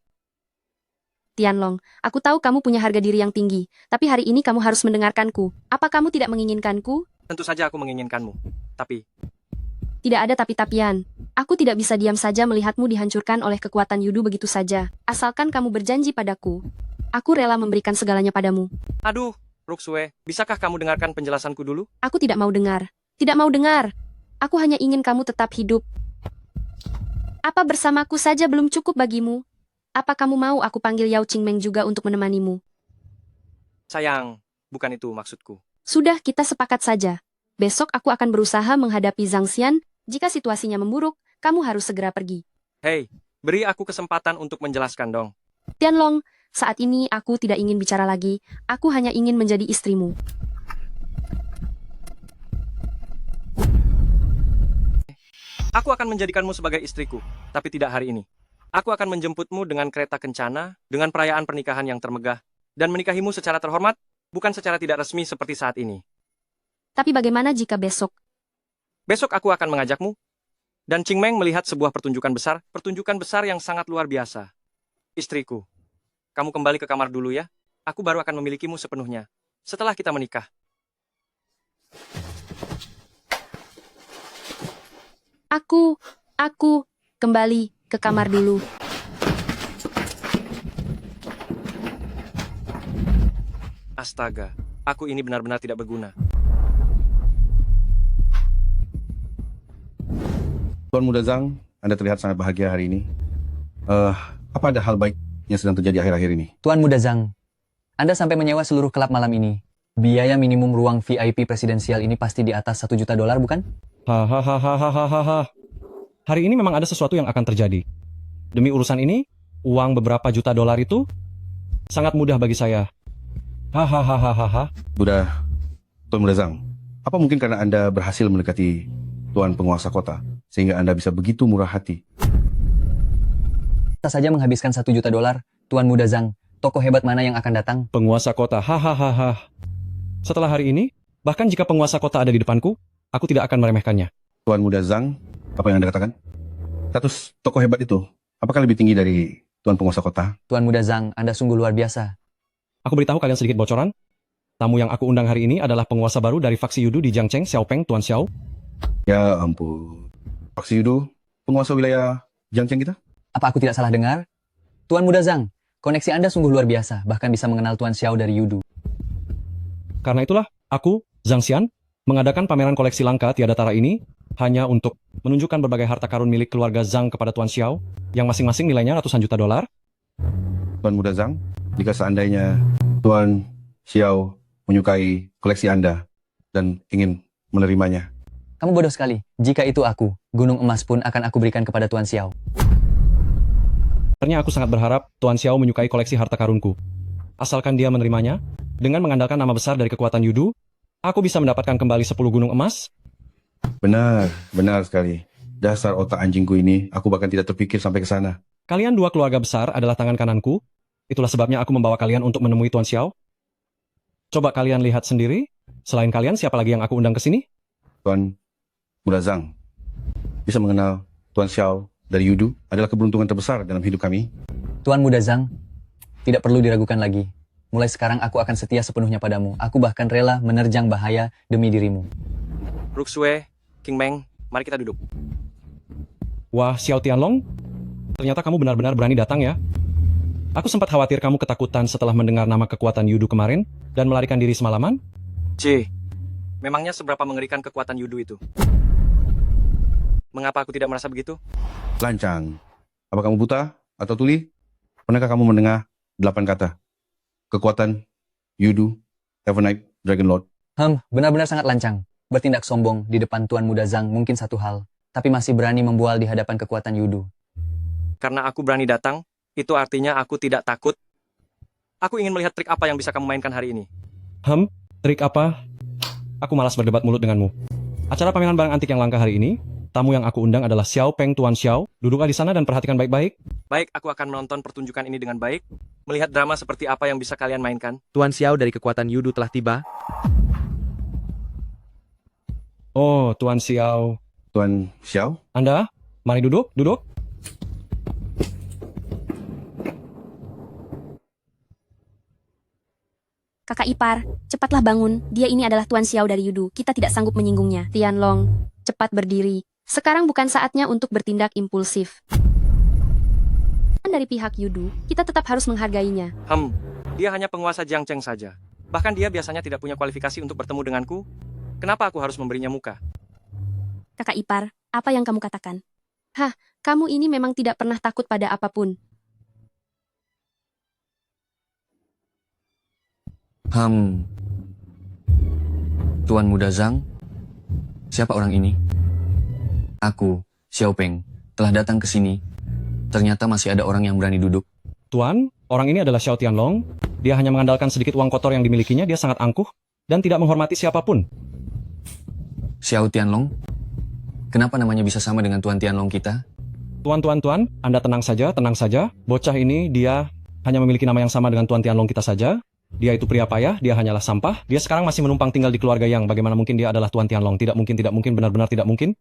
Tianlong, aku tahu kamu punya harga diri yang tinggi, tapi hari ini kamu harus mendengarkanku. Apa kamu tidak menginginkanku? tentu saja aku menginginkanmu. Tapi, Tidak ada tapi-tapian. Aku tidak bisa diam saja melihatmu dihancurkan oleh kekuatan Yudu begitu saja. Asalkan kamu berjanji padaku, aku rela memberikan segalanya padamu. aduh, Roxue, bisakah kamu dengarkan penjelasanku dulu? Aku tidak mau dengar. Tidak mau dengar. Aku hanya ingin kamu tetap hidup. Apa bersamaku saja belum cukup bagimu? Apa kamu mau aku panggil Yao Qingmeng juga untuk menemanimu? Sayang, bukan itu maksudku. Sudah, kita sepakat saja. Besok aku akan berusaha menghadapi Zhang Xian. Jika situasinya memburuk, kamu harus segera pergi. Hei, beri aku kesempatan untuk menjelaskan dong. Tianlong, saat ini aku tidak ingin bicara lagi. Aku hanya ingin menjadi istrimu. Aku akan menjadikanmu sebagai istriku, tapi tidak hari ini. Aku akan menjemputmu dengan kereta kencana, dengan perayaan pernikahan yang termegah, dan menikahimu secara terhormat, bukan secara tidak resmi seperti saat ini. Tapi bagaimana jika besok? Besok aku akan mengajakmu, dan Qingmeng melihat sebuah pertunjukan besar yang sangat luar biasa. Istriku, kamu kembali ke kamar dulu ya. Aku baru akan memilikimu sepenuhnya, setelah kita menikah. Aku kembali ke kamar dulu. Astaga, aku ini benar-benar tidak berguna. Tuan Muda Zhang, Anda terlihat sangat bahagia hari ini. Apa ada hal baik yang sedang terjadi akhir-akhir ini? Tuan Muda Zhang, Anda sampai menyewa seluruh kelab malam ini. Biaya minimum ruang VIP presidensial ini pasti di atas $1 juta, bukan? Hahaha. Hari ini memang ada sesuatu yang akan terjadi. Demi urusan ini, uang beberapa juta dolar itu sangat mudah bagi saya. Hahaha. Tuan Muda Zhang, apa mungkin karena Anda berhasil mendekati Tuan penguasa kota, sehingga Anda bisa begitu murah hati? Kita saja menghabiskan $1 juta, Tuan Muda Zhang. tokoh hebat mana yang akan datang? Penguasa kota, hahaha. Setelah hari ini, bahkan jika penguasa kota ada di depanku, aku tidak akan meremehkannya. Tuan Muda Zhang, apa yang Anda katakan? Status tokoh hebat itu, apakah lebih tinggi dari Tuan Penguasa Kota? Tuan Muda Zhang, Anda sungguh luar biasa. Aku beritahu kalian sedikit bocoran. Tamu yang aku undang hari ini adalah penguasa baru dari faksi Yudu di Jiangcheng, Xiaopeng, Tuan Xiao. Ya ampun. Faksi Yudu, penguasa wilayah Jiangcheng kita? Apa aku tidak salah dengar? Tuan Muda Zhang, koneksi Anda sungguh luar biasa, bahkan bisa mengenal Tuan Xiao dari Yudu. Karena itulah, aku, Zhang Xian, mengadakan pameran koleksi langka tiada tara ini hanya untuk menunjukkan berbagai harta karun milik keluarga Zhang kepada Tuan Xiao, yang masing-masing nilainya ratusan juta dolar. Tuan Muda Zhang, jika seandainya Tuan Xiao menyukai koleksi Anda dan ingin menerimanya. Kamu bodoh sekali. Jika itu aku, gunung emas pun akan aku berikan kepada Tuan Xiao. Sebenarnya aku sangat berharap Tuan Xiao menyukai koleksi harta karunku. Asalkan dia menerimanya, dengan mengandalkan nama besar dari kekuatan Yudu, aku bisa mendapatkan kembali 10 gunung emas. Benar sekali. Dasar otak anjingku ini, aku bahkan tidak terpikir sampai ke sana. Kalian dua keluarga besar adalah tangan kananku. Itulah sebabnya aku membawa kalian untuk menemui Tuan Xiao. Coba kalian lihat sendiri, selain kalian siapa lagi yang aku undang ke sini? Tuan Muda Zhang, bisa mengenal Tuan Xiao dari Yudu adalah keberuntungan terbesar dalam hidup kami. Tuan Muda Zhang, tidak perlu diragukan lagi. Mulai sekarang aku akan setia sepenuhnya padamu. Aku bahkan rela menerjang bahaya demi dirimu. Ruxue, King Meng, mari kita duduk. Wah, Xiao Tianlong, ternyata kamu benar-benar berani datang ya. Aku sempat khawatir kamu ketakutan setelah mendengar nama kekuatan Yudu kemarin dan melarikan diri semalaman. Memangnya seberapa mengerikan kekuatan Yudu itu? Mengapa aku tidak merasa begitu? Lancang. Apa kamu buta atau tuli? Pernahkah kamu mendengar 8 kata? Kekuatan Yudu, Evernight, Dragon Lord. Benar-benar sangat lancang. Bertindak sombong di depan Tuan Muda Zhang mungkin satu hal, tapi masih berani membual di hadapan kekuatan Yudu. Karena aku berani datang, itu artinya aku tidak takut. Aku ingin melihat trik apa yang bisa kamu mainkan hari ini. Trik apa? Aku malas berdebat mulut denganmu. Acara pameran barang antik yang langka hari ini, tamu yang aku undang adalah Xiaopeng Tuan Xiao. Duduklah di sana dan perhatikan baik-baik. Baik, aku akan menonton pertunjukan ini dengan baik. Melihat drama seperti apa yang bisa kalian mainkan. Tuan Xiao dari kekuatan Yudu telah tiba. Oh, Tuan Xiao. Tuan Xiao? Anda, mari duduk. Kakak ipar, cepatlah bangun. Dia ini adalah Tuan Xiao dari Yudu. Kita tidak sanggup menyinggungnya. Tianlong, cepat berdiri. Sekarang bukan saatnya untuk bertindak impulsif. Dari pihak Yudu, kita tetap harus menghargainya. Dia hanya penguasa Jiangcheng saja. Bahkan dia biasanya tidak punya kualifikasi untuk bertemu denganku. Kenapa aku harus memberinya muka? Kakak ipar, apa yang kamu katakan? Kamu ini memang tidak pernah takut pada apapun. Tuan Muda Zhang, siapa orang ini? Aku, Xiaopeng, telah datang ke sini. Ternyata masih ada orang yang berani duduk. Tuan, orang ini adalah Xiao Tianlong. Dia hanya mengandalkan sedikit uang kotor yang dimilikinya. Dia sangat angkuh dan tidak menghormati siapapun. Xiao Tianlong? Kenapa namanya bisa sama dengan Tuan Tianlong kita? Tuan, Anda tenang saja. Bocah ini dia hanya memiliki nama yang sama dengan Tuan Tianlong kita saja. Dia itu pria payah, dia hanyalah sampah. Dia sekarang masih menumpang tinggal di keluarga yang bagaimana mungkin dia adalah Tuan Tianlong. Tidak mungkin, benar-benar tidak mungkin.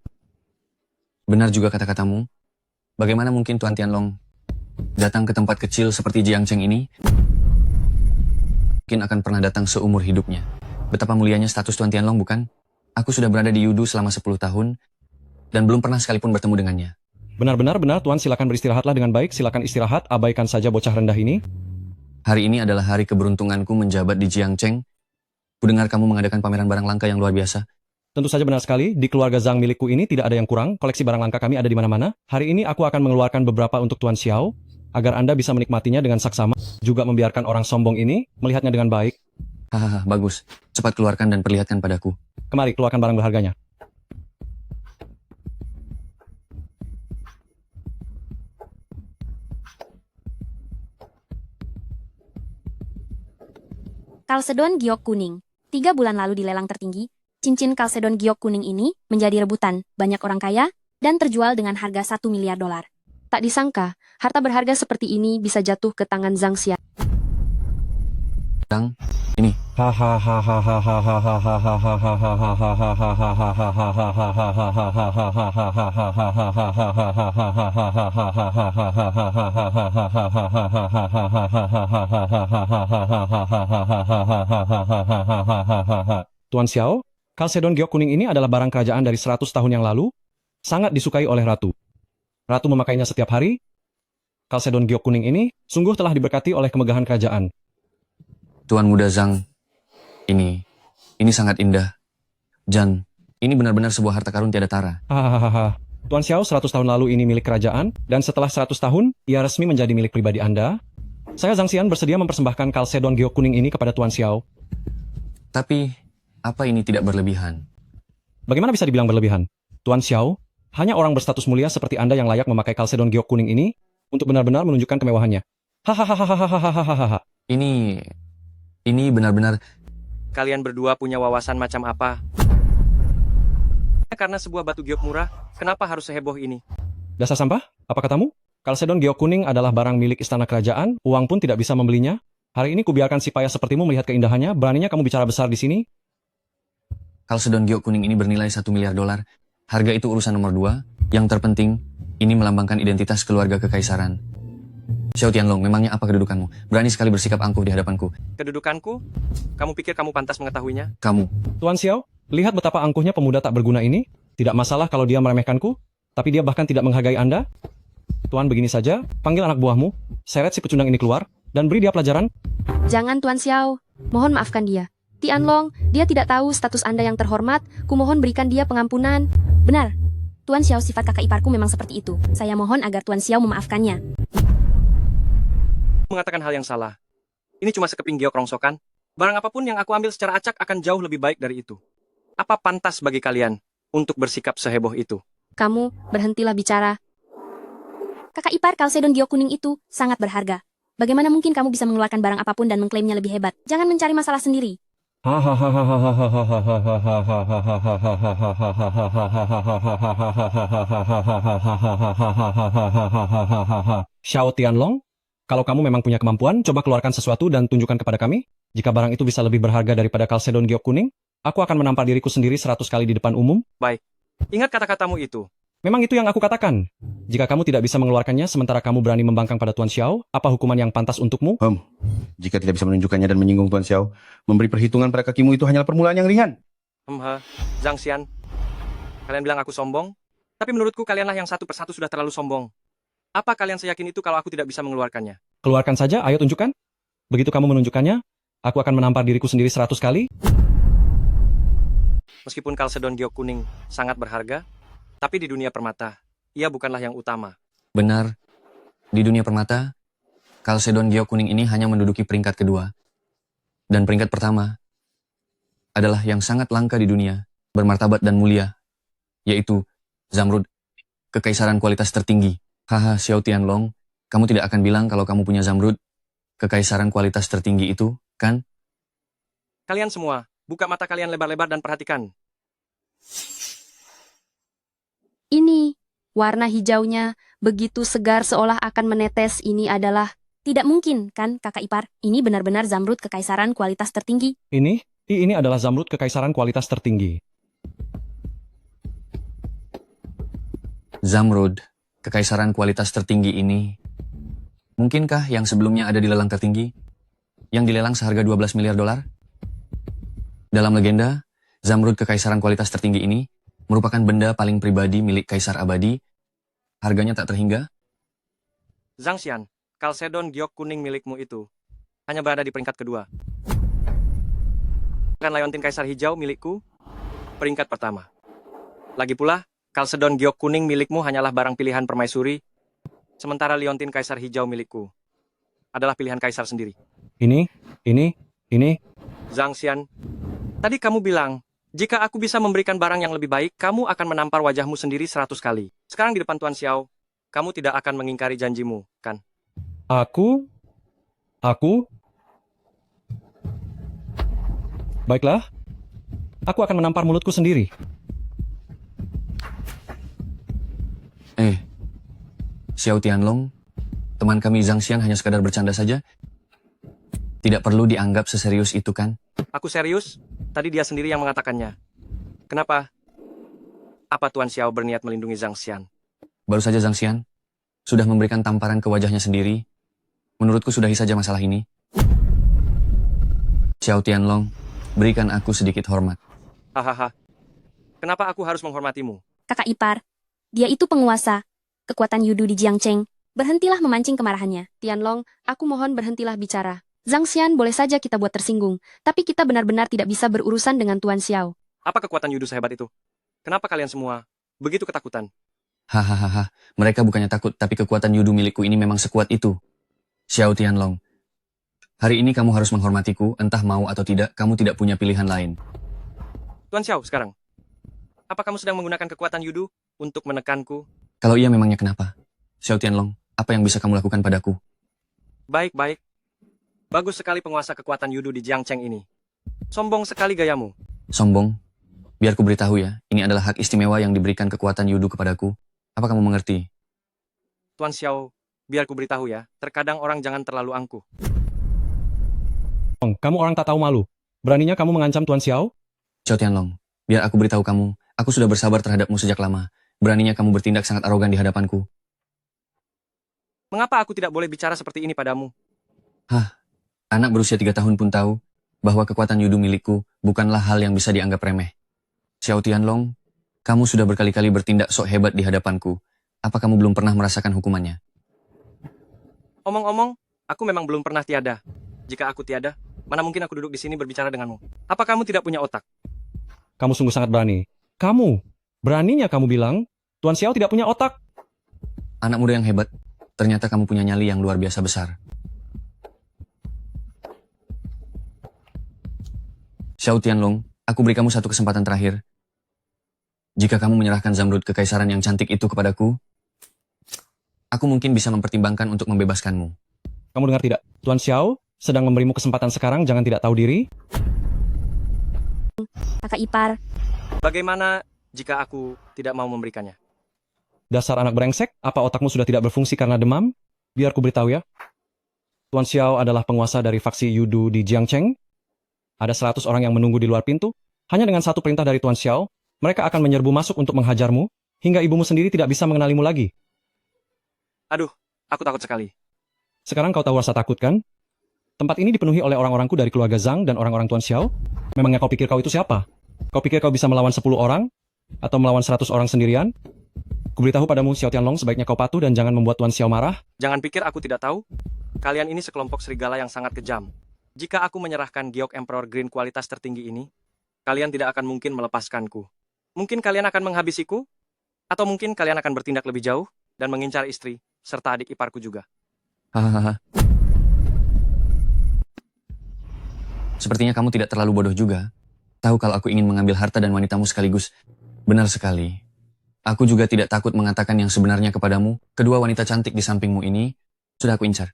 Benar juga kata-katamu. Bagaimana mungkin Tuan Tianlong datang ke tempat kecil seperti Jiangcheng ini? Mungkin akan pernah datang seumur hidupnya. Betapa mulianya status Tuan Tianlong, bukan? Aku sudah berada di Yudu selama 10 tahun dan belum pernah sekalipun bertemu dengannya. Benar, Tuan, silakan beristirahatlah dengan baik. Silakan istirahat, abaikan saja bocah rendah ini. Hari ini adalah hari keberuntunganku menjabat di Jiangcheng. Kudengar kamu mengadakan pameran barang langka yang luar biasa. Tentu saja benar sekali, di keluarga Zhang milikku ini tidak ada yang kurang, koleksi barang langka kami ada di mana-mana. Hari ini aku akan mengeluarkan beberapa untuk Tuan Xiao, agar Anda bisa menikmatinya dengan saksama, juga membiarkan orang sombong ini melihatnya dengan baik. Bagus. Cepat keluarkan dan perlihatkan padaku. Kemari, keluarkan barang berharganya. Kalsedon giok kuning. 3 bulan lalu di lelang tertinggi, cincin kalsedon giok kuning ini menjadi rebutan banyak orang kaya dan terjual dengan harga $1 miliar. Tak disangka, harta berharga seperti ini bisa jatuh ke tangan Zhang Xian. Zhang, ini. Tuan Xiao, Kalsedon giok kuning ini adalah barang kerajaan dari 100 tahun yang lalu, sangat disukai oleh ratu. Ratu memakainya setiap hari. Kalsedon giok kuning ini sungguh telah diberkati oleh kemegahan kerajaan. Tuan muda Zhang, ini sangat indah. Jan, ini benar-benar sebuah harta karun tiada tara. Hahaha. Tuan Xiao 100 tahun lalu ini milik kerajaan, dan setelah 100 tahun, ia resmi menjadi milik pribadi Anda. Saya Zhang Xian bersedia mempersembahkan Kalsedon giok kuning ini kepada Tuan Xiao. Tapi, apa ini tidak berlebihan? Bagaimana bisa dibilang berlebihan? Tuan Xiao, hanya orang berstatus mulia seperti Anda yang layak memakai Kalsedon giok kuning ini untuk benar-benar menunjukkan kemewahannya. Hahaha. Ini benar-benar... Kalian berdua punya wawasan macam apa? Karena sebuah batu giok murah, kenapa harus seheboh ini? Dasar sampah? Apa katamu? Kalsedon giok kuning adalah barang milik istana kerajaan, uang pun tidak bisa membelinya. Hari ini kubiarkan si payah sepertimu melihat keindahannya, beraninya kamu bicara besar di sini? Kalsedon giok kuning ini bernilai $1 miliar. Harga itu urusan nomor 2. Yang terpenting, ini melambangkan identitas keluarga kekaisaran. Xiao Tianlong, memangnya apa kedudukanmu? Berani sekali bersikap angkuh di hadapanku. Kedudukanku? Kamu pikir kamu pantas mengetahuinya? Kamu. Tuan Xiao, lihat betapa angkuhnya pemuda tak berguna ini. Tidak masalah kalau dia meremehkanku, tapi dia bahkan tidak menghargai Anda. Tuan, begini saja, panggil anak buahmu, seret si pecundang ini keluar, dan beri dia pelajaran. Jangan Tuan Xiao, mohon maafkan dia. Tianlong, dia tidak tahu status Anda yang terhormat, kumohon berikan dia pengampunan. Benar, Tuan Xiao, sifat kakak iparku memang seperti itu. Saya mohon agar Tuan Xiao memaafkannya. Mengatakan hal yang salah. Ini cuma sekeping giok rongsokan. Barang apapun yang aku ambil secara acak akan jauh lebih baik dari itu. Apa pantas bagi kalian untuk bersikap seheboh itu? Kamu, berhentilah bicara. Kakak ipar Kalsedon giok kuning itu sangat berharga. Bagaimana mungkin kamu bisa mengeluarkan barang apapun dan mengklaimnya lebih hebat? Jangan mencari masalah sendiri. Xiao Tianlong, kalau kamu memang punya kemampuan, coba keluarkan sesuatu dan tunjukkan kepada kami. Jika barang itu bisa lebih berharga daripada Kalsedon giok kuning, aku akan menampar diriku sendiri 100 kali di depan umum. Baik. Ingat kata-katamu itu. Memang itu yang aku katakan. Jika kamu tidak bisa mengeluarkannya sementara kamu berani membangkang pada Tuan Xiao, apa hukuman yang pantas untukmu? Jika tidak bisa menunjukkannya dan menyinggung Tuan Xiao, memberi perhitungan pada kakimu itu hanyalah permulaan yang ringan. Zhang Xian. Kalian bilang aku sombong, tapi menurutku kalianlah yang satu persatu sudah terlalu sombong. Apa kalian seyakin itu kalau aku tidak bisa mengeluarkannya? Keluarkan saja, ayo tunjukkan. Begitu kamu menunjukkannya, aku akan menampar diriku sendiri 100 kali. Meskipun Kalsedon giok kuning sangat berharga, tapi di dunia permata, ia bukanlah yang utama. Benar. Di dunia permata, Kalsedon giok kuning ini hanya menduduki peringkat kedua. Dan peringkat pertama adalah yang sangat langka di dunia, bermartabat dan mulia, yaitu Zamrud, kekaisaran kualitas tertinggi. Haha, Xiao Tianlong, kamu tidak akan bilang kalau kamu punya Zamrud, kekaisaran kualitas tertinggi itu, kan? Kalian semua, buka mata kalian lebar-lebar dan perhatikan. Ini, warna hijaunya, begitu segar seolah akan menetes. Ini adalah, tidak mungkin kan kakak ipar, ini benar-benar Zamrud kekaisaran kualitas tertinggi. Ini adalah Zamrud kekaisaran kualitas tertinggi. Zamrud, kekaisaran kualitas tertinggi ini, mungkinkah yang sebelumnya ada di lelang tertinggi? Yang dilelang seharga $12 miliar? Dalam legenda, Zamrud kekaisaran kualitas tertinggi ini merupakan benda paling pribadi milik Kaisar Abadi. Harganya tak terhingga. Zhang Xian, Kalsedon giok kuning milikmu itu hanya berada di peringkat kedua. Bukan Leontin Kaisar Hijau milikku, peringkat pertama. Lagi pula, Kalsedon giok kuning milikmu hanyalah barang pilihan permaisuri, sementara Leontin Kaisar Hijau milikku adalah pilihan kaisar sendiri. Ini. Zhang Xian, tadi kamu bilang, jika aku bisa memberikan barang yang lebih baik, kamu akan menampar wajahmu sendiri 100 kali. Sekarang di depan Tuan Xiao, kamu tidak akan mengingkari janjimu, kan? Aku? Baiklah, aku akan menampar mulutku sendiri. Xiao Tianlong, teman kami Zhang Xian hanya sekadar bercanda saja. Tidak perlu dianggap seserius itu kan? Aku serius? Tadi dia sendiri yang mengatakannya. Kenapa? Apa Tuan Xiao berniat melindungi Zhang Xian? Baru saja Zhang Xian sudah memberikan tamparan ke wajahnya sendiri. Menurutku sudahi saja masalah ini. Xiao Tianlong, berikan aku sedikit hormat. Hahaha. Kenapa aku harus menghormatimu? Kakak ipar, dia itu penguasa. Kekuatan Yudu di Jiangcheng. Berhentilah memancing kemarahannya. Tianlong, aku mohon berhentilah bicara. Zhang Xian boleh saja kita buat tersinggung, tapi kita benar-benar tidak bisa berurusan dengan Tuan Xiao. Apa kekuatan Yudu sehebat itu? Kenapa kalian semua begitu ketakutan? Hahaha, mereka bukannya takut, tapi kekuatan Yudu milikku ini memang sekuat itu. Xiao Tianlong, hari ini kamu harus menghormatiku, entah mau atau tidak, kamu tidak punya pilihan lain. Tuan Xiao, sekarang. Apa kamu sedang menggunakan kekuatan Yudu untuk menekanku? Kalau iya memangnya kenapa? Xiao Tianlong, apa yang bisa kamu lakukan padaku? Baik. Bagus sekali penguasa kekuatan Yudu di Jiangcheng ini. Sombong sekali gayamu. Sombong? Biar ku beritahu ya, ini adalah hak istimewa yang diberikan kekuatan Yudu kepadaku. Apa kamu mengerti? Tuan Xiao, biar ku beritahu ya, terkadang orang jangan terlalu angkuh. Kamu orang tak tahu malu. Beraninya kamu mengancam Tuan Xiao? Xiao Tianlong, biar aku beritahu kamu, aku sudah bersabar terhadapmu sejak lama. Beraninya kamu bertindak sangat arogan di hadapanku. Mengapa aku tidak boleh bicara seperti ini padamu? Anak berusia 3 tahun pun tahu bahwa kekuatan Yudu milikku bukanlah hal yang bisa dianggap remeh. Xiao Tianlong, kamu sudah berkali-kali bertindak sok hebat di hadapanku. Apa kamu belum pernah merasakan hukumannya? Omong-omong, aku memang belum pernah tiada. Jika aku tiada, mana mungkin aku duduk di sini berbicara denganmu? Apa kamu tidak punya otak? Kamu sungguh sangat berani. Beraninya kamu bilang, Tuan Xiao tidak punya otak. Anak muda yang hebat, ternyata kamu punya nyali yang luar biasa besar. Xiao Tianlong, aku beri kamu satu kesempatan terakhir. Jika kamu menyerahkan Zamrud kekaisaran yang cantik itu kepadaku, aku mungkin bisa mempertimbangkan untuk membebaskanmu. Kamu dengar tidak? Tuan Xiao sedang memberimu kesempatan sekarang, jangan tidak tahu diri. Kakak ipar, Bagaimana jika aku tidak mau memberikannya? Dasar anak brengsek, apa otakmu sudah tidak berfungsi karena demam? Biar ku beritahu ya. Tuan Xiao adalah penguasa dari faksi Yudu di Jiangcheng. Ada 100 orang yang menunggu di luar pintu. Hanya dengan satu perintah dari Tuan Xiao, mereka akan menyerbu masuk untuk menghajarmu, hingga ibumu sendiri tidak bisa mengenalimu lagi. Aduh, aku takut sekali. Sekarang kau tahu rasa takut kan? Tempat ini dipenuhi oleh orang-orangku dari keluarga Zhang dan orang-orang Tuan Xiao. Memangnya kau pikir kau itu siapa? Kau pikir kau bisa melawan 10 orang? Atau melawan 100 orang sendirian? Kuberitahu padamu, Xiao Tianlong, sebaiknya kau patuh dan jangan membuat Tuan Xiao marah. Jangan pikir aku tidak tahu. Kalian ini sekelompok serigala yang sangat kejam. Jika aku menyerahkan giok Emperor Green kualitas tertinggi ini, kalian tidak akan mungkin melepaskanku. Mungkin kalian akan menghabisiku, atau mungkin kalian akan bertindak lebih jauh dan mengincar istri, serta adik iparku juga. Hahaha. Sepertinya kamu tidak terlalu bodoh juga. Tahu kalau aku ingin mengambil harta dan wanitamu sekaligus. Benar sekali. Aku juga tidak takut mengatakan yang sebenarnya kepadamu. Kedua wanita cantik di sampingmu ini sudah aku incar.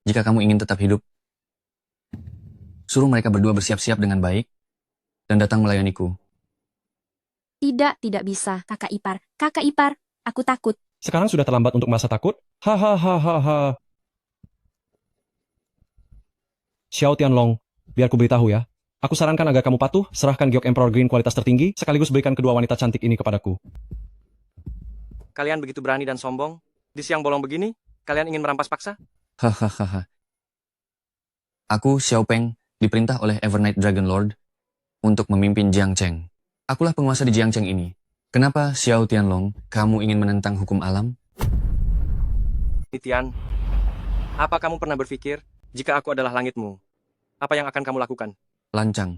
Jika kamu ingin tetap hidup, suruh mereka berdua bersiap-siap dengan baik dan datang melayaniku. tidak bisa, kakak ipar, aku takut. Sekarang sudah terlambat untuk merasa takut? Hahaha. Xiao Tianlong, biar ku beritahu ya. Aku sarankan agar kamu patuh, serahkan giok Emperor Green kualitas tertinggi, sekaligus berikan kedua wanita cantik ini kepadaku. Kalian begitu berani dan sombong? Di siang bolong begini, kalian ingin merampas paksa? Hahaha. Aku, Xiao Peng, diperintah oleh Evernight Dragon Lord untuk memimpin Jiangcheng. Akulah penguasa di Jiangcheng ini. Kenapa, Xiao Tianlong, kamu ingin menentang hukum alam? Tian, apa kamu pernah berpikir, jika aku adalah langitmu, apa yang akan kamu lakukan? Lancang.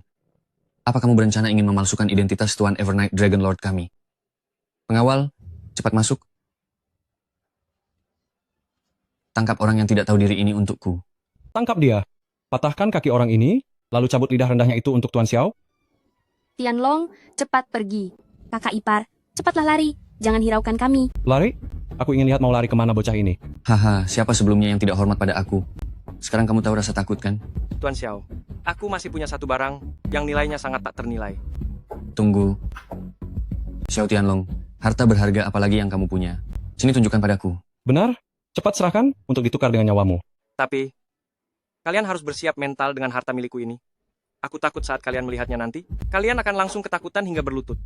Apa kamu berencana ingin memalsukan identitas Tuan Evernight Dragon Lord kami? Pengawal, cepat masuk. Tangkap orang yang tidak tahu diri ini untukku. Tangkap dia. Patahkan kaki orang ini, lalu cabut lidah rendahnya itu untuk Tuan Xiao. Tianlong, cepat pergi. Kakak ipar, cepatlah lari. Jangan hiraukan kami. Lari? Aku ingin lihat mau lari kemana bocah ini. Haha, siapa sebelumnya yang tidak hormat pada aku? Sekarang kamu tahu rasa takut kan? Tuan Xiao, aku masih punya satu barang yang nilainya sangat tak ternilai. Tunggu. Xiao Tianlong, harta berharga apalagi yang kamu punya? Sini tunjukkan padaku. Benar? Cepat serahkan untuk ditukar dengan nyawamu. Tapi, Kalian harus bersiap mental dengan harta milikku ini. Aku takut saat kalian melihatnya nanti, kalian akan langsung ketakutan hingga berlutut.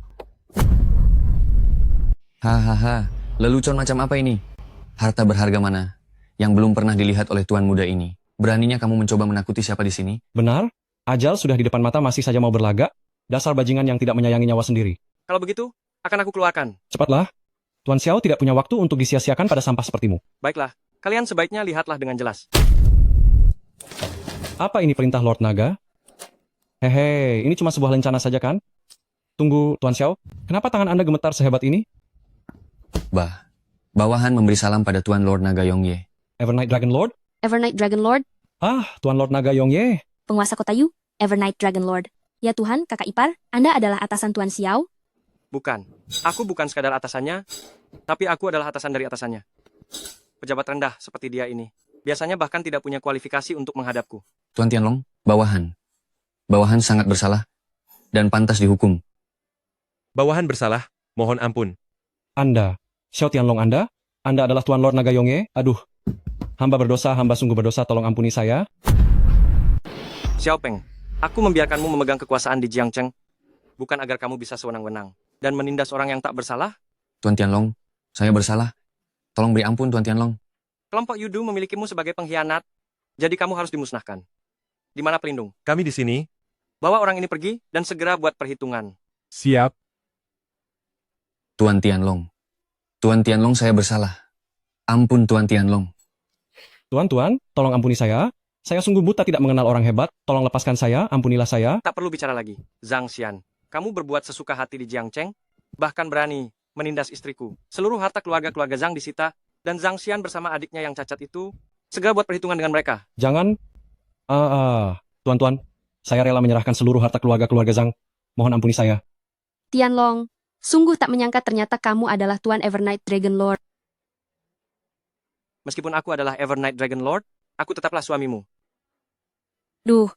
Hahaha, lelucon macam apa ini? Harta berharga mana yang belum pernah dilihat oleh tuan muda ini? Beraninya kamu mencoba menakuti siapa di sini? Benar? Ajal sudah di depan mata masih saja mau berlagak? Dasar bajingan yang tidak menyayangi nyawa sendiri. Kalau begitu, akan aku keluarkan. Cepatlah. Tuan Xiao tidak punya waktu untuk disia-siakan pada sampah sepertimu. Baiklah, kalian sebaiknya lihatlah dengan jelas. Apa ini perintah Lord Naga? Hehe, ini cuma sebuah lencana saja kan? Tunggu, Tuan Xiao. Kenapa tangan Anda gemetar sehebat ini? Bawahan memberi salam pada Tuan Lord Naga Yongye. Evernight Dragon Lord? Evernight Dragon Lord, Ah, Tuan Lord Naga Yongye. penguasa kota Yu, Evernight Dragon Lord. Ya Tuhan, kakak ipar, Anda adalah atasan Tuan Xiao? Bukan. Aku bukan sekadar atasannya, tapi aku adalah atasan dari atasannya. Pejabat rendah seperti dia ini. Biasanya bahkan tidak punya kualifikasi untuk menghadapku. Tuan Tianlong, bawahan. Bawahan sangat bersalah dan pantas dihukum. Bawahan bersalah, mohon ampun. Anda, Xiao Tianlong Anda adalah Tuan Lord Naga Yongye? Aduh, hamba berdosa, hamba sungguh berdosa, tolong ampuni saya. Xiao Peng, aku membiarkanmu memegang kekuasaan di Jiangcheng, bukan agar kamu bisa sewenang-wenang dan menindas orang yang tak bersalah. Tuan Tianlong, saya bersalah. Tolong beri ampun, Tuan Tianlong. Kelompok Yudu memilikimu sebagai pengkhianat, jadi kamu harus dimusnahkan. Di mana pelindung? Kami di sini. Bawa orang ini pergi dan segera buat perhitungan. Siap. Tuan Tianlong. Tuan Tianlong, saya bersalah. Ampun, Tuan Tianlong. Tuan, tolong ampuni saya. Saya sungguh buta tidak mengenal orang hebat. Tolong lepaskan saya, ampunilah saya. Tak perlu bicara lagi. Zhang Xian, kamu berbuat sesuka hati di Jiangcheng, bahkan berani menindas istriku. Seluruh harta keluarga-keluarga Zhang disita, dan Zhang Xian bersama adiknya yang cacat itu, segera buat perhitungan dengan mereka. Jangan. Tuan, saya rela menyerahkan seluruh harta keluarga-keluarga Zhang. Mohon ampuni saya. Tianlong, sungguh tak menyangka ternyata kamu adalah Tuan Evernight Dragon Lord. Meskipun aku adalah Evernight Dragon Lord, aku tetaplah suamimu. Duh,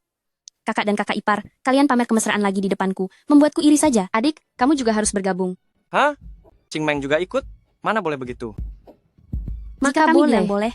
kakak dan kakak ipar, kalian pamer kemesraan lagi di depanku, membuatku iri saja. Adik, kamu juga harus bergabung. Hah? Qing Meng juga ikut? Mana boleh begitu? Jika kami bilang boleh.